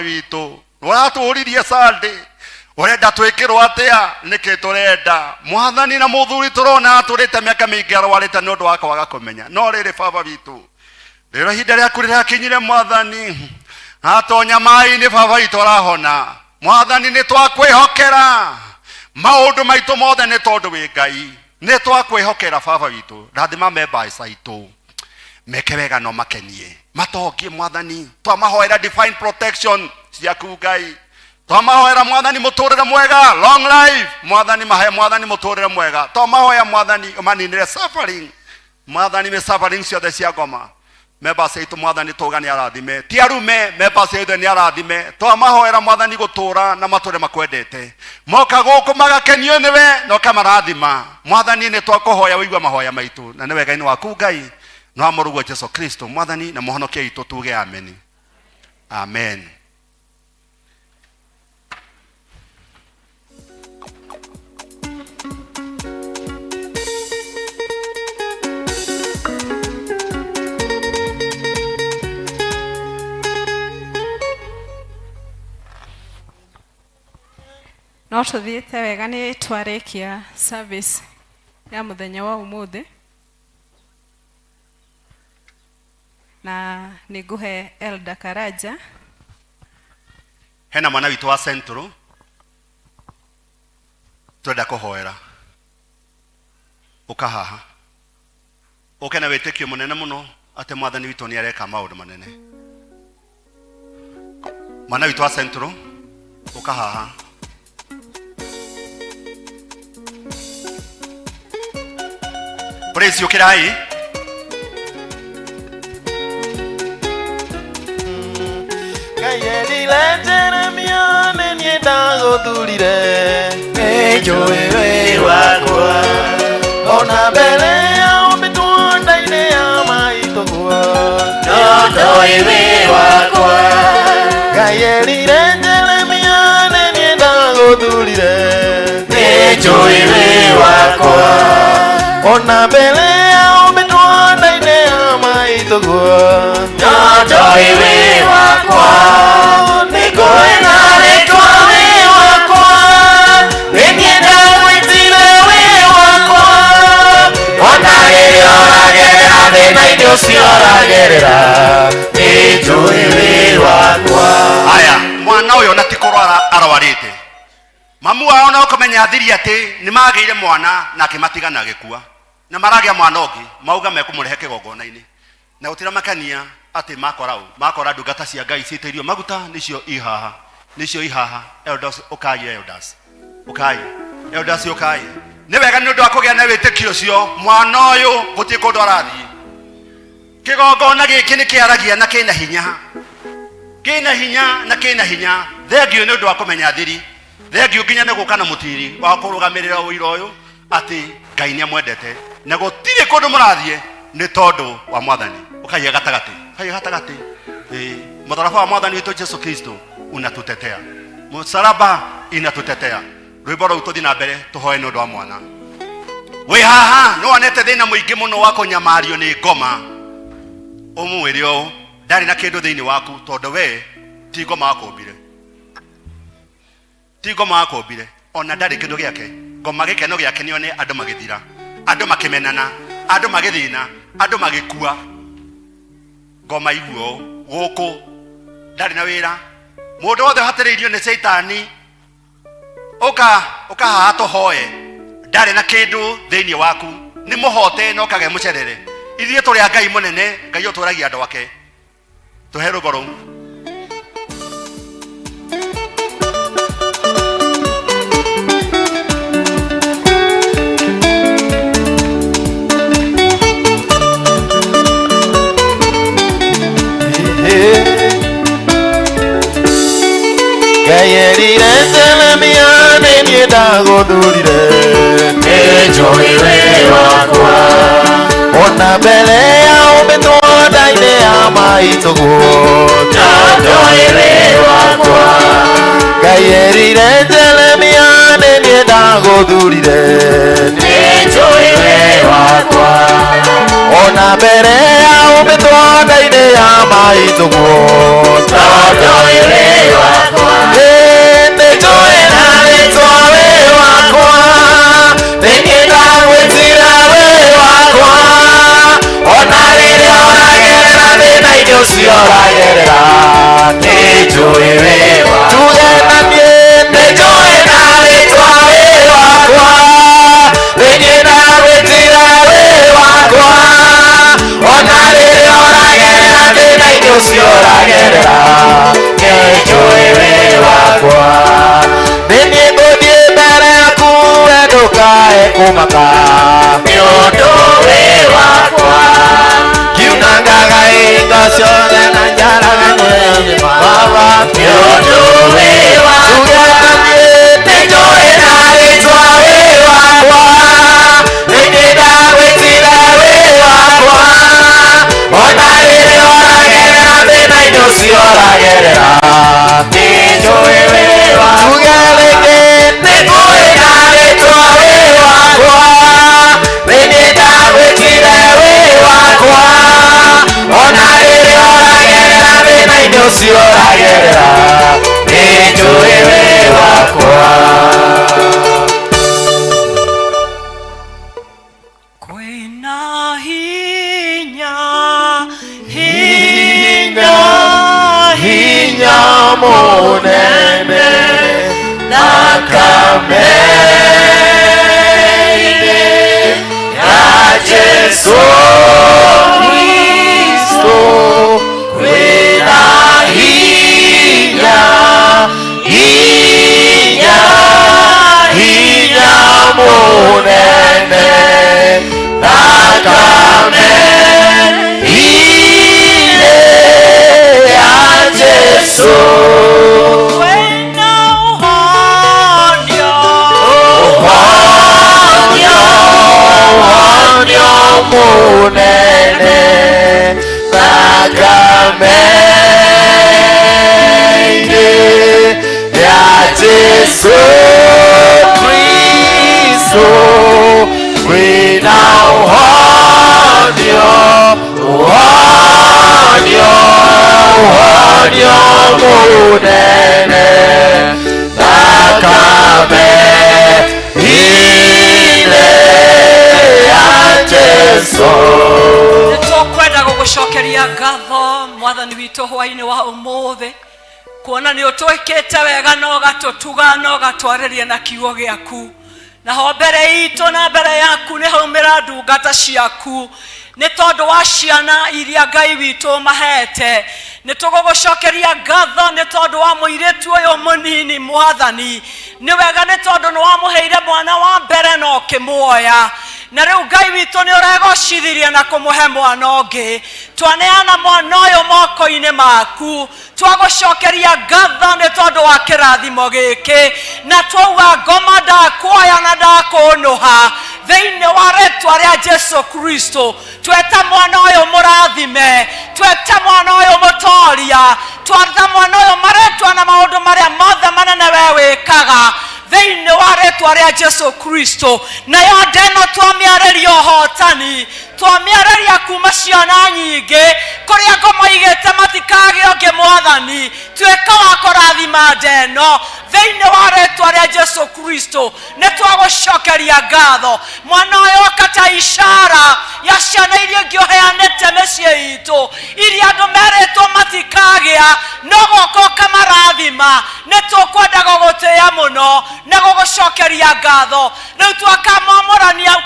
witũ ũratũũririe Sunday ũrenda twĩkĩrwo atĩa nĩkĩ tũrenda mwathani na mũthuri tũrona tũrĩte mĩaka mĩingĩ arwarĩte nĩ ũndũ wa kwaga kũmenya no rĩrĩ baba witũ rĩrĩ ihinda rĩaku rĩrakinyire mwathani atonya mai-inĩ baba witũ arahona. Mwathani nĩ twakwĩhokera maũndũ maitũ mothe nĩ tondũ wĩ Ngai. Nĩ twakwĩhokera baba witũ. Rathima members aitũ meke wega no makenie matongie Mwathani. Twamahoera divine protection ciaku Ngai. Twamahoera Mwathani mũtũrĩre mwega, long life. Mwathani mahe Mwathani mũtũrĩre mwega. Twamahoya Mwathani ũmaninĩre suffering. Mwathani me suffering ciothe cia ngoma. Members aitũ Mwathani tũga nĩ arathime. Ti arume members aitũ nĩ arathime. Twamahoera Mwathani gũtũra na matũre makwendete. Moka gũkũ magakenio nĩwe no kamarathima. Mwathani nĩ twakũhoya wĩigua mahoya maitũ na nĩ wega-inĩ waku Ngai. No amũrũgwo Jesũ Kristo Mwathani na mũhonokia witũ tuge amen. Amen. no tũthiĩte wega nĩ twarĩkia service ya mũthenya wa ũmũthĩ na nĩ ngũhe Elder Karaja. Hena mwana witũ wa Central twenda kũhoera. Ũka haha ũke na wĩtĩkio mũnene mũno atĩ Mwathani witũ nĩ areka maũndũ manene. Mwana witũ wa Central ũka haha. Praise you kirai. Kayeri lejere mione nienda gothurire. Njũĩ wĩ wakwa. Ona mbere ya ũmĩtũnda-inĩ ya maitũ guo. No njũĩ wĩ wakwa. Kayeri lejere mione nienda gothurire. Njũĩ wĩ wakwa. Ona mbele ya ũmĩtũnda-inĩ ya maitũ guo. Njũĩ wĩ wakwa. Nĩ ngũĩ na rĩtwa wĩ wakwa. Nĩ niĩ ndagwĩtire wĩ wakwa. Ona rĩrĩa ũragerera thĩna-inĩ ũcio ũragerera. Nĩ njũĩ wĩ wakwa. Aya mwana ũyũ na ti kũrwara arwarĩte. Mamu wao no kũmenya thiri atĩ nĩ magĩire mwana na akĩmatiga na agĩkua. Na maragĩa mwana ũngĩ mauga mekũmũrehe kĩgongona-inĩ na gũtiramakania atĩ makora ndungata cia Ngai ciitĩirio maguta nĩcio ihaha. Elders ũkai Elders ũkai. Nĩ wega nĩ ũndũ wa kũgĩa na wĩtĩkio ũcio mwana ũyũ gũtirĩ kũndũ arathiĩ. Kĩgongona gĩkĩ nĩ kĩaragia na kĩna hinya. Thengiũ nĩ ũndũ wa kũmenya thiri. Thengiũ nginya nĩ gũka na mũtiri wa kũrũgamĩrĩra ũira ũyũ atĩ Ngai nĩ amwendete na gũtirĩ kũndũ mũrathiĩ nĩ tondũ wa Mwathani. Ũkai gatagatĩ. Mũtharaba wa Mwathani witũ Jesũ Kristo unatutetea. Msalaba inatutetea. Rwĩmbo rũu tũthiĩ na mbere tũhoe nĩ ũndũ wa mwana. Wĩ haha nĩ wonete thĩna mũingĩ mũno wa kũnyamario nĩ ngoma. Ũmwĩre ũũ ndarĩ na kĩndũ thĩinĩ waku tondũ we ti ngoma wakũmbire. Ona ndarĩ kĩndũ gĩake. Ngoma gĩkeno gĩakenio nĩ andũ magĩthira, andũ makĩmenana, andũ magĩthĩna, andũ magĩkua. Ngoma iguo gũkũ ndarĩ na wĩra. Mũndũ wothe hatĩrĩirio nĩ Saitani ũka haha tũhoe. Ndarĩ na kĩndũ thĩinĩ waku. Nĩ mũhote no kage mũcerere. Ithuĩ tũrĩ Ngai mũnene, Ngai ũtũragia andũ ake. Tũhe rwĩmbo rũu. Kayerire Jeremia nĩ niĩ ndagũthurire. Njũĩ wĩ wakwa. Ona mbere ya ũmĩtũnda-inĩ ya maitũ guo. Njũĩ wĩ wakwa. Kayerire Jeremia nĩ niĩ ndagũthurire. Njũĩ wĩ wakwa. Ona mbere ya ũmĩtũnda-inĩ ya maitũ guo. Njũĩ wĩ wakwa. Njũĩ na rĩtwa wĩ wakwa. Nĩ niĩ ndagwĩtire wĩ wakwa. Ona rĩrĩa ũragerera thĩna-inĩ ũcio ũragerera. Nĩ nĩnjũĩ wĩ wakwa. Tugenanie nĩnjũĩ na rĩtwa wĩ wakwa, thĩinĩ na gwĩtira wĩ wakwa, ona rĩrĩa ũragerera thĩna-inĩ ũcio ũragerera, nĩnjũĩ wĩ wakwa. Nĩniĩ ngũthiĩ mbere yaku we ndũkae kũmaka, nĩũndũ wĩ wakwa. Kiunangaga hingo ciothe na njaraga nĩ Baba, nĩũndũ wĩ wakwa. Nĩnjũĩ na rĩtwa wĩ wakwa, thĩinĩ ndagwĩtire wĩ wakwa, ona rĩrĩa ũragerera thĩna-inĩ ũcio ũragerera, nĩnjũĩ wĩ wakwa. Tuge rĩngĩ nĩnjũĩ na rĩtwa wĩ wakwa, thĩinĩ ndagwĩtire wĩ wakwa, ona rĩrĩa ũragerera thĩna-inĩ ũcio ũragerera, nĩnjũĩ wĩ wakwa. Kwĩna hinya, hinya, hinya mũnene thakame-inĩ ya Jesũ Kristo. Kwĩna hinya, hinya, hinya mũnene thakame-inĩ ya Jesũ. kwĩna ũhonio, ũhonio, ũhonio mũnene thakame-inĩ ya Jesũ Kristo. Kwĩna ũhonio, ũhonio, ũhonio mũnene thakame-inĩ ya Jesũ. nĩtũkwenda gũgũcokeria ngatho mwathani witũ hwaĩ-inĩ wa ũmũthĩ, kuona nĩ ũtwĩkĩte wega na ũgatũtuga na ũgatwarĩria na kiugo gĩaku. Naho mbere itũ na mbere yaku nĩ haumĩra ndungata ciaku, nĩ tondũ wa ciana iria Ngai witũ mahete. Nĩ tũgũgũcokeria ngatho nĩ tondũ wa mũirĩtu ũyũ mũnini mwathani. Nĩ wega nĩ tondũ nĩ wamũheire mwana wa mbere na ũkĩmuoya, na rĩu Ngai witũ nĩ ũregocithirie na kũmũhe mwana ũngĩ. Twaneana mwana ũyũ moko-inĩ maku, twagũcokeria ngatho nĩ tondũ wa kĩrathimo gĩkĩ, na twauga ngoma ndakuoya na ndakũnũha thĩinĩ wa rĩtwa rĩa Jesũ Kristo. Tweta mwana ũyũ mũrathime, tweta mwana ũyũ mũtoria, twatha mwana ũyũ marĩtwa na maũndũ marĩa mothe manene we wĩkaga thĩinĩ wa rĩtwa rĩa Jesũ Kristo. Nayo ndeno twamĩarĩria ũhotani, twamĩarĩria kuma ciana nyingĩ kũrĩa ngũmoigĩte matikage ũngĩ mwathani. Tuĩka wa kũrathima ndeno thĩinĩ wa rĩtwa rĩa Jesũ Kristo. Nĩ twagũcokeria ngatho mwana ũyũ akata ishara ya ciana iria ingĩ ũheanĩte mĩciĩ itũ, iria andũ merĩtwo matikagĩa, no gũka ũkamarathima. Nĩ tũkwenda gũgũtĩĩa mũno na gũgũcokeria ngatho. Rĩu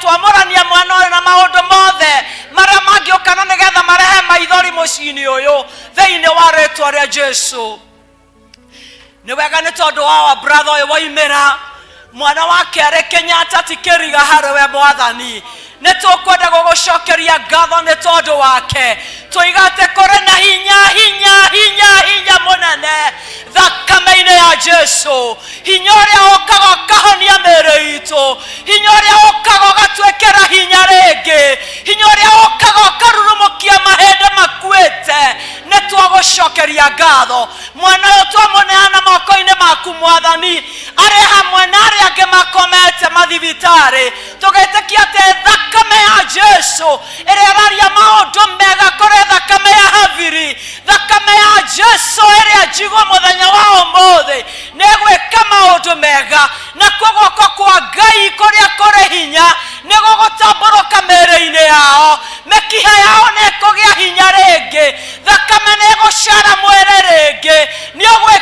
twamũrania mwana ũyũ na maũndũ mothe marĩa mangĩũkana nĩgetha marehe maithori mũciĩ-inĩ ũyũ thĩinĩ wa rĩtwa rĩa Jesũ. Nĩ wega nĩ tondũ wa brother ũyũ waimĩra mwana wake arĩ Kenyatta ti kĩriga harĩ we mwathani. Nĩ tũkwenda gũgũcokeria ngatho nĩ tondũ wake. Tũiga atĩ kũrĩ na hinya mũnene thakame-inĩ ya Jesũ, hinya ũrĩa ũkaga ũkahonia mĩĩrĩ itũ, hinya ũrĩa ũkaga ũgatwĩkĩra hinya rĩngĩ, hinya ũrĩa ũkaga ũkarurumũkia mahĩndĩ makuĩte. Nĩ twagũcokeria ngatho mwana ũyũ twamũneana moko-inĩ maku mwathani, arĩ hamwe na arĩa angĩ makomete mathibitarĩ. Tũgetĩkia atĩ thakame ya Jesũ ĩrĩa ĩraria maũndũ mega kũrĩ thakame ya Haviri, thakame ya Jesũ ĩrĩa njigwo mũthenya wa ũmũthĩ nĩ gwĩka maũndũ mega, na guoko kwa Ngai kũrĩa kũrĩ hinya nĩ gũgũtambũrũka mĩĩrĩ-inĩ yao, mĩkiha yao nĩ ĩkũgĩa hinya rĩngĩ, thakame nĩ ĩgũcara mwĩrĩ rĩngĩ, nĩ ũgwĩka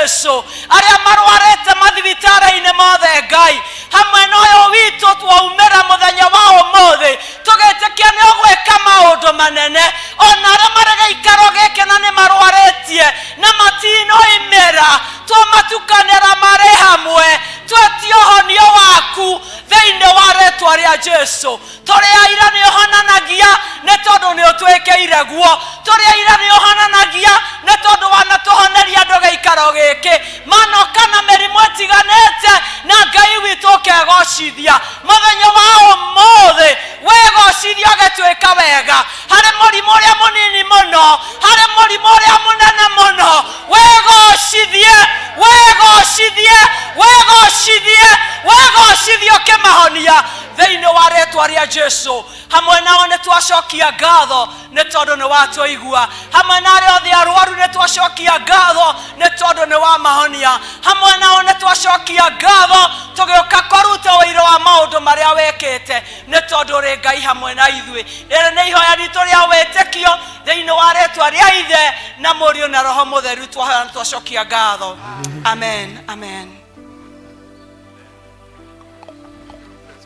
Jesu aria marwarete mathibitara-inĩ mothe Ngai hamwe na ũyũ witũ twaumĩra mũthenya wa ũmũthĩ tũgĩtĩkia nĩ ũgwĩka maũndũ manene ona arĩa marĩ gĩikaro gĩkĩ na nĩ marwarĩtie na matinoimĩra twamatukanĩra marĩ hamwe twetie ũhonio waku thĩinĩ wa rĩtwa rĩa Jesu tũrĩa ira nĩ ũhonanagia nĩ tondũ nĩ ũtwĩkĩire guo tũrĩa ira nĩ ũhonanagia nĩ tondũ wanatũhoneria andũ gĩikaro gĩkĩ manoka na mĩrimũ ĩtiganĩte na Ngai witũ ũkegocithia mũthenya wa ũmũthĩ wegocithia ũgĩtwĩka wega harĩ mũrimũ ũrĩa mũnini mũno harĩ mũrimũ ũrĩa mũnene mũno wegocithie wegocithie wegocithie wegocithie ũkĩmahonia thĩinĩ wa rĩtwa rĩa Jesu hamwe nao nĩ twacokia ngatho nĩ tondũ nĩ watũigua hamwe na arĩa othe arwaru nĩ twacokia ngatho nĩ tondũ nĩ wamahonia hamwe nao nĩ twacokia ngatho tũgĩũka kũruta ũira wa maũndũ marĩa wĩkĩte nĩ tondũ ũrĩ Ngai hamwe na ithuĩ rĩrĩ nĩ ihoya ritũ rĩa wĩtĩkio thĩinĩ wa rĩtwa rĩa Ithe na Mũriũ na Roho Mũtheru twahoya na twacokia ngatho amen amen.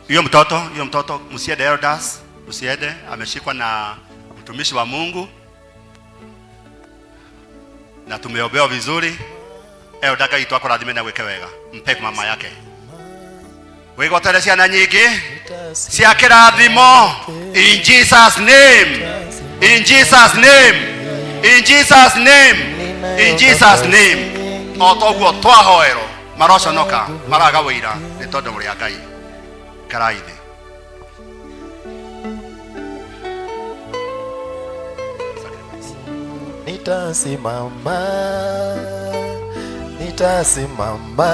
Huyo mtoto msiende elders, msiende, ameshikwa na mtumishi wa Mungu na tumeobewa vizuri. Elder kaitwa kurathime na gweke wega, mpe mama yake wego teresia na nyingi cia kirathimo in Jesus name, in Jesus name, in Jesus name, in Jesus name. Otoguo twahoero maroconoka maraga wĩra nĩ tondũ mũrĩ a Ngai karaithe. Nitasimama, nitasimama,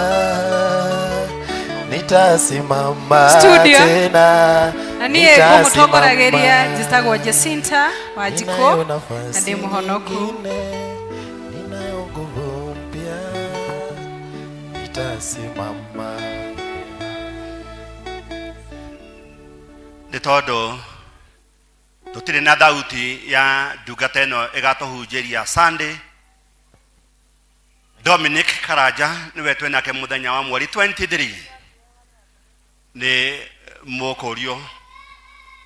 nitasimama Studio. tena. Na niĩ ngũmũtongorageria njĩtagwo Jacinta Wanjikũ na ndĩ mũhonoku. Ninayo nguvu mpya, nitasimama. Nĩ tondũ tũtirĩ na thauti ya ndungata ĩno ĩgatũhunjĩria Sunday. Dominic Karanja nĩwe twĩnake mũthenya wa mweri 23 nĩ mũkũrio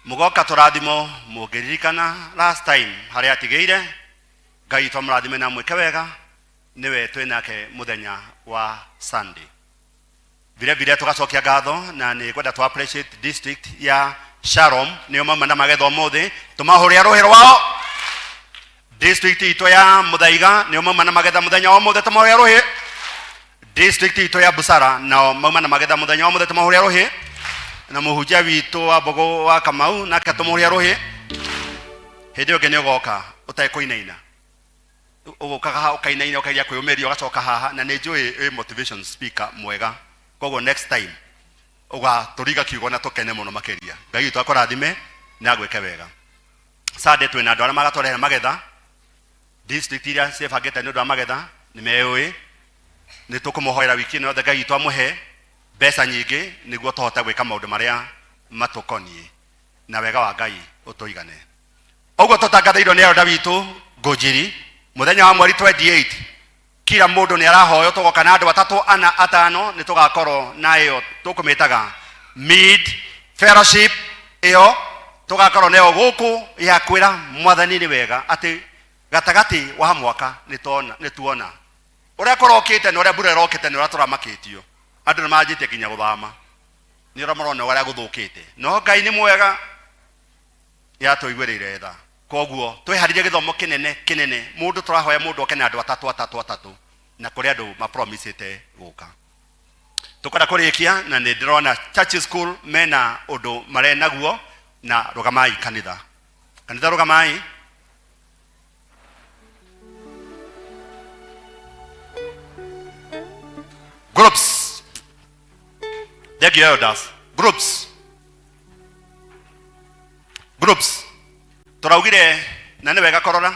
mũgoka tũrathimo mũngĩririkana last time harĩa atigĩire Ngai twamũrathime na mwĩke wega nĩwe twĩnake mũthenya wa Sunday. Vile vile tugacokia ngatho na nĩ kwenda tu appreciate district ya Shalom nĩo mama na magetho mothe tumahũrĩa rũhĩ rwao. District ito ya Muthaiga nĩo mama na magetha mũthenya wa mothe tumahũrĩa rũhĩ. District ito ya Busara nao mama na magetha mũthenya wa mothe tumahũrĩa rũhĩ. Na mũhunjia witũ wa Mbogo wa Kamau nake tumahũrĩa rũhĩ. Hĩndĩ ĩyo nĩ ũgoka ũtekũinaina ũgokaga haha ũkainaina ũkageria kwĩyũmĩria ũgacoka haha na nĩ njũĩ motivation speaker mwega. Koguo next time ũgatũriga kiugo na tũkene mũno makĩria. Ngai witũ akũrathime na agwĩke wega. Sunday twĩna andũ arĩa magatũrehere magetha district iria ciĩbangĩte nĩ ũndũ wa magetha nĩ meũĩ nĩ tũkũmũhoera wiki ĩno yothe Ngai witũ amũhe mbeca nyingĩ nĩguo tũhote gwĩka maũndũ marĩa matũkoniĩ na wega wa Ngai ũtũigane. Ũguo tũtangathĩirwo nĩ elder witũ Ngũnjiri mũthenya wa mweri 28 kila mũndũ nĩ arahoyo tũgoka na andũ atatũ ana atano nĩ tũgakorwo na ĩyo tũkũmĩtaga mid fellowship ĩyo tũgakorwo nayo gũkũ ya kwĩra mwathani nĩ wega atĩ gatagati wa mwaka nĩ tuona ũrĩa kũrokĩte na ũrĩa mbura ĩrokĩte nĩ ũrĩa tũramakĩtio andũ nĩ manjĩtie nginya gũthama nĩ ũrĩa marona ũrĩa gũthũkĩte no Ngai nĩ mwega yatũiguĩrĩire tha. Koguo twĩharĩrie gĩthomo kĩnene mũndũ tũrahoya mũndũ oke na andũ atatũ na kũrĩ andũ mapromisĩte gũka. Tũkwenda kũrĩkia na nĩ ndĩrona church school mena ũndũ marĩ naguo na rũgamai kanitha rũgamai. Groups. Thank you elders. Groups. Tũraugire na nĩ wega korora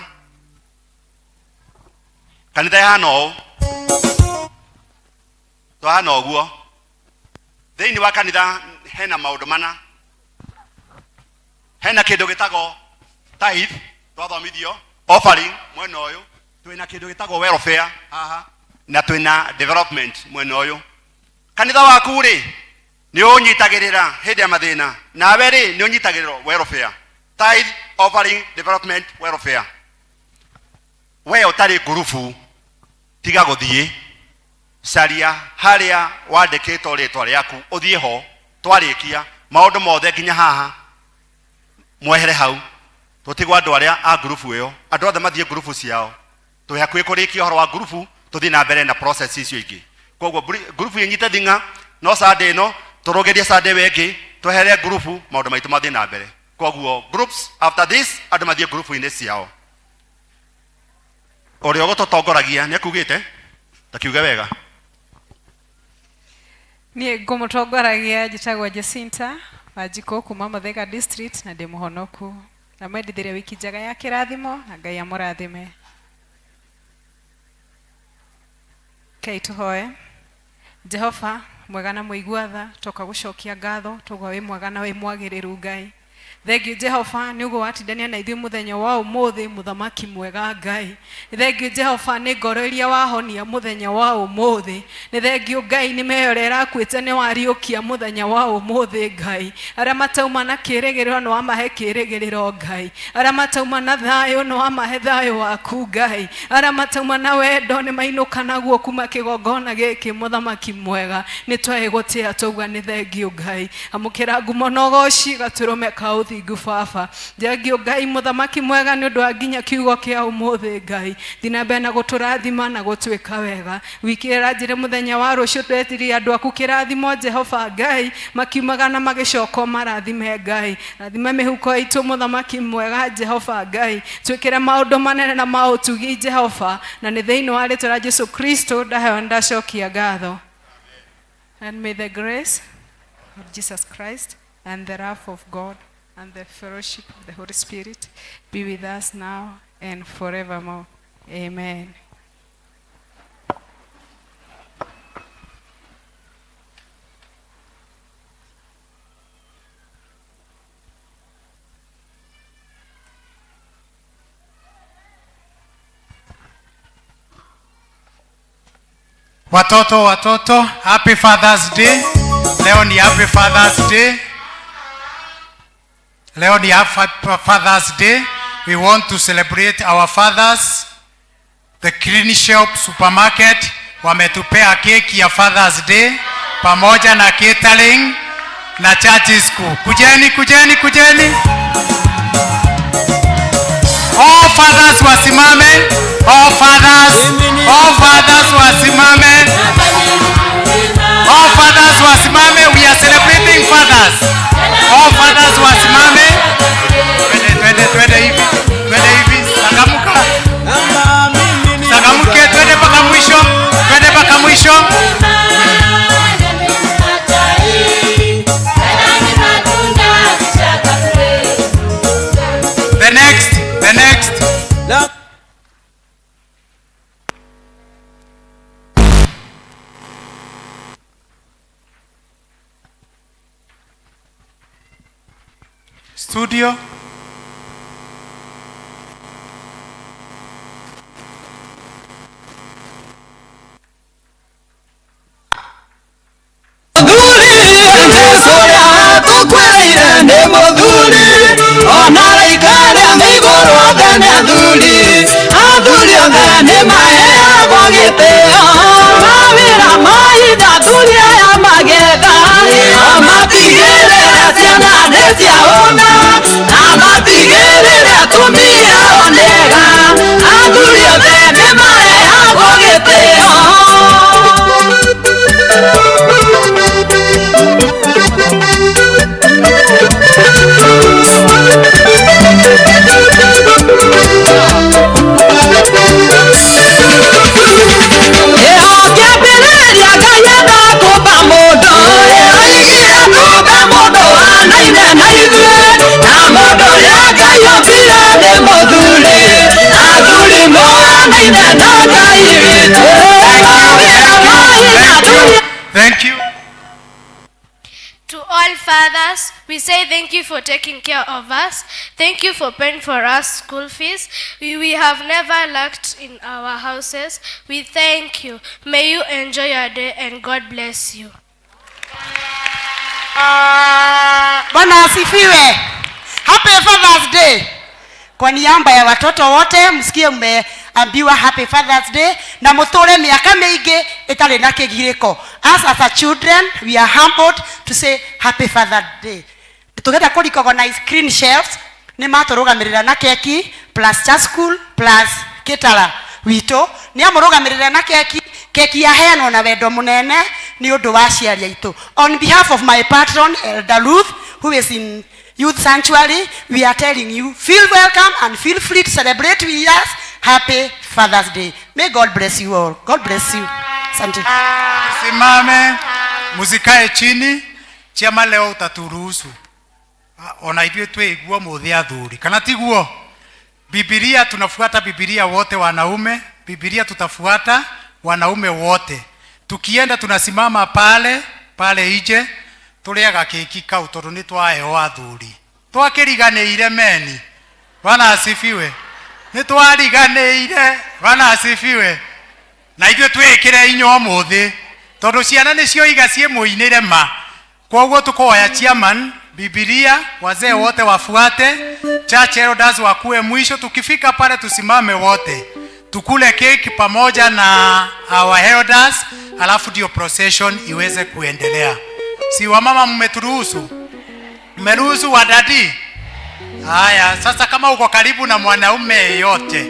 kanitha yahana ũũ twahana ũguo thĩinĩ wa kanitha hena maũndũ mana. Hena kĩndũ gĩtagwo tithe twathomithio offering mwena ũyũ twĩna kĩndũ gĩtagwo welfare haha na twina development mwena uyu kanitha waku ri ni unyitagirira hindi ya mathina nawe ri ni unyitagirira welfare tithe offering development welfare we utari gurufu tiga guthie caria haria wandikitwo ritwa riaku uthie ho twarikia maundu mothe nginya haha mwehere hau tutigwa andu aria a gurufu iyo andu othe mathie gurufu ciao twi hakuhi kurikia horo wa gurufu tuthie na mbere na process icio ingi koguo gurufu yinyite thinga no sande no turogeria sande wengi twehere gurufu maundu maitu mathie na mbere koguo groups after this andu mathie gurufu ine ciao uria gutotongoragia ni akugite takiuge wega ni ngumutongoragia njitagwo Jacinta Wanjiko kuma Muthaiga district na ndi muhonoku na mwendithire wiki njega ya kirathimo na Ngai amurathime. Kei tuhoe. Jehova mwega na muiguatha toka gucokia ngatho tugwa wi mwega na wi mwagiriru Ngai. Thengiũ Jehova nĩ ũguo watindania na ithuĩ mũthenya wa ũmũthĩ mũthamaki mwega Ngai. Thengiũ Jehova nĩ ngoro iria wahonia mũthenya wa ũmũthĩ. Nĩ thengiũ Ngai nĩ meyo ĩrakuĩte nĩ wariũkia mũthenya wa ũmũthĩ Ngai. Arĩa matauma na kĩĩrĩgĩrĩro nĩ wamahe kĩĩrĩgĩrĩro Ngai. Arĩa matauma na thayũ nĩ wamahe thayũ waku Ngai. Arĩa matauma na wendo nĩ mainũka naguo kuma kĩgongona gĩkĩ mũthamaki mwega. Nĩ twegũtĩa tauga nĩ thengiũ Ngai. Amũkĩra ngumo na ũgooci gatũrũme ka thingu baba thengiũ Ngai mũthamaki mwega nĩ ũndũ wa nginya kiugo kĩa ũmũthĩ Ngai thina mbere na gũtũrathima na gũtwĩka wega wikĩra njĩre mũthenya wa rũciũ twetirie andũ aku kĩrathimo Jehova Ngai makiumaga na magĩcoka marathime Ngai rathime mĩhuko itũ mũthamaki mwega Jehova Ngai twĩkĩre maũndũ manene na maũtugi Jehova na nĩ thĩinĩ wa rĩtwa rĩa Jesũ Kristo ndaheo ndacokia ngatho. And may the grace of Jesus Christ and the love of God and the fellowship of the Holy Spirit be with us now and forevermore. Amen. Watoto, happy Father's Day. Leo ni happy Father's Day. Leo ni Father's Day. We want to celebrate our fathers. The Clean Shop Supermarket wametupea keki ya Father's Day pamoja na catering na church school. Kujeni. All fathers wasimame. All fathers wasimame. All fathers wasimame. We are celebrating fathers. All fathers wasimame. Twende hivi. Sagamuke, twende mpaka mwisho. The next. Studio. Thank you. To all fathers, we say thank Thank you for taking care of us. Thank you for paying for us school fees. We have never lacked in our houses. We thank you. May you enjoy your day and God bless you. Bwana asifiwe. Happy Father's Day. Kwa niaba ya watoto wote msikie mmeambiwa Happy Father's Day na mutore miaka mingi itari na kigiriko. As a children we are humbled to say Happy Father's Day. Tugenda ku recognize clean shelves ni maturugamirira na keki plus church school plus kitara wito ni amurugamirira na keki ya heano na wendo munene ni undu wa ciaria itu. On behalf of my patron Elder Ruth who is in Youth Sanctuary, we are telling you, feel welcome and feel free to celebrate with us. Happy Father's Day. May God bless you all. God bless you. Asante. Simame, muzikae chini, chama leo utaturuhusu. Ona hivyo tueguo muthi athuri. Kana tiguo? Biblia tunafuata Biblia wote wanaume, Biblia tutafuata wanaume wote. Tukienda tunasimama pale nje. Tuliaga keki kau tondu ni twaheo athuri twakiriganĩire meni. Bwana asifiwe. Ni twariganĩire. Bwana asifiwe. Na ithuĩ twĩkĩre inya ũmũthĩ tondu ciana nĩcio iga ciĩmũinĩre ma. Koguo tukoya chairman Biblia wazee wote wafuate, church elders wakuwe mwisho. Tukifika pale tusimame wote tukule keki pamoja na our elders, alafu ndio procession iweze kuendelea. Si wamama mmeturuhusu? Mmeruhusu wadadi? Haya, sasa kama uko karibu na mwanaume yote,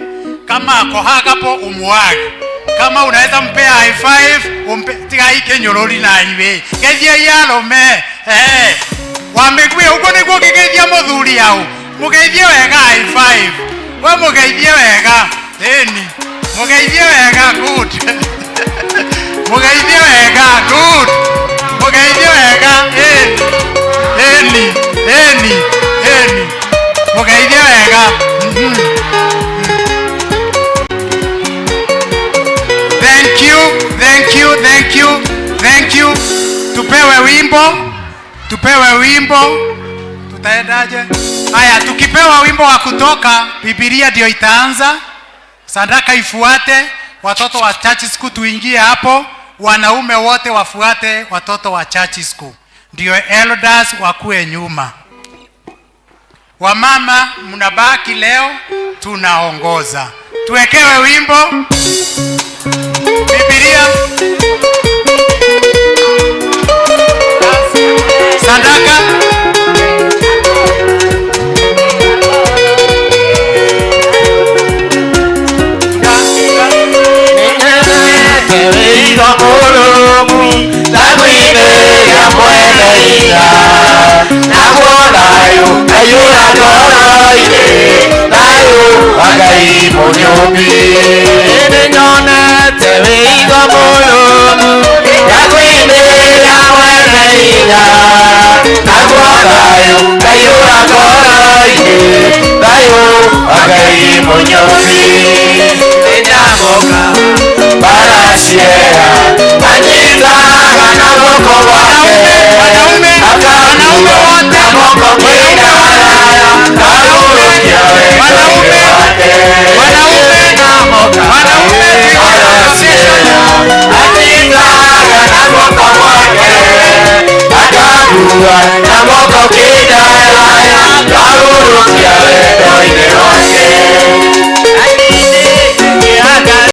kama ako hapo umuage. Kama unaweza mpea high five, umpe tiga ike nyorori na iwe. Gethia yarome. Wamegwe huko niguo gigethia muthuri yao. Mugeithie wega high five. We mugeithie wega. Mugeithie wega good. Mugeithie wega good. Mugeithie wega mugeithie wega. Thank you. Tupewe wimbo. Tutaendaje? Haya, tukipewa wimbo wa kutoka Biblia ndio itaanza. Sadaka ifuate. Watoto wa church school tuingie hapo. Wanaume wote wafuate watoto wa church school. Ndio elders wakuwe nyuma. Wamama mnabaki leo tunaongoza. Tuwekewe wimbo. Biblia. Sadaka. Namoko kidaya,